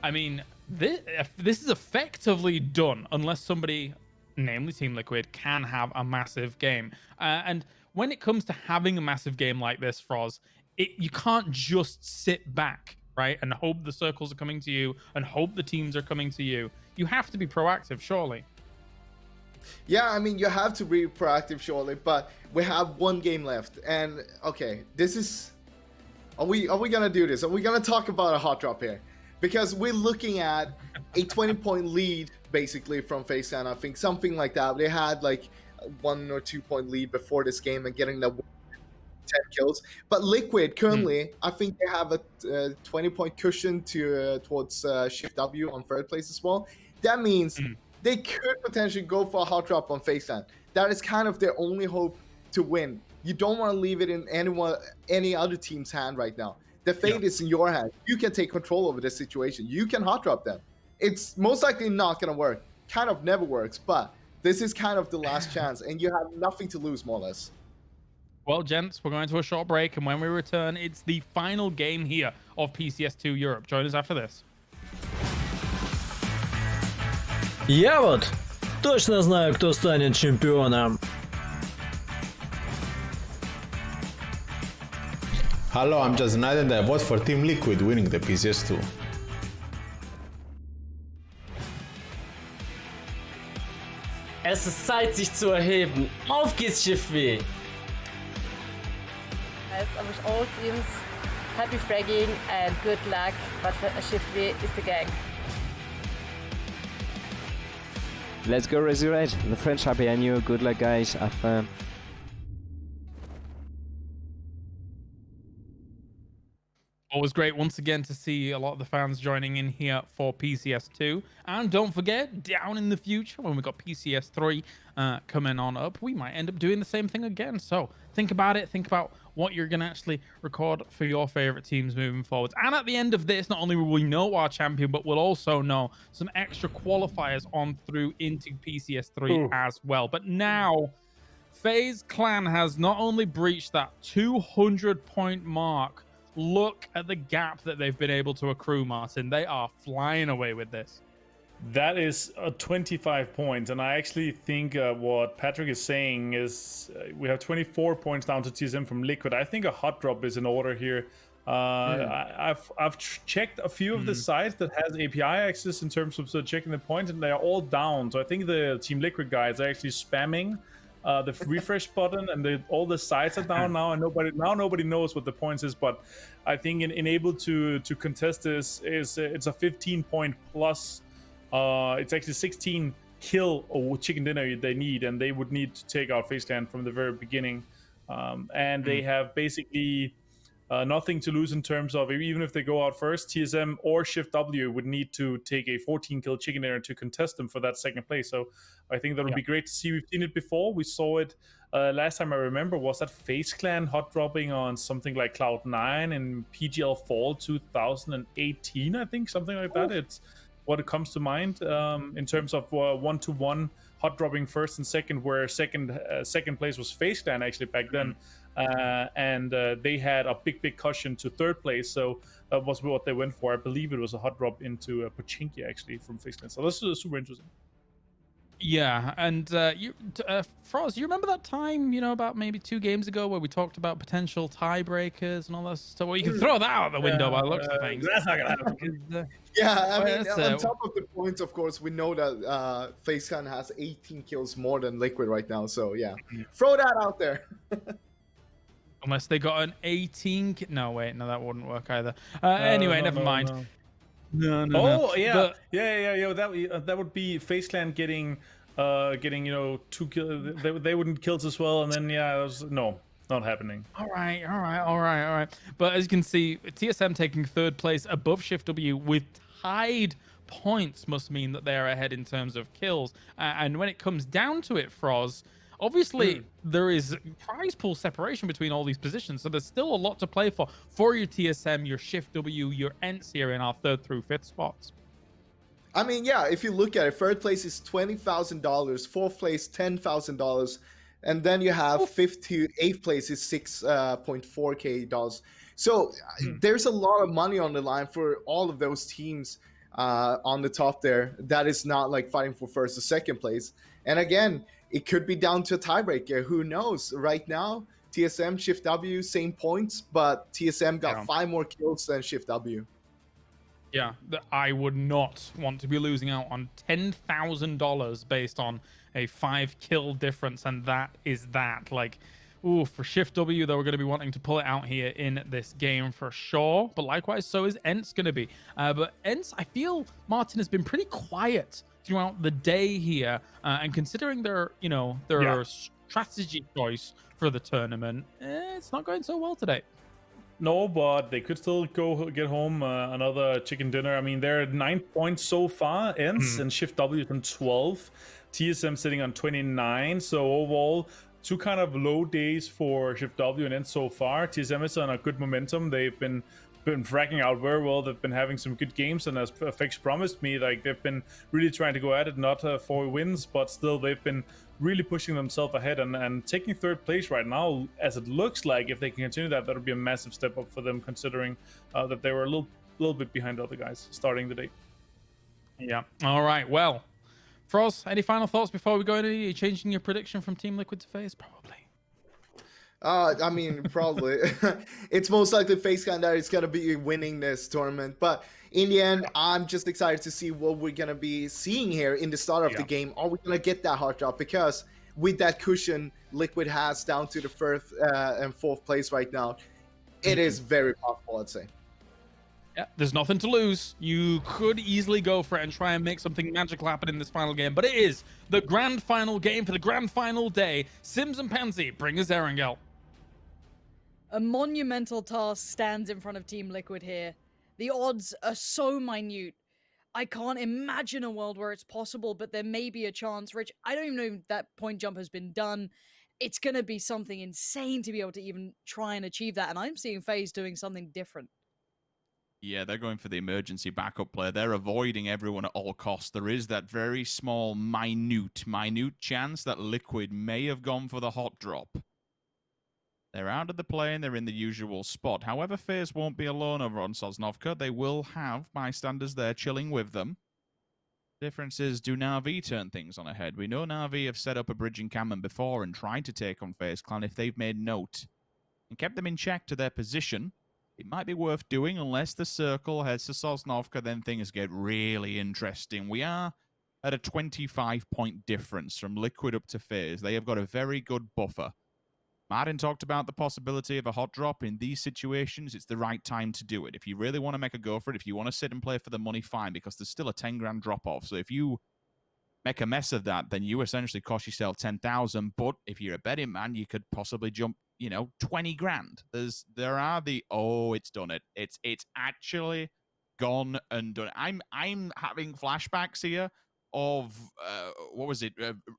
I mean, this is effectively done unless somebody, namely Team Liquid, can have a massive game. And when it comes to having a massive game like this, Froz, you can't just sit back, right, and hope the circles are coming to you and hope the teams are coming to you. You have to be proactive, surely. Yeah, I mean, you have to be proactive, surely, but we have 1 game left. And, okay, this is... Are we gonna do this? Are we gonna talk about a hot drop here? Because we're looking at a 20-point lead, basically, from FaZe, I think, something like that. They had, like, a 1 or 2 point lead before this game and getting the 10 kills. But Liquid, currently, I think they have a 20-point cushion towards Shift W on 3rd place as well. That means they could potentially go for a hot drop on FaZe. That is kind of their only hope to win. You don't want to leave it in any other team's hand right now. The fate is in your hand. You can take control over this situation. You can hot drop them. It's most likely not going to work. Kind of never works, but this is kind of the last chance, and you have nothing to lose, more or less. Well, gents, we're going to a short break, and when we return, it's the final game here of PCS2 Europe. Join us after this. Я вот точно знаю, кто станет чемпионом. Hello, I'm Just Night and I vote for Team Liquid winning the PCS2. Es ist Zeit, sich zu erheben. Auf geht's, Schiffweh! I wish all teams happy fragging and good luck, but Shiftway is the gang. Let's go, Resurrect. The French are behind you. Good luck, guys. Have fun. Always great once again to see a lot of the fans joining in here for PCS2. And don't forget, down in the future, when we've got PCS3 coming on up, we might end up doing the same thing again. So think about it. Think about what you're going to actually record for your favorite teams moving forwards. And at the end of this, not only will we know our champion, but we'll also know some extra qualifiers on through into PCS3 as well. But now, FaZe Clan has not only breached that 200-point mark. Look at the gap that they've been able to accrue, Martin. They are flying away with this. That is 25 points, and I actually think what Patrick is saying is we have 24 points down to TSM from Liquid. I think a hot drop is in order here. I've checked a few of the sites that has API access in terms of checking the points, and they are all down. So I think the Team Liquid guys are actually spamming the refresh button, and all the sides are down now, and nobody knows what the points is. But I think in able to contest this is it's a 15-point plus. It's actually 16 kill or chicken dinner they need, and they would need to take out FaZe Clan from the very beginning. And they have basically nothing to lose in terms of, even if they go out first, TSM or Shift W would need to take a 14 kill chicken dinner to contest them for that second place. So I think that would be great to see. We've seen it before. We saw it last time I remember was that FaZe Clan hot dropping on something like Cloud9 in PGL Fall 2018, I think, something like that. It's what it comes to mind in terms of 1-to-1 hot dropping first and second, where second place was FaZe Clan actually back then. And they had a big cushion to third place, so that was what they went for. I believe it was a hot drop into Pochinki actually from FaZe Clan. So this is super interesting. Yeah, and Froz, you remember that time, about maybe 2 games ago where we talked about potential tiebreakers and all that stuff? Well, you can throw that out the window by the looks of things. That's not gonna happen. Yeah, I mean, on top of the points, of course, we know that FaZe Clan has 18 kills more than Liquid right now. So yeah, throw that out there. Unless they got an 18. No, wait, no, that wouldn't work either. Anyway, never mind. No. Oh yeah, yeah. That would be FaZe Clan getting 2 kills. They wouldn't kills as well, and then not happening. All right. But as you can see, TSM taking third place above Shift W with tied points must mean that they're ahead in terms of kills. And when it comes down to it, Froz, obviously there is prize pool separation between all these positions, so there's still a lot to play for your TSM, your Shift W, your ENCE here in our 3rd through 5th spots. I mean, yeah, if you look at it, 3rd place is $20,000, 4th place $10,000, and then you have 5th to 8th place is $6.4K. So there's a lot of money on the line for all of those teams on the top there. That is not like fighting for 1st or 2nd place. And again, it could be down to a tiebreaker. Who knows? Right now, TSM, Shift W, same points, but TSM got 5 more kills than Shift W. Yeah, I would not want to be losing out on $10,000 based on a 5 kill difference, and that is that. Like, ooh, for Shift W, though, we're going to be wanting to pull it out here in this game for sure. But likewise, so is ENCE going to be. But ENCE, I feel Martin has been pretty quiet throughout the day here, and considering their strategy choice for the tournament, it's not going so well today. No, but they could still get home another chicken dinner. I mean, they're at 9 points so far, ENCE, and Shift W is on 12. TSM sitting on 29. So overall, 2 kind of low days for Shift W and ENCE so far. TSM is on a good momentum. They've been fracking out very well. They've been having some good games, and as FX promised me, like, they've been really trying to go at it, not for wins, but still they've been really pushing themselves ahead and taking 3rd place right now. As it looks like, if they can continue that would be a massive step up for them, considering that they were a little bit behind other guys starting the day. Yeah. All right. Well, Froz, any final thoughts before we go into you changing your prediction from Team Liquid to FaZe? Probably. I mean, probably. It's most likely FaZe Clan that is going to be winning this tournament. But in the end, I'm just excited to see what we're going to be seeing here in the start of the game. Are we going to get that hot drop? Because with that cushion Liquid has down to the 1st and 4th place right now, it is very possible, I'd say. Yeah, there's nothing to lose. You could easily go for it and try and make something magical happen in this final game. But it is the grand final game for the grand final day. Sims and Pansy, bring us Erangel. A monumental task stands in front of Team Liquid here. The odds are so minute. I can't imagine a world where it's possible, but there may be a chance. Rich, I don't even know if that point jump has been done. It's going to be something insane to be able to even try and achieve that, and I'm seeing FaZe doing something different. Yeah, they're going for the emergency backup player. They're avoiding everyone at all costs. There is that very small, minute chance that Liquid may have gone for the hot drop. They're out of the play and they're in the usual spot. However, FaZe won't be alone over on Sosnovka. They will have bystanders there chilling with them. Difference is, do Na'Vi turn things on ahead? We know Na'Vi have set up a bridge encampment before and tried to take on FaZe Clan. If they've made note and kept them in check to their position, it might be worth doing unless the circle heads to Sosnovka, then things get really interesting. We are at a 25-point difference from Liquid up to FaZe. They have got a very good buffer. Martin talked about the possibility of a hot drop. In these situations, it's the right time to do it. If you really want to make a go for it, if you want to sit and play for the money, fine, because there's still a 10 grand drop-off. So if you make a mess of that, then you essentially cost yourself 10,000. But if you're a betting man, you could possibly jump, 20 grand. There are the, it's done it. It's actually gone and done. I'm having flashbacks here of, what was it?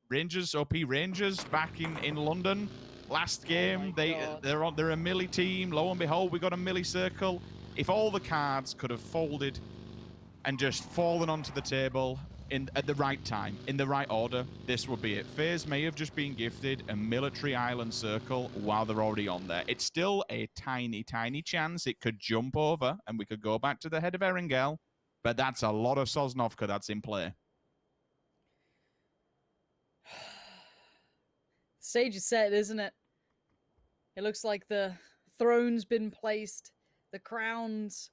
Rangers, OP Rangers back in London. Last game, they're a Millie team. Lo and behold, we got a Millie circle. If all the cards could have folded and just fallen onto the table at the right time, in the right order, this would be it. FaZe may have just been gifted a military island circle while they're already on there. It's still a tiny, tiny chance it could jump over and we could go back to the head of Erangel, but that's a lot of Sosnovka that's in play. Stage is set, isn't it? It looks like the throne's been placed, the crown's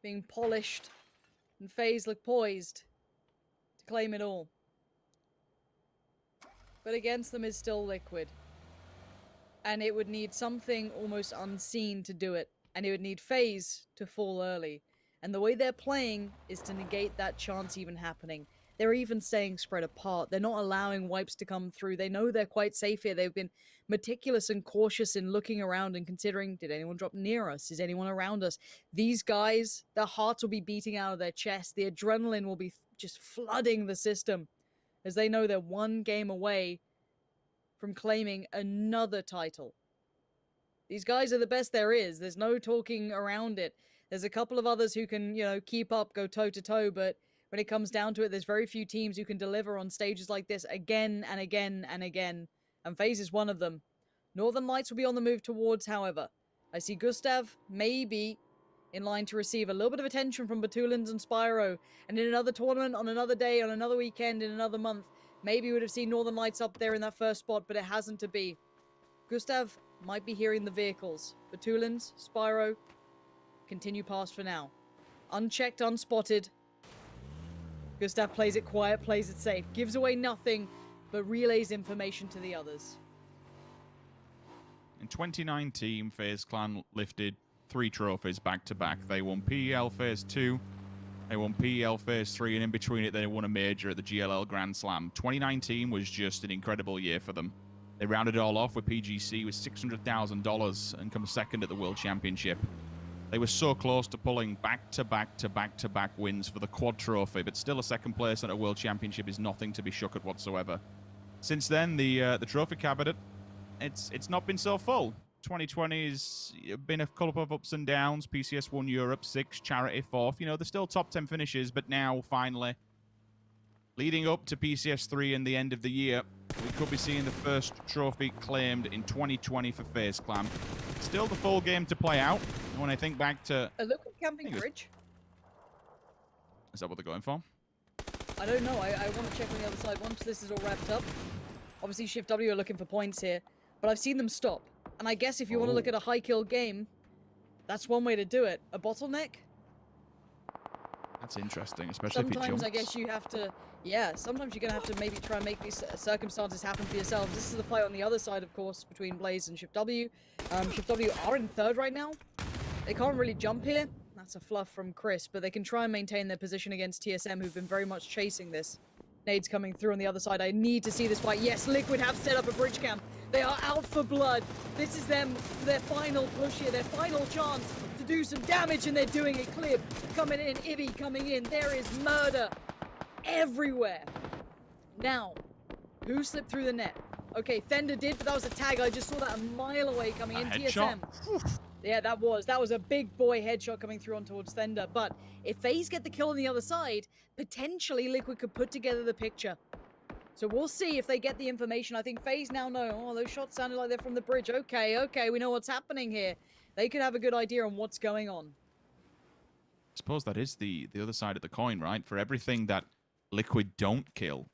being polished, and FaZe look poised to claim it all. But against them is still Liquid. And it would need something almost unseen to do it. And it would need FaZe to fall early. And the way they're playing is to negate that chance even happening. They're even staying spread apart. They're not allowing wipes to come through. They know they're quite safe here. They've been meticulous and cautious in looking around and considering, did anyone drop near us? Is anyone around us? These guys, their hearts will be beating out of their chest. The adrenaline will be just flooding the system as they know they're one game away from claiming another title. These guys are the best there is. There's no talking around it. There's a couple of others who can, keep up, go toe-to-toe, but when it comes down to it, there's very few teams who can deliver on stages like this again and again and again. And FaZe is one of them. Northern Lights will be on the move towards, however. I see Gustav maybe in line to receive a little bit of attention from Batulins and Spyro. And in another tournament, on another day, on another weekend, in another month, maybe we would have seen Northern Lights up there in that first spot, but it hasn't to be. Gustav might be hearing the vehicles. Batulins, Spyro, continue past for now. Unchecked, unspotted. Gustav plays it quiet, plays it safe, gives away nothing, but relays information to the others. In 2019, FaZe Clan lifted 3 trophies back-to-back. They won PEL Phase 2, they won PEL Phase 3, and in between it, they won a major at the GLL Grand Slam. 2019 was just an incredible year for them. They rounded it all off with PGC with $600,000 and come second at the World Championship. They were so close to pulling back-to-back wins for the quad trophy, but still a second place at a World Championship is nothing to be shook at whatsoever. Since then, the trophy cabinet, it's not been so full. 2020 has been a couple of ups and downs. PCS won Europe 6, Charity 4th. They're still top 10 finishes, but now, finally, leading up to PCS 3 and the end of the year, we could be seeing the first trophy claimed in 2020 for FaZe Clan. Still the full game to play out. When I think back to... A local camping bridge? Is that what they're going for? I don't know. I want to check on the other side once this is all wrapped up. Obviously, Shift W are looking for points here, but I've seen them stop. And I guess if you want to look at a high-kill game, that's one way to do it. A bottleneck? That's interesting, especially if it jumps. Sometimes I guess you have to... Yeah, sometimes you're going to have to maybe try and make these circumstances happen for yourselves. This is the fight on the other side, of course, between Blaze and Shift W. Shift W are in third right now. They can't really jump here. That's a fluff from Chris, but they can try and maintain their position against TSM, who've been very much chasing this. Nades coming through on the other side. I need to see this fight. Yes, Liquid have set up a bridge camp. They are out for blood. This is their final push here, their final chance to do some damage, and they're doing it. Clip coming in, Ivy coming in. There is murder everywhere. Now, who slipped through the net? Okay, Fender did, but that was a tag. I just saw that a mile away coming in. TSM. Yeah, that was a big boy headshot coming through on towards Fender. But if FaZe get the kill on the other side, potentially Liquid could put together the picture. So we'll see if they get the information. I think FaZe now know, oh, those shots sounded like they're from the bridge. Okay, we know what's happening here. They could have a good idea on what's going on. I suppose that is the other side of the coin, right? For everything that Liquid don't kill,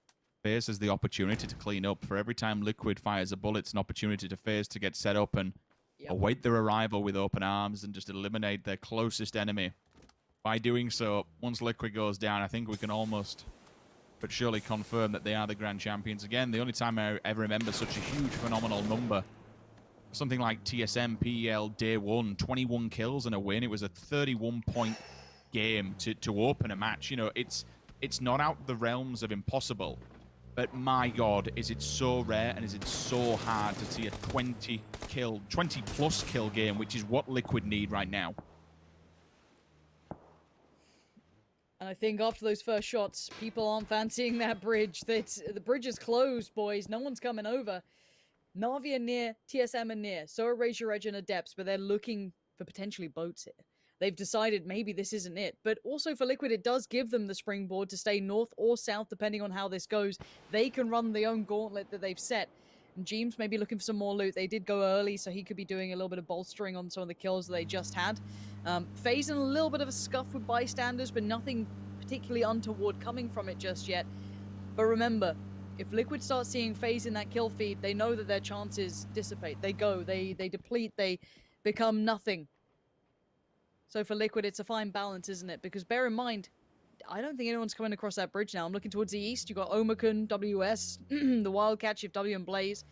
FaZe has the opportunity to clean up. For every time Liquid fires a bullet, it's an opportunity to FaZe to get set up and await their arrival with open arms and just eliminate their closest enemy. By doing so, once Liquid goes down, I think we can almost but surely confirm that they are the grand champions again. The only time I ever remember such a huge, phenomenal number. Something like TSM PEL day one, 21 kills and a win. It was a 31-point game to open a match. You know, it's not out the realms of impossible, but my God, is it so rare and is it so hard to see a 20-plus kill game, which is what Liquid need right now. And I think after those first shots, people aren't fancying that bridge. The bridge is closed, boys. No one's coming over. Na'Vi are near, TSM are near. So are Razor Edge and Adepts, but they're looking for potentially boats here. They've decided maybe this isn't it. But also for Liquid, it does give them the springboard to stay north or south, depending on how this goes. They can run their own gauntlet that they've set. And Jeems may be looking for some more loot. They did go early, so he could be doing a little bit of bolstering on some of the kills that they just had. FaZe in a little bit of a scuff with bystanders, but nothing particularly untoward coming from it just yet. But remember, if Liquid starts seeing FaZe in that kill feed, they know that their chances dissipate. They go, they deplete, they become nothing. So for Liquid, it's a fine balance, isn't it? Because bear in mind, I don't think anyone's coming across that bridge now. I'm looking towards the east. You've got Omicron, WS, the Wildcat, W and Blaze.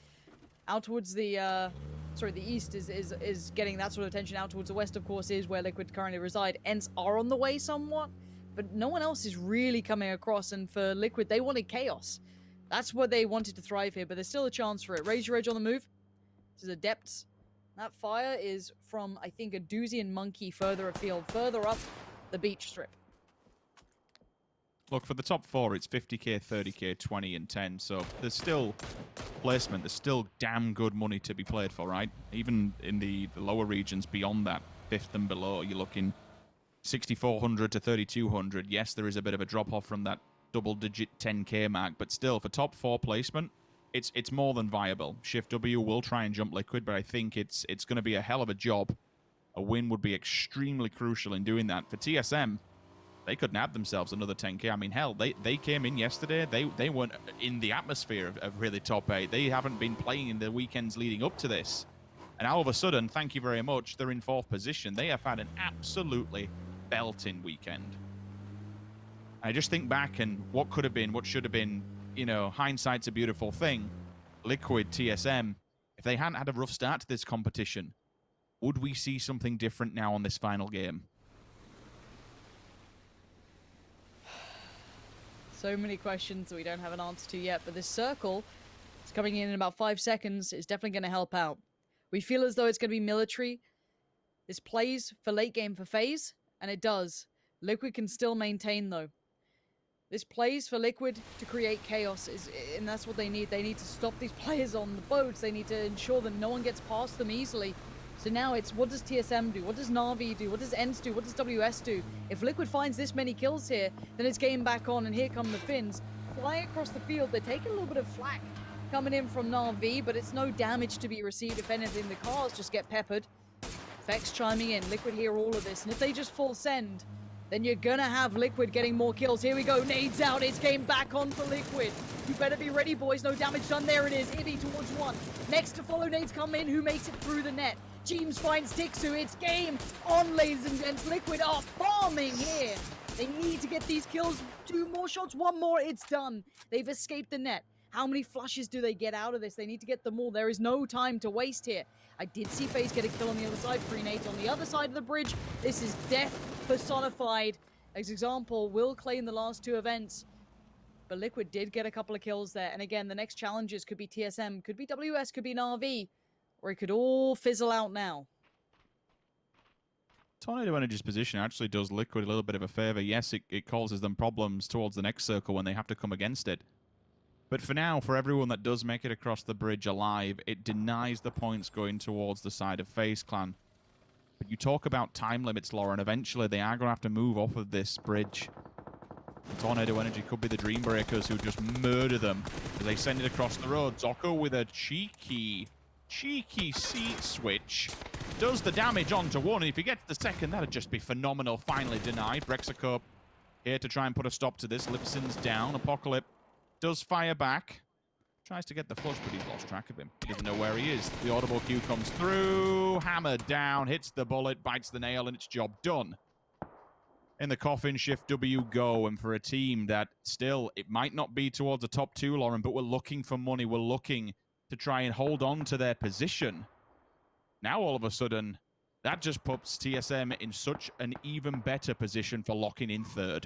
Out towards the, the east is getting that sort of attention. Out towards the west, of course, is where Liquid currently reside. Ents are on the way somewhat, but no one else is really coming across. And for Liquid, they wanted chaos. That's what they wanted to thrive here, but there's still a chance for it. Razor Edge on the move. This is Adepts. That fire is from, I think, a Doozy and Monkey further afield, further up the beach strip. Look, for the top four, it's 50k, 30k, 20, and 10. So there's still placement. There's still damn good money to be played for, right? Even in the lower regions beyond that, 5th and below, you're looking 6,400 to 3,200. Yes, there is a bit of a drop-off from that double-digit 10k mark, but still, for top four placement, it's more than viable. Shift W will try and jump Liquid, but I think it's going to be a hell of a job. A win would be extremely crucial in doing that. For TSM, they could nab themselves another 10k. I mean, hell, they came in yesterday. They weren't in the atmosphere of really top 8. They haven't been playing in the weekends leading up to this. And all of a sudden, thank you very much, they're in 4th position. They have had an absolutely belting weekend. I just think back and what could have been, what should have been, you know, hindsight's a beautiful thing. Liquid, TSM, if they hadn't had a rough start to this competition, would we see something different now on this final game? So many questions that we don't have an answer to yet, but this circle is coming in about 5 seconds. It's definitely going to help out. We feel as though it's going to be military. This plays for late game for FaZe, and it does. Liquid can still maintain, though. This plays for Liquid to create chaos, and that's what they need. They need to stop these players on the boats. They need to ensure that no one gets past them easily. So now it's, what does TSM do? What does Na'Vi do? What does Ents do? What does WS do? If Liquid finds this many kills here, then it's game back on, and here come the Finns. Flying across the field, they're taking a little bit of flak coming in from Na'Vi, but it's no damage to be received. If anything, the cars just get peppered. Vex chiming in. Liquid hear all of this, and if they just full send, then you're gonna have Liquid getting more kills. Here we go, nades out, it's game back on for Liquid. You better be ready, boys, no damage done. There it is, Ibby towards one. Next to follow, nades come in, who makes it through the net? Jeems finds Tixu, it's game on, ladies and gents. Liquid are farming here. They need to get these kills, 2 more shots, 1 more, it's done. They've escaped the net. How many flushes do they get out of this? They need to get them all. There is no time to waste here. I did see FaZe get a kill on the other side. Pre-nate on the other side of the bridge. This is death personified. As example, will claim the last 2 events. But Liquid did get a couple of kills there. And again, the next challenges could be TSM, could be WS, could be Na'Vi. Or it could all fizzle out now. Tornado Energy's position actually does Liquid a little bit of a favor. Yes, it causes them problems towards the next circle when they have to come against it. But for now, for everyone that does make it across the bridge alive, it denies the points going towards the side of FaZe Clan. But you talk about time limits, Lauren. Eventually, they are going to have to move off of this bridge. And Tornado Energy could be the Dream Breakers who just murder them as they send it across the road. Zocco with a cheeky seat switch. Does the damage onto one, and if he gets the second, that'd just be phenomenal. Finally denied. Brexacope here to try and put a stop to this. Lipson's down. Apocalypse does fire back. Tries to get the flush, but he's lost track of him. He doesn't know where he is. The audible cue comes through. Hammer down, hits the bullet, bites the nail, and it's job done. in the coffin, shift W go, and for a team that still, it might not be towards the top 2, Lauren, but we're looking for money. We're looking to try and hold on to their position. Now, all of a sudden, that just puts TSM in such an even better position for locking in 3rd.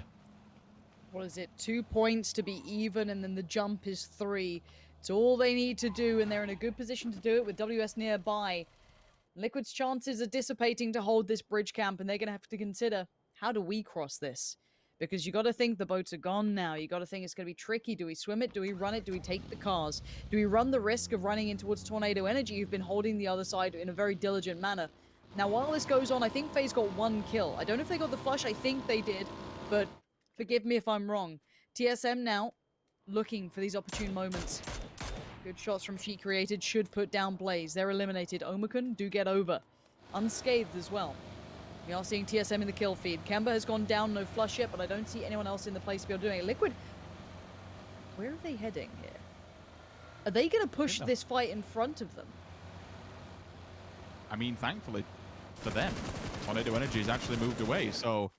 What is it? 2 points to be even, and then the jump is 3. It's all they need to do, and they're in a good position to do it with WS nearby. Liquid's chances are dissipating to hold this bridge camp, and they're going to have to consider, how do we cross this? Because you got to think the boats are gone now. You got to think it's going to be tricky. Do we swim it? Do we run it? Do we take the cars? Do we run the risk of running in towards Tornado Energy, who've been holding the other side in a very diligent manner? Now, while this goes on, I think FaZe got 1 kill. I don't know if they got the flush. I think they did, but forgive me if I'm wrong. TSM now looking for these opportune moments. Good shots from She Created should put down Blaze. They're eliminated. Omicron do get over. Unscathed as well. We are seeing TSM in the kill feed. Kemba has gone down, no flush yet, but I don't see anyone else in the place to be able to do it. Liquid, where are they heading here? Are they going to push this fight in front of them? I mean, thankfully for them, Tornado Energy has actually moved away, so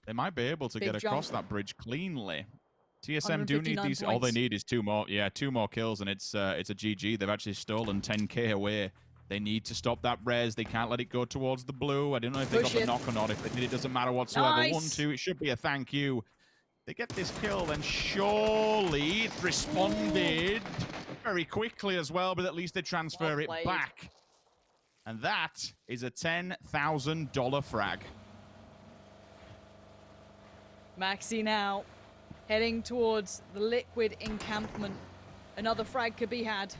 they might be able to get across that bridge cleanly. TSM do need these. Points. All they need is 2 more. Yeah, 2 more kills, and it's a GG. They've actually stolen 10k away. They need to stop that res. They can't let it go towards the blue. I don't know if they got the knock or not. If they did, it doesn't matter whatsoever. Nice. 1-2. It should be a thank you. They get this kill, then surely it responded very quickly as well, but at least they transfer it back. And that is a $10,000 frag. Maxi now heading towards the Liquid encampment. Another frag could be had,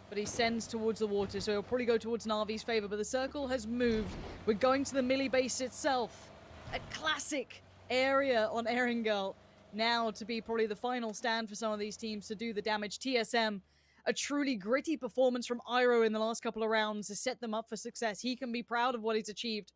but he sends towards the water, so he'll probably go towards Na'Vi's favor, but the circle has moved. We're going to the Millie base itself. A classic area on Erangel now to be probably the final stand for some of these teams to do the damage. TSM, a truly gritty performance from Iroh in the last couple of rounds to set them up for success. He can be proud of what he's achieved.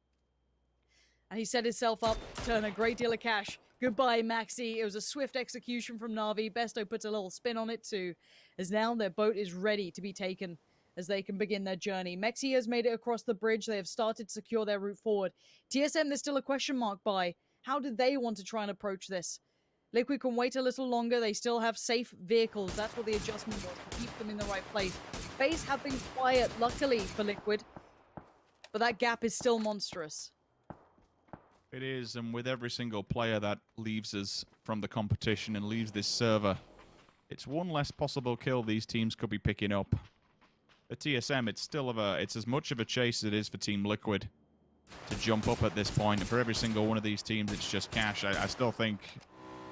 And he set himself up to earn a great deal of cash. Goodbye, Maxi. It was a swift execution from Na'Vi. Besto puts a little spin on it too, as now their boat is ready to be taken as they can begin their journey. Mexi has made it across the bridge. They have started to secure their route forward. TSM, there's still a question mark by. How did they want to try and approach this? Liquid can wait a little longer. They still have safe vehicles. That's what the adjustment was, to keep them in the right place. FaZe have been quiet, luckily, for Liquid. But that gap is still monstrous. It is, and with every single player that leaves us from the competition and leaves this server, it's one less possible kill these teams could be picking up. For TSM, it's still it's as much of a chase as it is for Team Liquid to jump up at this point. And for every single one of these teams, it's just cash. I still think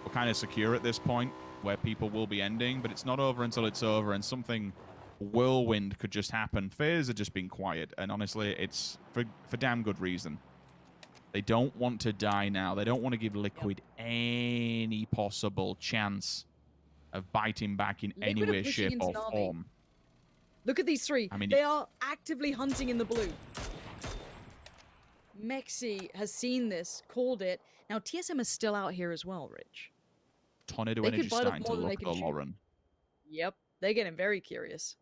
we're kind of secure at this point, where people will be ending, but it's not over until it's over, and something whirlwind could just happen. FaZe are just being quiet, and honestly, it's for damn good reason. They don't want to die now. They don't want to give Liquid any possible chance of biting back in any way, shape, or form. Look at these 3. I mean, they are actively hunting in the blue. Mexi has seen this, called it. Now, TSM is still out here as well, Rich. Tornado Energy starting to look at Lauren. Yep, they're getting very curious.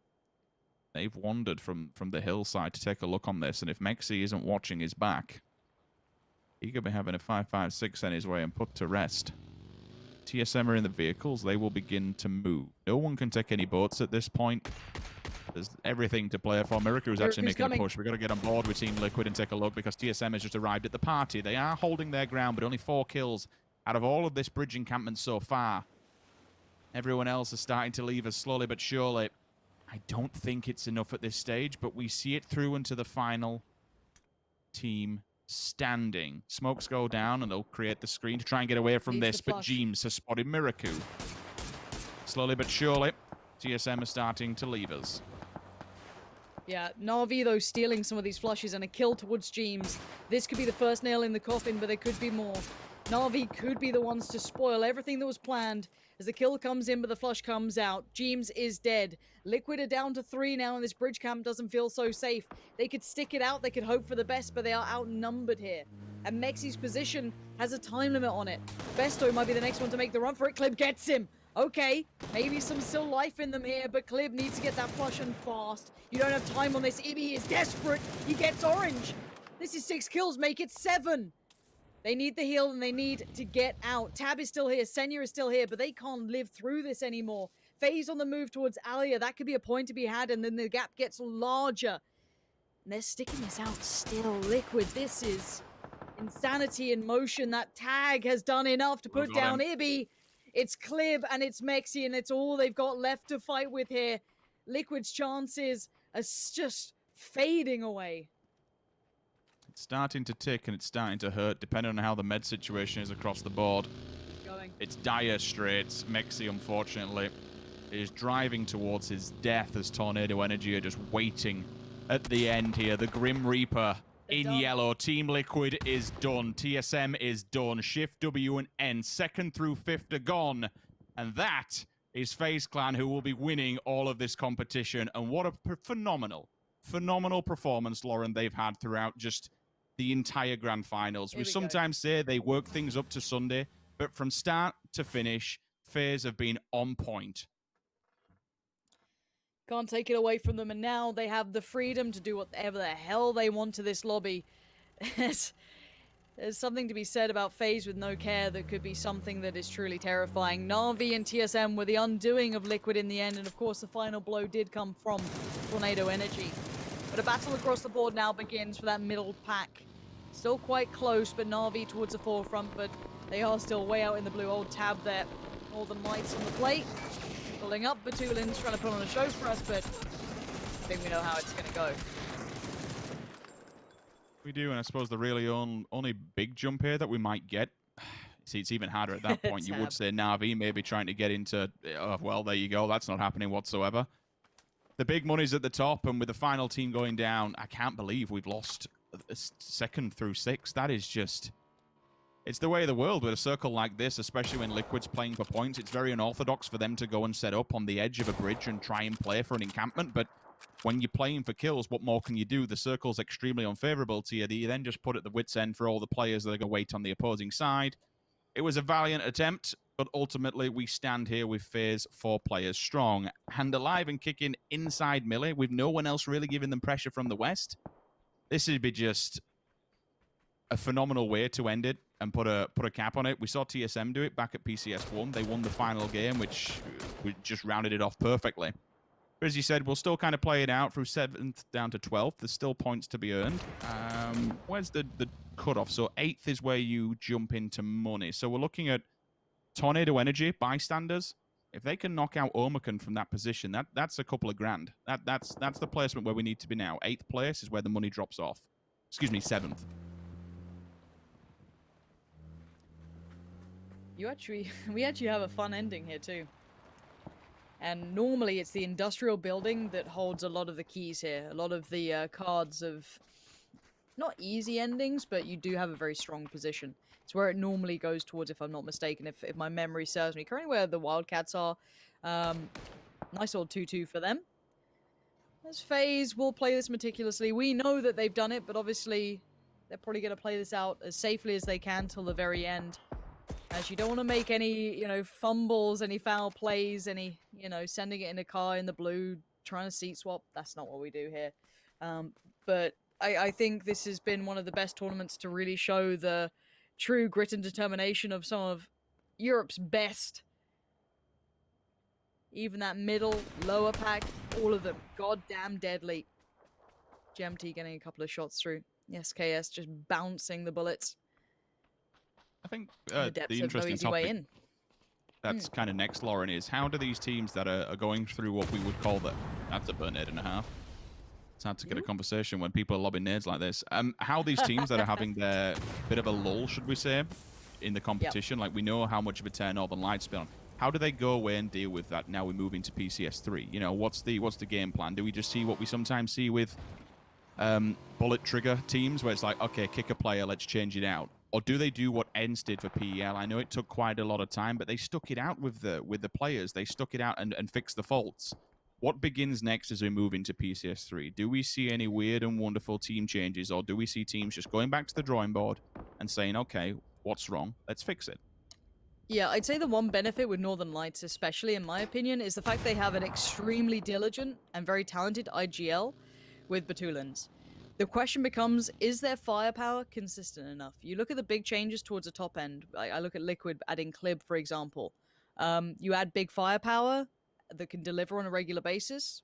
They've wandered from the hillside to take a look on this, and if Mexi isn't watching his back, he could be having a 5.56 on his way and put to rest. TSM are in the vehicles. They will begin to move. No one can take any boats at this point. There's everything to play for. Miracle is actually making a push. We've got to get on board with Team Liquid and take a look, because TSM has just arrived at the party. They are holding their ground, but only 4 kills out of all of this bridge encampment so far. Everyone else is starting to leave us slowly but surely. I don't think it's enough at this stage, but we see it through into the final team standing. Smokes go down, and they'll create the screen to try and get away from this, but Jeems has spotted Miracle. Slowly but surely, TSM are starting to leave us. Yeah, Na'Vi, though, stealing some of these flushes and a kill towards Jeems. This could be the first nail in the coffin, but there could be more. Na'Vi could be the ones to spoil everything that was planned as the kill comes in, but the flush comes out. Jeems is dead. Liquid are down to 3 now, and this bridge camp doesn't feel so safe. They could stick it out, they could hope for the best, but they are outnumbered here. And Mexi's position has a time limit on it. Besto might be the next one to make the run for it. Clib gets him. Okay, maybe some still life in them here, but Clib needs to get that flush and fast. You don't have time on this. Ibby is desperate. He gets orange. This is 6 kills, make it 7. They need the heal and they need to get out. Tab is still here, Senya is still here, but they can't live through this anymore. FaZe on the move towards Alia, that could be a point to be had, and then the gap gets larger. And they're sticking this out still. Liquid, this is insanity in motion. That tag has done enough to put down Ibby. It's Clib and it's Mexi, and it's all they've got left to fight with here. Liquid's chances are just fading away. It's starting to tick and it's starting to hurt, depending on how the med situation is across the board. It's dire straits. Mexi, unfortunately, is driving towards his death as Tornado Energy are just waiting at the end here. The Grim Reaper in yellow. Team Liquid is done. TSM is done. Shift W and N, 2nd through 5th are gone. And that is FaZe Clan, who will be winning all of this competition. And what a phenomenal performance, Lauren, they've had throughout just the entire grand finals. We sometimes say they work things up to Sunday, but from start to finish, FaZe have been on point. Can't take it away from them, and now they have the freedom to do whatever the hell they want to this lobby. There's something to be said about FaZe with no care that could be something that is truly terrifying. Na'Vi and TSM were the undoing of Liquid in the end, and of course the final blow did come from Tornado Energy. But a battle across the board now begins for that middle pack. Still quite close, but Na'Vi towards the forefront, but they are still way out in the blue. Old Tab there. Northern Lights on the plate. Pulling up Batulin's trying to put on a show for us, but I think we know how it's going to go. We do, and I suppose the really only big jump here that we might get, see, it's even harder at that point. You would say Na'Vi maybe trying to get into, well, there you go. That's not happening whatsoever. The big money's at the top, and with the final team going down, I can't believe we've lost 2nd through 6th. That is just... It's the way of the world with a circle like this, especially when Liquid's playing for points. It's very unorthodox for them to go and set up on the edge of a bridge and try and play for an encampment, but when you're playing for kills, what more can you do? The circle's extremely unfavorable to you. You then just put at the wit's end for all the players that are going to wait on the opposing side. It was a valiant attempt, but ultimately we stand here with FaZe 4 players strong and alive and kicking inside Millie with no one else really giving them pressure from the west. This would be just a phenomenal way to end it and put a cap on it. We saw TSM do it back at PCS1. They won the final game, which we just rounded it off perfectly. But as you said, we'll still kind of play it out through 7th down to 12th. There's still points to be earned. Where's the cutoff? So 8th is where you jump into money. So we're looking at Tornado Energy, bystanders. If they can knock out Omicron from that position, that's a couple of grand. That's the placement where we need to be now. 8th place is where the money drops off. Excuse me, 7th. We actually have a fun ending here too. And normally it's the industrial building that holds a lot of the keys here. A lot of the cards of not easy endings, but you do have a very strong position. It's where it normally goes towards, if I'm not mistaken, if my memory serves me. Currently where the Wildcats are. Nice old 2-2 for them. As FaZe will play this meticulously. We know that they've done it, but obviously they're probably going to play this out as safely as they can till the very end. As you don't want to make any, fumbles, any foul plays, any, sending it in a car in the blue, trying to seat swap. That's not what we do here. But I think this has been one of the best tournaments to really show the true grit and determination of some of Europe's best. Even that middle, lower pack, all of them. Goddamn deadly. GMT getting a couple of shots through. Yes, KS just bouncing the bullets. I think the interesting topic that's kind of next, Lauren, is how do these teams that are going through what we would call that's a burn nade and a half. It's hard to get a conversation when people are lobbing nades like this. How these teams that are having their bit of a lull, should we say, in the competition, like we know how much of a tear Northern Lights been on. How do they go away and deal with that now we move into PCS3? What's the game plan? Do we just see what we sometimes see with bullet trigger teams where it's like, okay, kick a player, let's change it out? Or do they do what ENCE did for PEL? I know it took quite a lot of time, but they stuck it out with the players. They stuck it out and fixed the faults. What begins next as we move into PCS3? Do we see any weird and wonderful team changes, or do we see teams just going back to the drawing board and saying, okay, what's wrong? Let's fix it. Yeah, I'd say the one benefit with Northern Lights, especially in my opinion, is the fact they have an extremely diligent and very talented IGL with Batulins. The question becomes, is their firepower consistent enough? You look at the big changes towards the top end. I look at Liquid adding Clib, for example. You add big firepower that can deliver on a regular basis.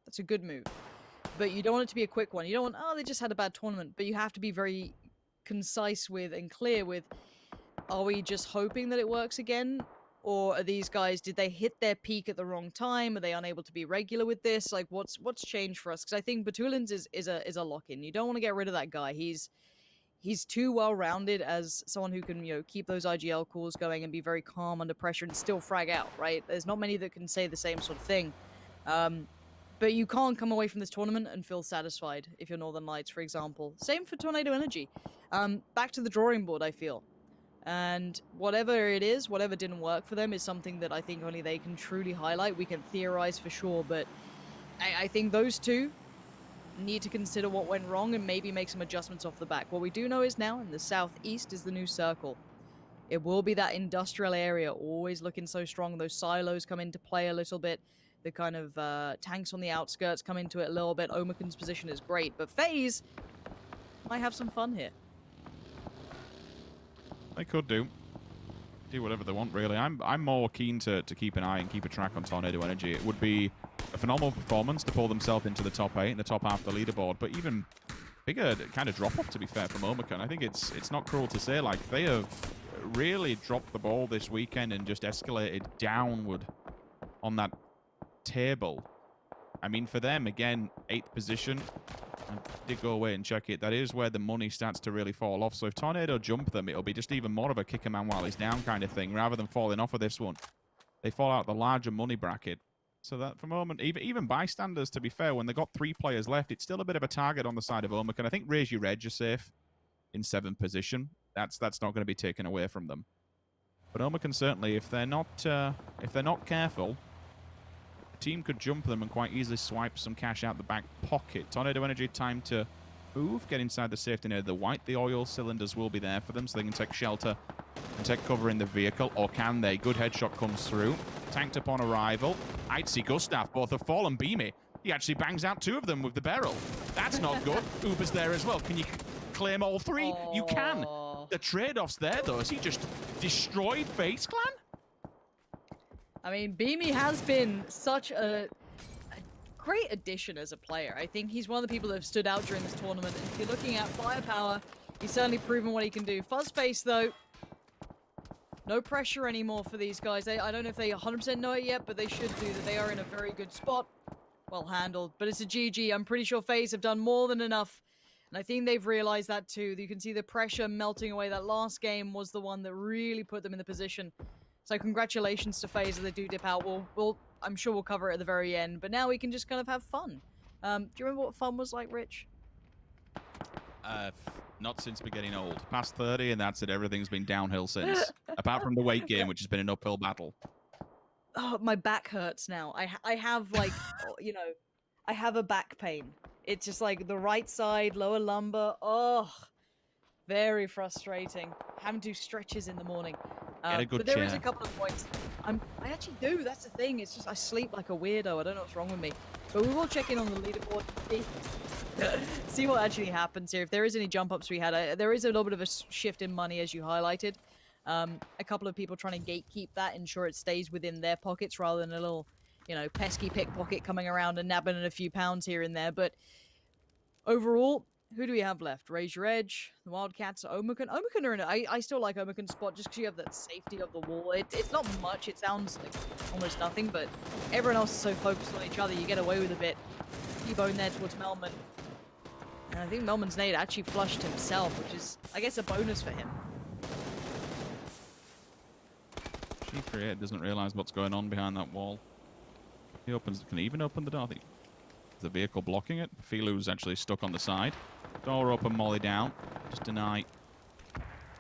That's a good move. But you don't want it to be a quick one. You don't want, oh, they just had a bad tournament. But you have to be very concise with and clear with, are we just hoping that it works again? Or are these guys, did they hit their peak at the wrong time? Are they unable to be regular with this? Like, what's changed for us? Because I think Batulins is a lock-in. You don't want to get rid of that guy. He's too well-rounded as someone who can, keep those IGL calls going and be very calm under pressure and still frag out, right? There's not many that can say the same sort of thing. But you can't come away from this tournament and feel satisfied if you're Northern Lights, for example. Same for Tornado Energy. Back to the drawing board, I feel. And whatever it is, whatever didn't work for them is something that I think only they can truly highlight. We can theorize for sure, but I think those two need to consider what went wrong and maybe make some adjustments off the back. What we do know is now in the southeast is the new circle. It will be that industrial area, always looking so strong. Those silos come into play a little bit. The kind of tanks on the outskirts come into it a little bit. Omeken's position is great, but FaZe might have some fun here. They could do whatever they want, really. I'm more keen to keep an eye and keep a track on Tornado Energy. It would be a phenomenal performance to pull themselves into the top 8 in the top half of the leaderboard, but even bigger kind of drop-off, to be fair, from Omeken. I think it's not cruel to say, like, they have really dropped the ball this weekend and just escalated downward on that table. I mean, for them, again, 8th position. I did go away and check it. That is where the money starts to really fall off. So if Tornado jump them, it'll be just even more of a kick a man while he's down kind of thing, rather than falling off of this one. They fall out the larger money bracket. So that, for the moment, even bystanders, to be fair, when they got 3 players left, it's still a bit of a target on the side of Omeken. I think Raise Your Edge are safe in 7th position. That's not going to be taken away from them. But Omeken certainly, if they're not careful, team could jump them and quite easily swipe some cash out the back pocket. Tornado Energy, time to move, get inside the safety net of the white. The oil cylinders will be there for them, so they can take shelter and take cover in the vehicle. Or can they? Good headshot comes through. Tanked upon arrival. I'd see Gustav, both have fallen. Beamy, he actually bangs out 2 of them with the barrel. That's not good. Uber's there as well. Can you claim all 3? Aww. You can. The trade-off's there, though. Has he just destroyed FaZe Clan? I mean, Beamy has been such a great addition as a player. I think he's one of the people that have stood out during this tournament. And if you're looking at firepower, he's certainly proven what he can do. Fuzzface, though, no pressure anymore for these guys. I don't know if they 100% know it yet, but they should do that. They are in a very good spot. Well handled, but it's a GG. I'm pretty sure FaZe have done more than enough. And I think they've realized that too. You can see the pressure melting away. That last game was the one that really put them in the position. So congratulations to FaZe as they do dip out. I'm sure we'll cover it at the very end. But now we can just kind of have fun. Do you remember what fun was like, Rich? Not since we're getting old. Past 30, and that's it. Everything's been downhill since. Apart from the weight game, which has been an uphill battle. Oh, my back hurts now. I have, like, I have a back pain. It's just like the right side, lower lumbar. Oh, very frustrating. Having to do stretches in the morning. Get a good but there chair. is a couple of points. I actually do. That's the thing. It's just I sleep like a weirdo. I don't know what's wrong with me. But we will check in on the leaderboard. See what actually happens here. If there is any jump ups we had, there is a little bit of a shift in money as you highlighted. A couple of people trying to gatekeep that, ensure it stays within their pockets rather than a little, pesky pickpocket coming around and nabbing a few pounds here and there. But overall, who do we have left? Raise Your Edge, the Wildcats, Omeken. Omeken are in it. I still like Omeken's spot just because you have that safety of the wall. It's not much. It sounds like almost nothing, but everyone else is so focused on each other, you get away with a bit. T-bone there towards Melman. And I think Melman's nade actually flushed himself, which is, I guess, a bonus for him. G38 doesn't realize what's going on behind that wall. He can he even open the door? I think the vehicle blocking it. Filu's actually stuck on the side. Door open, Molly down. Just deny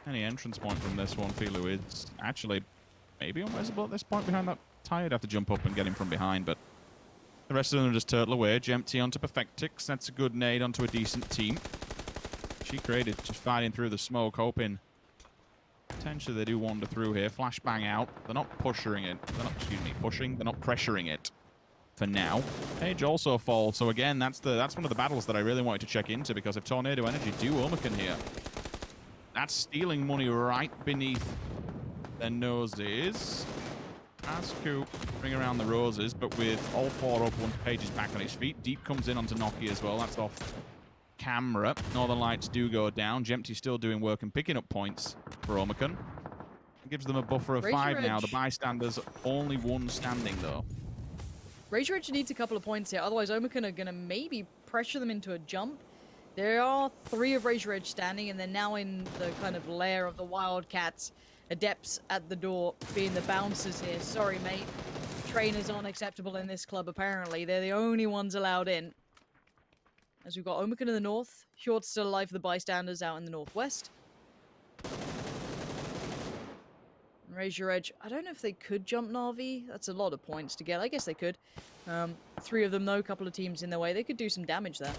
any entrance point from this one. Filu is actually maybe unvisible at this point behind that tire. You'd have to jump up and get him from behind, but the rest of them just turtle away. Empty onto Perfectix. That's a good nade onto a decent team. She created just fighting through the smoke, hoping potentially they do wander through here. Flashbang out. They're not pushing it. They're not, pushing. They're not pressuring it. for now. Page also falls, so again, that's one of the battles that I really wanted to check into, because if Tornado Energy do Omican here, that's stealing money right beneath their noses. Asku bring around the roses, but with all 4 up, once Page is back on his feet. Deep comes in onto Noki as well. That's off camera. Northern Lights do go down. Jempty still doing work and picking up points for Omican. Gives them a buffer of 5 now. The bystanders only 1 standing, though. Razor Edge needs a couple of points here, otherwise Omican are going to maybe pressure them into a jump. There are 3 of Razor Edge standing, and they're now in the kind of lair of the Wildcats. Adepts at the door being the bouncers here. Sorry, mate. Trainers aren't acceptable in this club, apparently. They're the only ones allowed in. As we've got Omican in the north, Hjort's still alive for the bystanders out in the northwest. Razor Edge, I don't know if they could jump Na'Vi. That's a lot of points to get. I guess they could. 3 of them, though, a couple of teams in their way. They could do some damage there.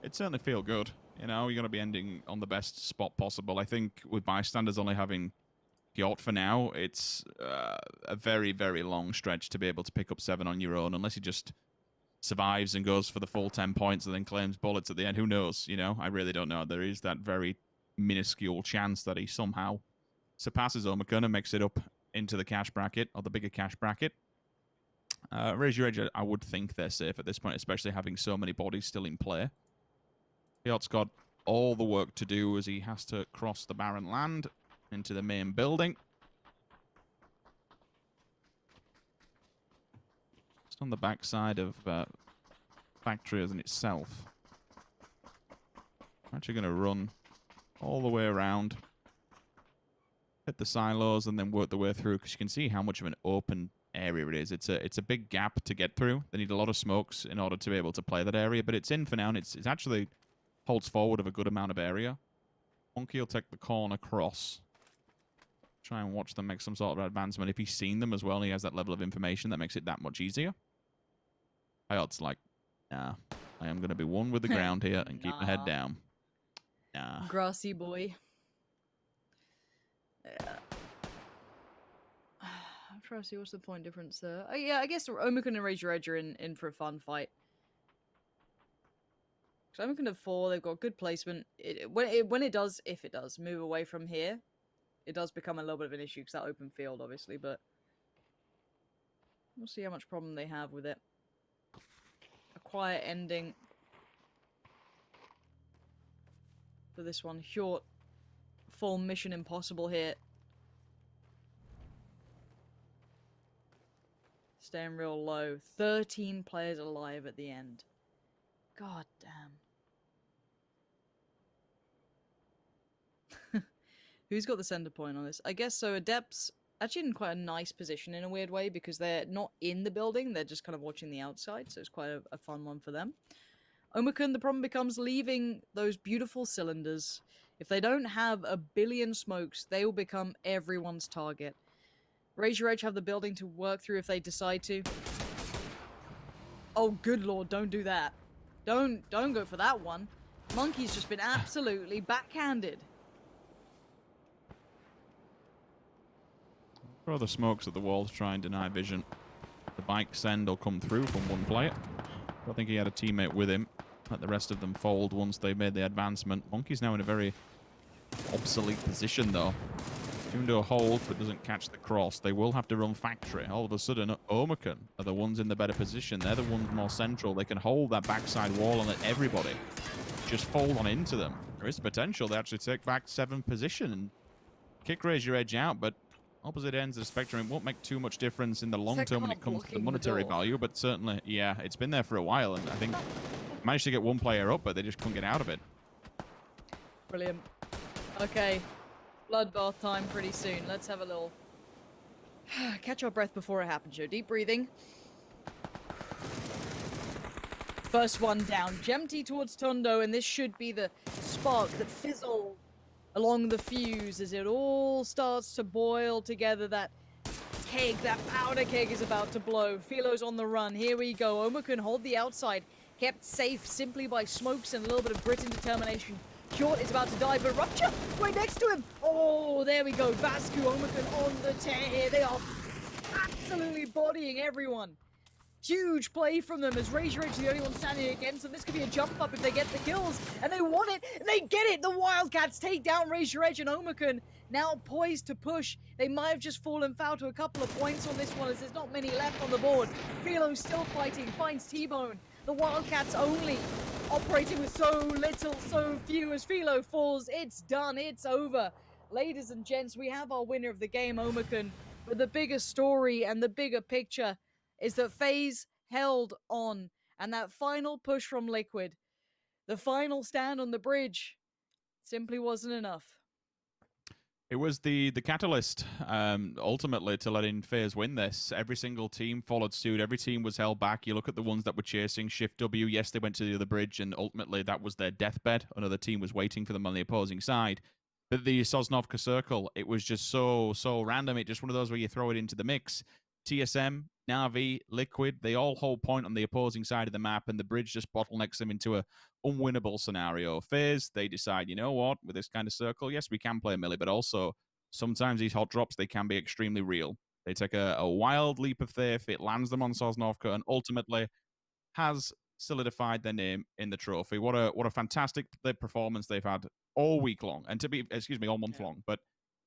It certainly feel good. You know, you're going to be ending on the best spot possible. I think with bystanders only having Hjort for now, it's a very, very long stretch to be able to pick up 7 on your own, unless he just survives and goes for the full 10 points and then claims bullets at the end. Who knows? You know, I really don't know. There is that very minuscule chance that he somehow surpasses Omican and makes it up into the cash bracket, or the bigger cash bracket. Razor Edge, I would think they're safe at this point, especially having so many bodies still in play. Hjort's got all the work to do as he has to cross the barren land into the main building. Just on the backside of factory as in itself. I'm actually going to run all the way around, hit the silos, and then work the way through, because you can see how much of an open area it is. It's a big gap to get through. They need a lot of smokes in order to be able to play that area, but it's in for now, and it's actually holds forward of a good amount of area. Monkey will take the corner across. Try and watch them make some sort of advancement. If he's seen them as well, he has that level of information that makes it that much easier. Hayot's like, nah, I am going to be one with the ground here and keep my head down. Nah. Grassy boy. Yeah. I'm trying to see what's the point difference there. Oh, yeah, I guess Omican and Razor Edge are in for a fun fight. So Omican have 4, they've got good placement. When it does, if it does, move away from here, it does become a little bit of an issue, because that open field, obviously, but we'll see how much problem they have with it. A quiet ending for this one. Hjort, full Mission Impossible here. Staying real low. 13 players alive at the end. God damn. Who's got the center point on this? I guess so. Adepts actually in quite a nice position in a weird way, because they're not in the building, they're just kind of watching the outside, so it's quite a fun one for them. Omican, the problem becomes leaving those beautiful cylinders. If they don't have a billion smokes, they will become everyone's target. Razor Edge have the building to work through if they decide to. Oh, good lord, don't do that. Don't go for that one. Monkey's just been absolutely backhanded. Throw the smokes at the wall to try and deny vision. The bike send will come through from one player. I think he had a teammate with him. Let the rest of them fold once they made the advancement. Monkey's now in a very obsolete position, though. Tundo hold, but doesn't catch the cross. They will have to run factory. All of a sudden, Omican are the ones in the better position. They're the ones more central. They can hold that backside wall and let everybody just fold on into them. There is potential they actually take back 7th position and kick Razor Edge out, but opposite ends of the spectrum, it won't make too much difference in the long term when it comes to the monetary value, but certainly, yeah, it's been there for a while, and I think managed to get one player up, but they just couldn't get out of it. Brilliant. Okay, bloodbath time pretty soon. Let's have a little catch our breath before it happens, Joe. Deep breathing. First one down. Jempty towards Tondo, and this should be the spark that fizzles along the fuse as it all starts to boil together. That keg, that powder keg is about to blow. Philo's on the run. Here we go. Omican hold the outside. Kept safe simply by smokes and a little bit of grit and determination. Hjort is about to die, but Rupture right next to him. Oh, there we go. Vasku, Omican on the tear here. They are absolutely bodying everyone. Huge play from them as Razor Edge is the only one standing against them. This could be a jump up if they get the kills, and they want it, and they get it. The Wildcats take down Razor Edge, and Omicron now poised to push. They might have just fallen foul to a couple of points on this one as there's not many left on the board. Philo's still fighting, finds T-Bone. The Wildcats only operating with so little, so few. As Philo falls, it's done, it's over. Ladies and gents, we have our winner of the game, Omicron. But the bigger story and the bigger picture is that FaZe held on, and that final push from Liquid, the final stand on the bridge, simply wasn't enough. It was the catalyst, ultimately, to letting FaZe win this. Every single team followed suit. Every team was held back. You look at the ones that were chasing Shift W. Yes, they went to the other bridge, and ultimately that was their deathbed. Another team was waiting for them on the opposing side. But the Sosnovka Circle, it was just so random. It's just one of those where you throw it into the mix. TSM, Na'Vi, Liquid, they all hold point on the opposing side of the map, and the bridge just bottlenecks them into a unwinnable scenario. FaZe, they decide, you know what, with this kind of circle, yes, we can play melee, but also sometimes these hot drops, they can be extremely real. They take a wild leap of faith, it lands them on Sosnovka, and ultimately has solidified their name in the trophy. What a fantastic performance they've had all week long, and all month long. But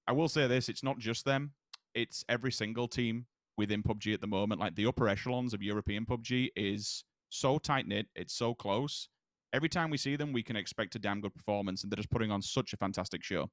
I will say this, it's not just them, it's every single team within PUBG at the moment. Like, the upper echelons of European PUBG is so tight-knit, it's so close. Every time we see them, we can expect a damn good performance, and they're just putting on such a fantastic show.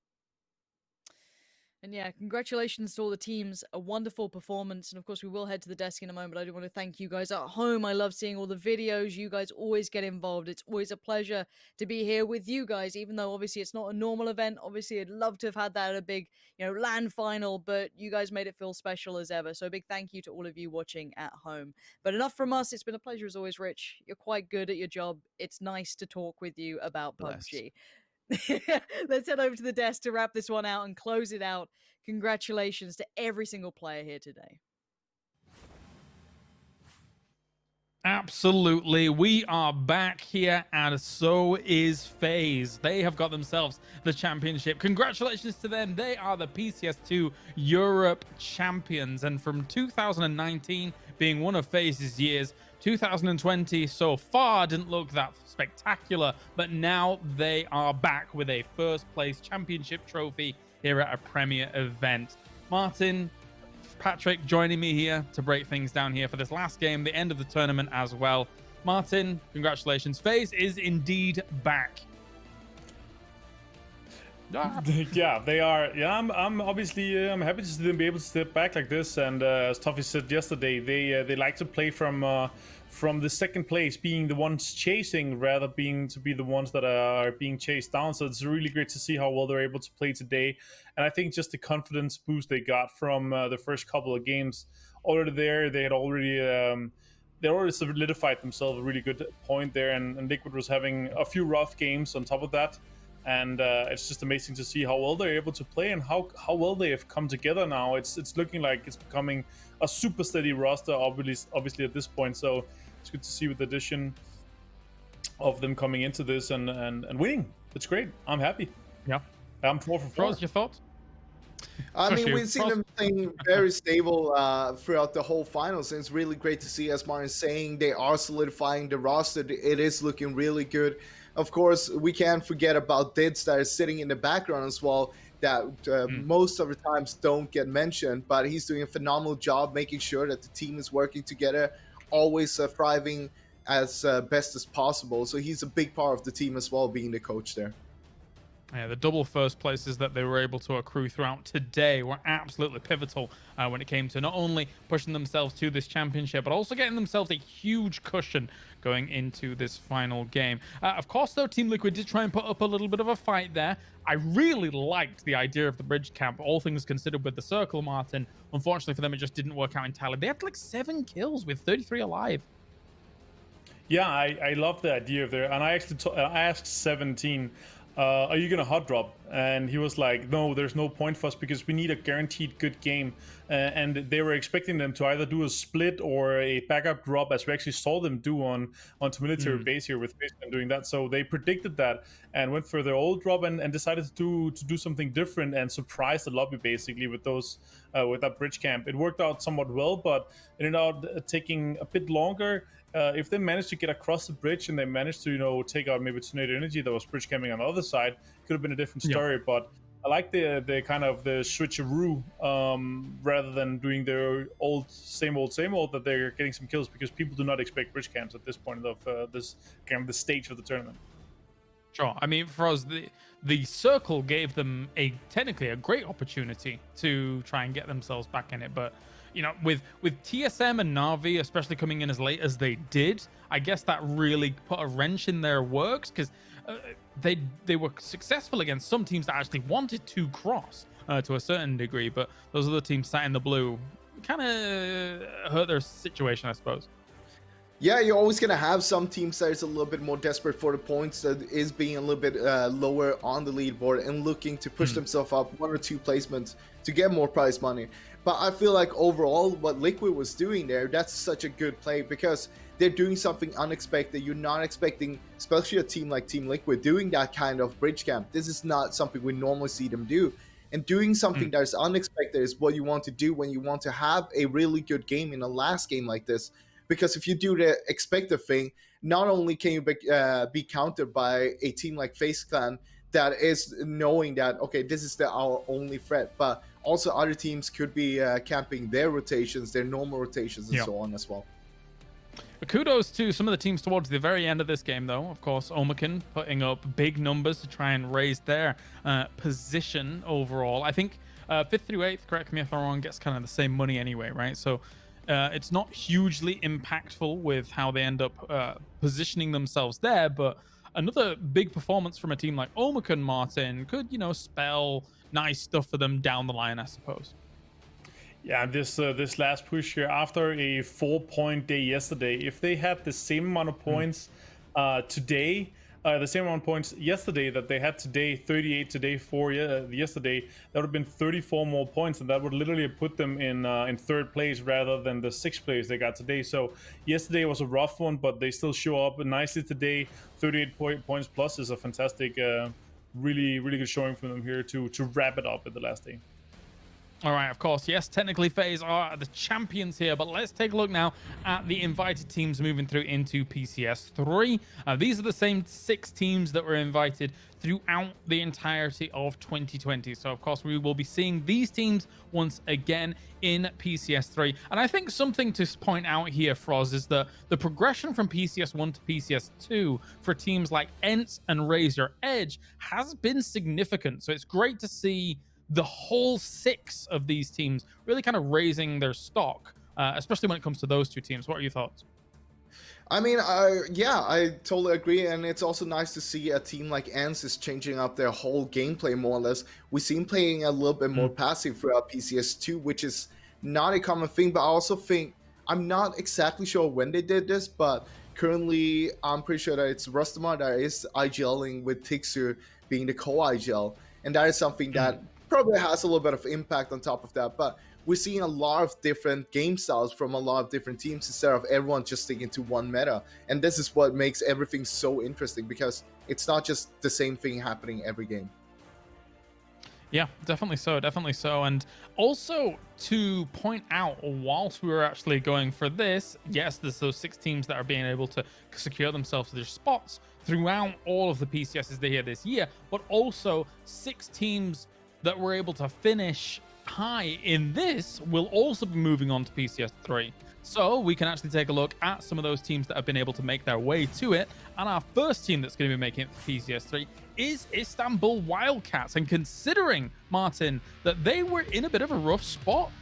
And yeah, congratulations to all the teams. A wonderful performance. And of course, we will head to the desk in a moment. I do want to thank you guys at home. I love seeing all the videos. You guys always get involved. It's always a pleasure to be here with you guys, even though obviously it's not a normal event. Obviously, I'd love to have had that at a big, LAN final, but you guys made it feel special as ever. So a big thank you to all of you watching at home. But enough from us. It's been a pleasure as always, Rich. You're quite good at your job. It's nice to talk with you about PUBG. Let's head over to the desk to wrap this one out and close it out. Congratulations to every single player here today. Absolutely. We are back here, and so is FaZe. They have got themselves the championship. Congratulations to them. They are the PCS2 Europe champions. And from 2019 being one of FaZe's years, 2020 so far didn't look that spectacular, but now they are back with a first place championship trophy here at a premier event. Martin, Patrick joining me here to break things down here for this last game, the end of the tournament as well. Martin, congratulations. FaZe is indeed back. Yeah, they are. Yeah, I'm obviously I'm happy to see them be able to step back like this. And as Toffee said yesterday, they like to play from the second place, being the ones chasing rather being to be the ones that are being chased down. So it's really great to see how well they're able to play today. And I think just the confidence boost they got from the first couple of games already there, they already solidified themselves a really good point there. And Liquid was having a few rough games on top of that. And it's just amazing to see how well they're able to play and how well they have come together now. It's looking like it's becoming a super steady roster, obviously at this point. So it's good to see with the addition of them coming into this and winning. It's great. I'm happy. Yeah. I'm 4 for 4. What's your thoughts? I mean, we've seen them playing very stable throughout the whole finals, and it's really great to see, as Martin's saying, they are solidifying the roster. It is looking really good. Of course, we can't forget about Dids that is sitting in the background as well, that most of the times don't get mentioned, but he's doing a phenomenal job making sure that the team is working together, always thriving as best as possible. So he's a big part of the team as well, being the coach there. Yeah, the double first places that they were able to accrue throughout today were absolutely pivotal when it came to not only pushing themselves to this championship, but also getting themselves a huge cushion going into this final game. Of course, though, Team Liquid did try and put up a little bit of a fight there. I really liked the idea of the bridge camp, all things considered, with the circle, Martin. Unfortunately for them, it just didn't work out entirely. They had like 7 kills with 33 alive. Yeah, I love the idea of there. And I actually I asked 17, are you going to hot drop? and he was like, no, there's no point for us because we need a guaranteed good game. And they were expecting them to either do a split or a backup drop, as we actually saw them do onto military base here with FaZe doing that. So they predicted that and went for their old drop and decided to do something different and surprise the lobby basically with those with that bridge camp. It worked out somewhat well, but it ended up taking a bit longer. If they managed to get across the bridge and they managed to, take out maybe Tornado Energy that was bridge camping on the other side, could have been a different story. But I like the kind of the switcheroo rather than doing their same old, that they're getting some kills, because people do not expect bridge camps at this point of this stage of the tournament. Sure. I mean, for us, the circle gave them technically a great opportunity to try and get themselves back in it, but with TSM and Na'Vi especially coming in as late as they did, I guess that really put a wrench in their works, because they were successful against some teams that actually wanted to cross to a certain degree, but those other teams sat in the blue kind of hurt their situation, I suppose. Yeah, you're always going to have some teams that is a little bit more desperate for the points, that is being a little bit lower on the leaderboard and looking to push themselves up 1 or 2 placements to get more prize money. But I feel like overall what Liquid was doing there, that's such a good play, because they're doing something unexpected. You're not expecting, especially a team like Team Liquid, doing that kind of bridge camp. This is not something we normally see them do. And doing something that is unexpected is what you want to do when you want to have a really good game in a last game like this. Because if you do the expected thing, not only can you be countered by a team like FaZe Clan that is knowing that, okay, this is our only threat, but also other teams could be camping their rotations, their normal rotations, and so on as well. But kudos to some of the teams towards the very end of this game, though. Of course, Omicron putting up big numbers to try and raise their position overall. I think 5th through 8th, correct me if I'm wrong, gets kind of the same money anyway, right? So it's not hugely impactful with how they end up positioning themselves there, but another big performance from a team like Omicron, Martin, could, spell nice stuff for them down the line, I suppose. Yeah, this last push here after a 4-point day yesterday, if they had the same amount of points today, the same amount of points yesterday that they had today, 38 today for yesterday, that would have been 34 more points, and that would literally put them in 3rd place rather than the 6th place they got today. So yesterday was a rough one, but they still show up nicely today. 38 points plus is a fantastic, really good showing from them here to wrap it up at the last day. All right, of course, yes, technically FaZe are the champions here, but let's take a look now at the invited teams moving through into PCS 3. These are the same 6 teams that were invited throughout the entirety of 2020. So, of course, we will be seeing these teams once again in PCS 3. And I think something to point out here, Froz, is the progression from PCS 1 to PCS 2 for teams like ENCE and Razor Edge has been significant. So it's great to see the whole 6 of these teams really kind of raising their stock, especially when it comes to those 2 teams. What are your thoughts? I mean, yeah, I totally agree, and it's also nice to see a team like ENCE is changing up their whole gameplay more or less. We see them playing a little bit more passive throughout PCS2, which is not a common thing, but I also think, I'm not exactly sure when they did this, but currently I'm pretty sure that it's Rustamar that is IGLing with Tixu being the co-IGL, and that is something that probably has a little bit of impact on top of that. But we're seeing a lot of different game styles from a lot of different teams instead of everyone just sticking to one meta. And this is what makes everything so interesting, because it's not just the same thing happening every game. Yeah, definitely so. And also to point out, whilst we were actually going for this, yes, there's those 6 teams that are being able to secure themselves their spots throughout all of the PCSs they had this year, but also 6 teams that were able to finish high in this will also be moving on to PCS 3. So we can actually take a look at some of those teams that have been able to make their way to it. And our first team that's going to be making it to PCS 3 is Istanbul Wildcats. And considering, Martin, that they were in a bit of a rough spot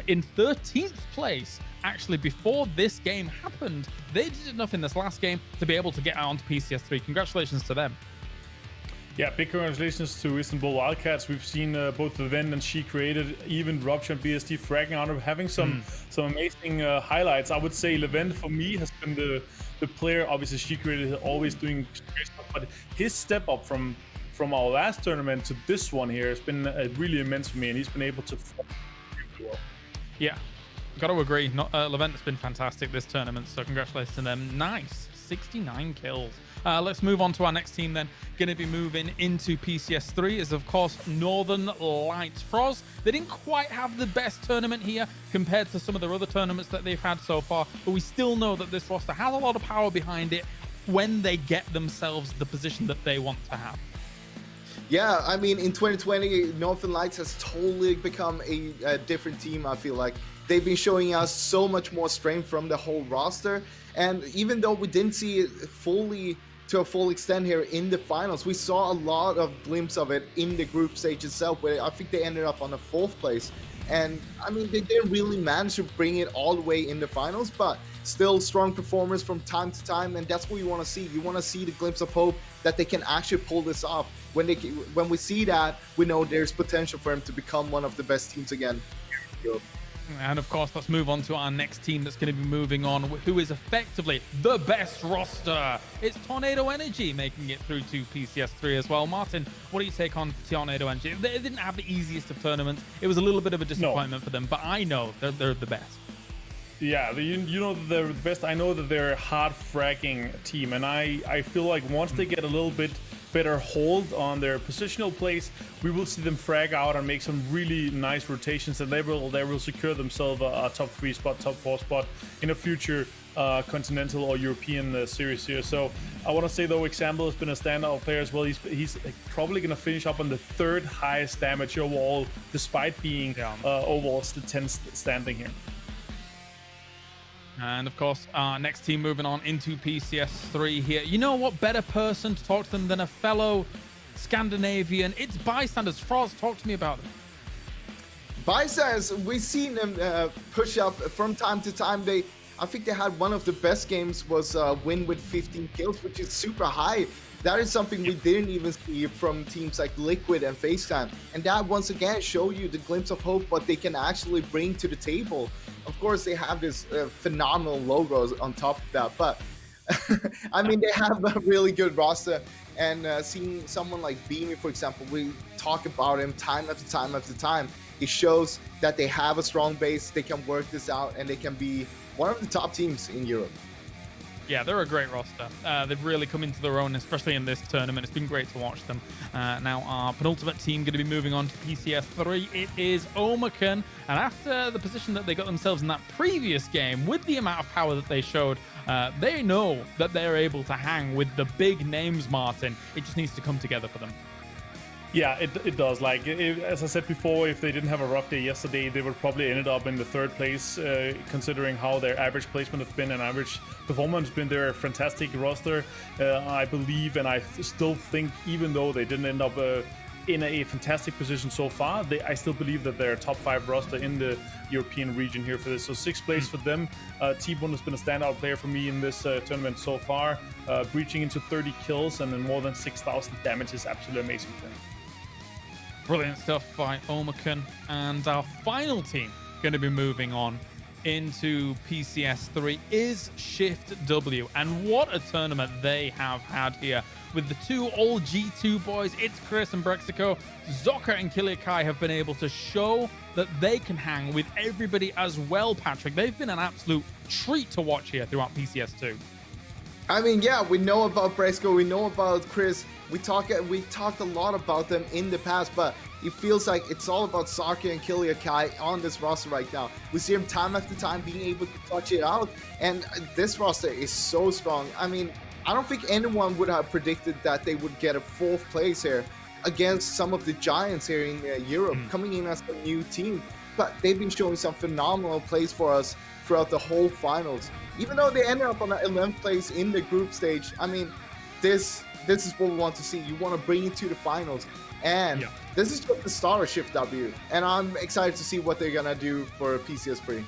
in 13th place, actually before this game happened, they did enough in this last game to be able to get out onto PCS 3. Congratulations to them. Yeah, big congratulations to Istanbul Wildcats. We've seen both Levent and She Created, even Rupture and BST fragging out of having some amazing highlights. I would say Levent for me has been the player. Obviously, She Created always doing great stuff, but his step up from from our last tournament to this one here has been really immense for me, and he's been able to well. Yeah, got to agree. Levent has been fantastic this tournament, so congratulations to them. Nice, 69 kills. Let's move on to our next team then. Going to be moving into PCS3 is, of course, Northern Lights. Froz, they didn't quite have the best tournament here compared to some of their other tournaments that they've had so far, but we still know that this roster has a lot of power behind it when they get themselves the position that they want to have. Yeah, I mean, in 2020, Northern Lights has totally become a different team, I feel like. They've been showing us so much more strength from the whole roster, and even though we didn't see it fully to a full extent here in the finals, we saw a lot of glimpse of it in the group stage itself, where I think they ended up on the 4th place. And I mean, they didn't really manage to bring it all the way in the finals, but still strong performers from time to time, and that's what you want to see. You want to see the glimpse of hope that they can actually pull this off. When we see that, we know there's potential for them to become one of the best teams again. And of course, let's move on to our next team that's going to be moving on, who is effectively the best roster. It's Tornado Energy making it through to PCS3 as well. Martin, what do you take on Tornado Energy? They didn't have the easiest of tournaments. It was a little bit of a disappointment for them, but I know they're the best. Yeah, you know they're the best. I know that they're a hard fragging team, and I feel like once they get a little bit better hold on their positional plays, we will see them frag out and make some really nice rotations, and they will secure themselves a top 3 spot, top 4 spot in a future continental or European series here. So I want to say though, Example has been a standout player as well. He's probably going to finish up on the 3rd highest damage overall, despite being overall the 10th standing here. And of course, our next team moving on into PCS3 here. You know what better person to talk to them than a fellow Scandinavian? It's Bystanders. Froz, talk to me about them. Bystanders, we've seen them push up from time to time. I think they had one of the best games was win with 15 kills, which is super high. That is something we didn't even see from teams like Liquid and FaceTime. And that once again show you the glimpse of hope what they can actually bring to the table. Of course, they have this phenomenal logos on top of that, but I mean, they have a really good roster. And seeing someone like Beamy, for example, we talk about him time after time after time. It shows that they have a strong base, they can work this out, and they can be one of the top teams in Europe. Yeah, they're a great roster. They've really come into their own, especially in this tournament. It's been great to watch them. Now, our penultimate team going to be moving on to PCS3. It is Omicron. And after the position that they got themselves in that previous game, with the amount of power that they showed, they know that they're able to hang with the big names, Martin. It just needs to come together for them. Yeah, it does. Like, as I said before, if they didn't have a rough day yesterday, they would probably ended up in the 3rd place, considering how their average placement has been and average performance has been. They're a fantastic roster, I believe, and I still think, even though they didn't end up in a fantastic position so far, I still believe that they're a top 5 roster in the European region here for this. So 6th place for them. T-Bone has been a standout player for me in this tournament so far, breaching into 30 kills and then more than 6,000 damage is absolutely amazing for him. Brilliant stuff by Omicron. And our final team going to be moving on into PCS3 is Shift W. And what a tournament they have had here. With the 2 all G2 boys, it's Chris and Brexico. Zoka and Kiliakai have been able to show that they can hang with everybody as well, Patrick. They've been an absolute treat to watch here throughout PCS2. I mean, yeah, we know about Brexico, we know about Chris. We talked a lot about them in the past, but it feels like it's all about Zoka and Kiliakai on this roster right now. We see them time after time being able to touch it out, and this roster is so strong. I mean, I don't think anyone would have predicted that they would get a 4th place here against some of the giants here in Europe, coming in as a new team. But they've been showing some phenomenal plays for us throughout the whole finals. Even though they ended up on the 11th place in the group stage, I mean, this is what we want to see. You want to bring it to the finals. And this is just the start of Shift W. And I'm excited to see what they're going to do for PCS3.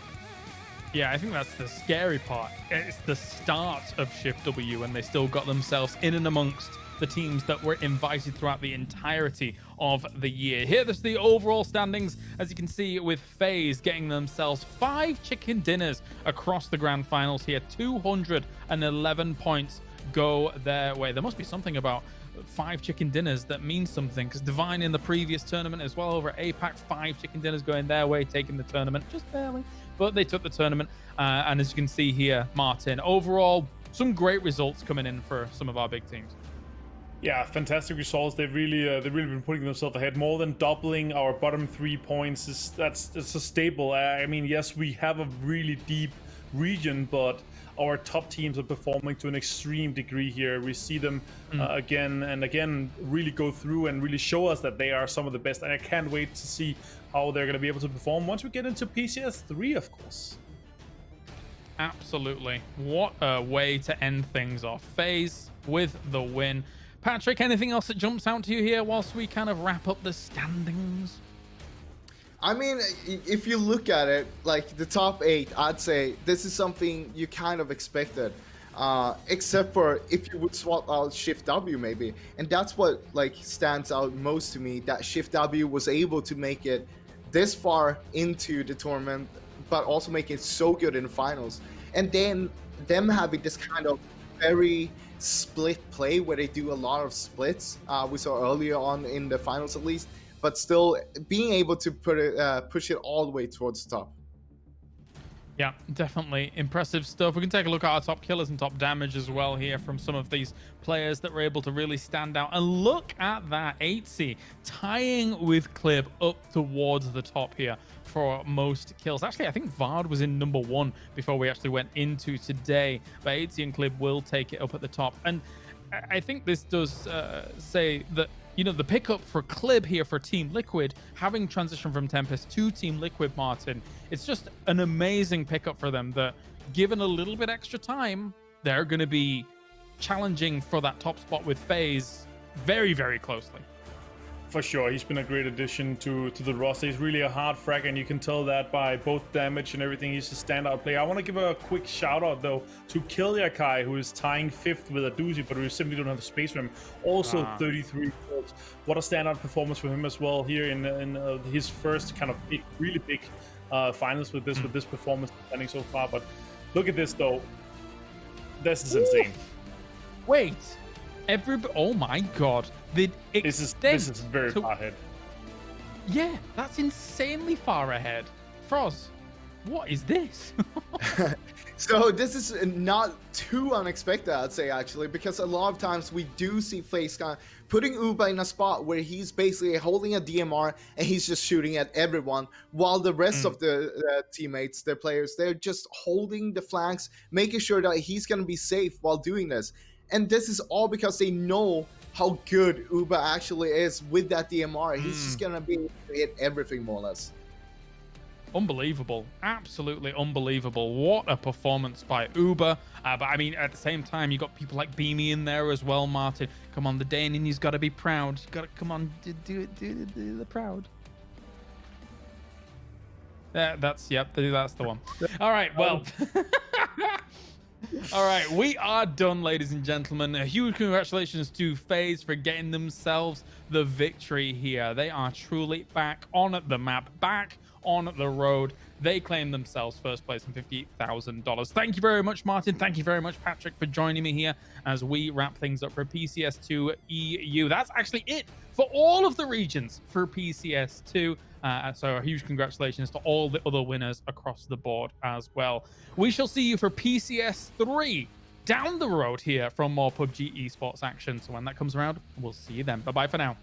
Yeah, I think that's the scary part. It's the start of Shift W, and they still got themselves in and amongst the teams that were invited throughout the entirety of the year. Here, there's the overall standings, as you can see, with FaZe getting themselves 5 chicken dinners across the grand finals here, 211 points go their way. There must be something about 5 chicken dinners that means something, because Divine in the previous tournament as well over APAC, 5 chicken dinners going their way, taking the tournament just barely, but they took the tournament. And as you can see here, Martin, overall some great results coming in for some of our big teams. Yeah, fantastic results. They've really been putting themselves ahead, more than doubling our bottom 3 points. That's a staple. I mean, yes, we have a really deep region, but our top teams are performing to an extreme degree here. We see them again and again really go through and really show us that they are some of the best. And I can't wait to see how they're going to be able to perform once we get into PCS 3, of course. Absolutely. What a way to end things off. FaZe with the win. Patrick, anything else that jumps out to you here whilst we kind of wrap up the standings? I mean, if you look at it, like the top 8, I'd say this is something you kind of expected, except for if you would swap out Shift W maybe, and that's what like stands out most to me, that Shift W was able to make it this far into the tournament, but also make it so good in the finals, and then them having this kind of very split play where they do a lot of splits. We saw earlier on in the finals at least. But still being able to push it all the way towards the top. Yeah, definitely impressive stuff. We can take a look at our top killers and top damage as well here from some of these players that were able to really stand out. And look at that, 8C tying with Clib up towards the top here for most kills. Actually, I think Vard was in number 1 before we actually went into today. But 8C and Clib will take it up at the top. And I think this does say that, you know, the pickup for Clib here for Team Liquid, having transitioned from Tempest to Team Liquid, Martin, it's just an amazing pickup for them that, given a little bit extra time, they're going to be challenging for that top spot with FaZe very, very closely. For sure, he's been a great addition to the roster. He's really a hard frag, and you can tell that by both damage and everything. He's a standout player. I want to give a quick shout out though to Kilyakai, who is tying 5th with a doozy, but we simply don't have the space for him. Also 33 kills. What a standout performance for him as well here in his first kind of really big finals with this performance standing so far. But look at this though. This is insane. Wait. Oh my god. This is very far ahead. Yeah, that's insanely far ahead. Froz, what is this? So this is not too unexpected, I'd say, actually, because a lot of times we do see FaZe putting Uber in a spot where he's basically holding a DMR and he's just shooting at everyone, while the rest of the teammates, their players, they're just holding the flanks, making sure that he's going to be safe while doing this. And this is all because they know how good Uber actually is with that DMR. He's just going to be able to hit everything more or less. Unbelievable. Absolutely unbelievable. What a performance by Uber. But I mean, at the same time, you got people like Beamy in there as well, Martin. Come on, the Danian's got to be proud. You got to come on, do the proud. That's the one. All right, well. All right, we are done, ladies and gentlemen. A huge congratulations to FaZe for getting themselves the victory here. They are truly back on the map, back on the road. They claim themselves first place and $58,000. Thank you very much, Martin. Thank you very much, Patrick, for joining me here as we wrap things up for PCS2 EU. That's actually it for all of the regions for PCS2. So a huge congratulations to all the other winners across the board as well. We shall see you for PCS3 down the road here from more PUBG esports action. So when that comes around, we'll see you then. Bye-bye for now.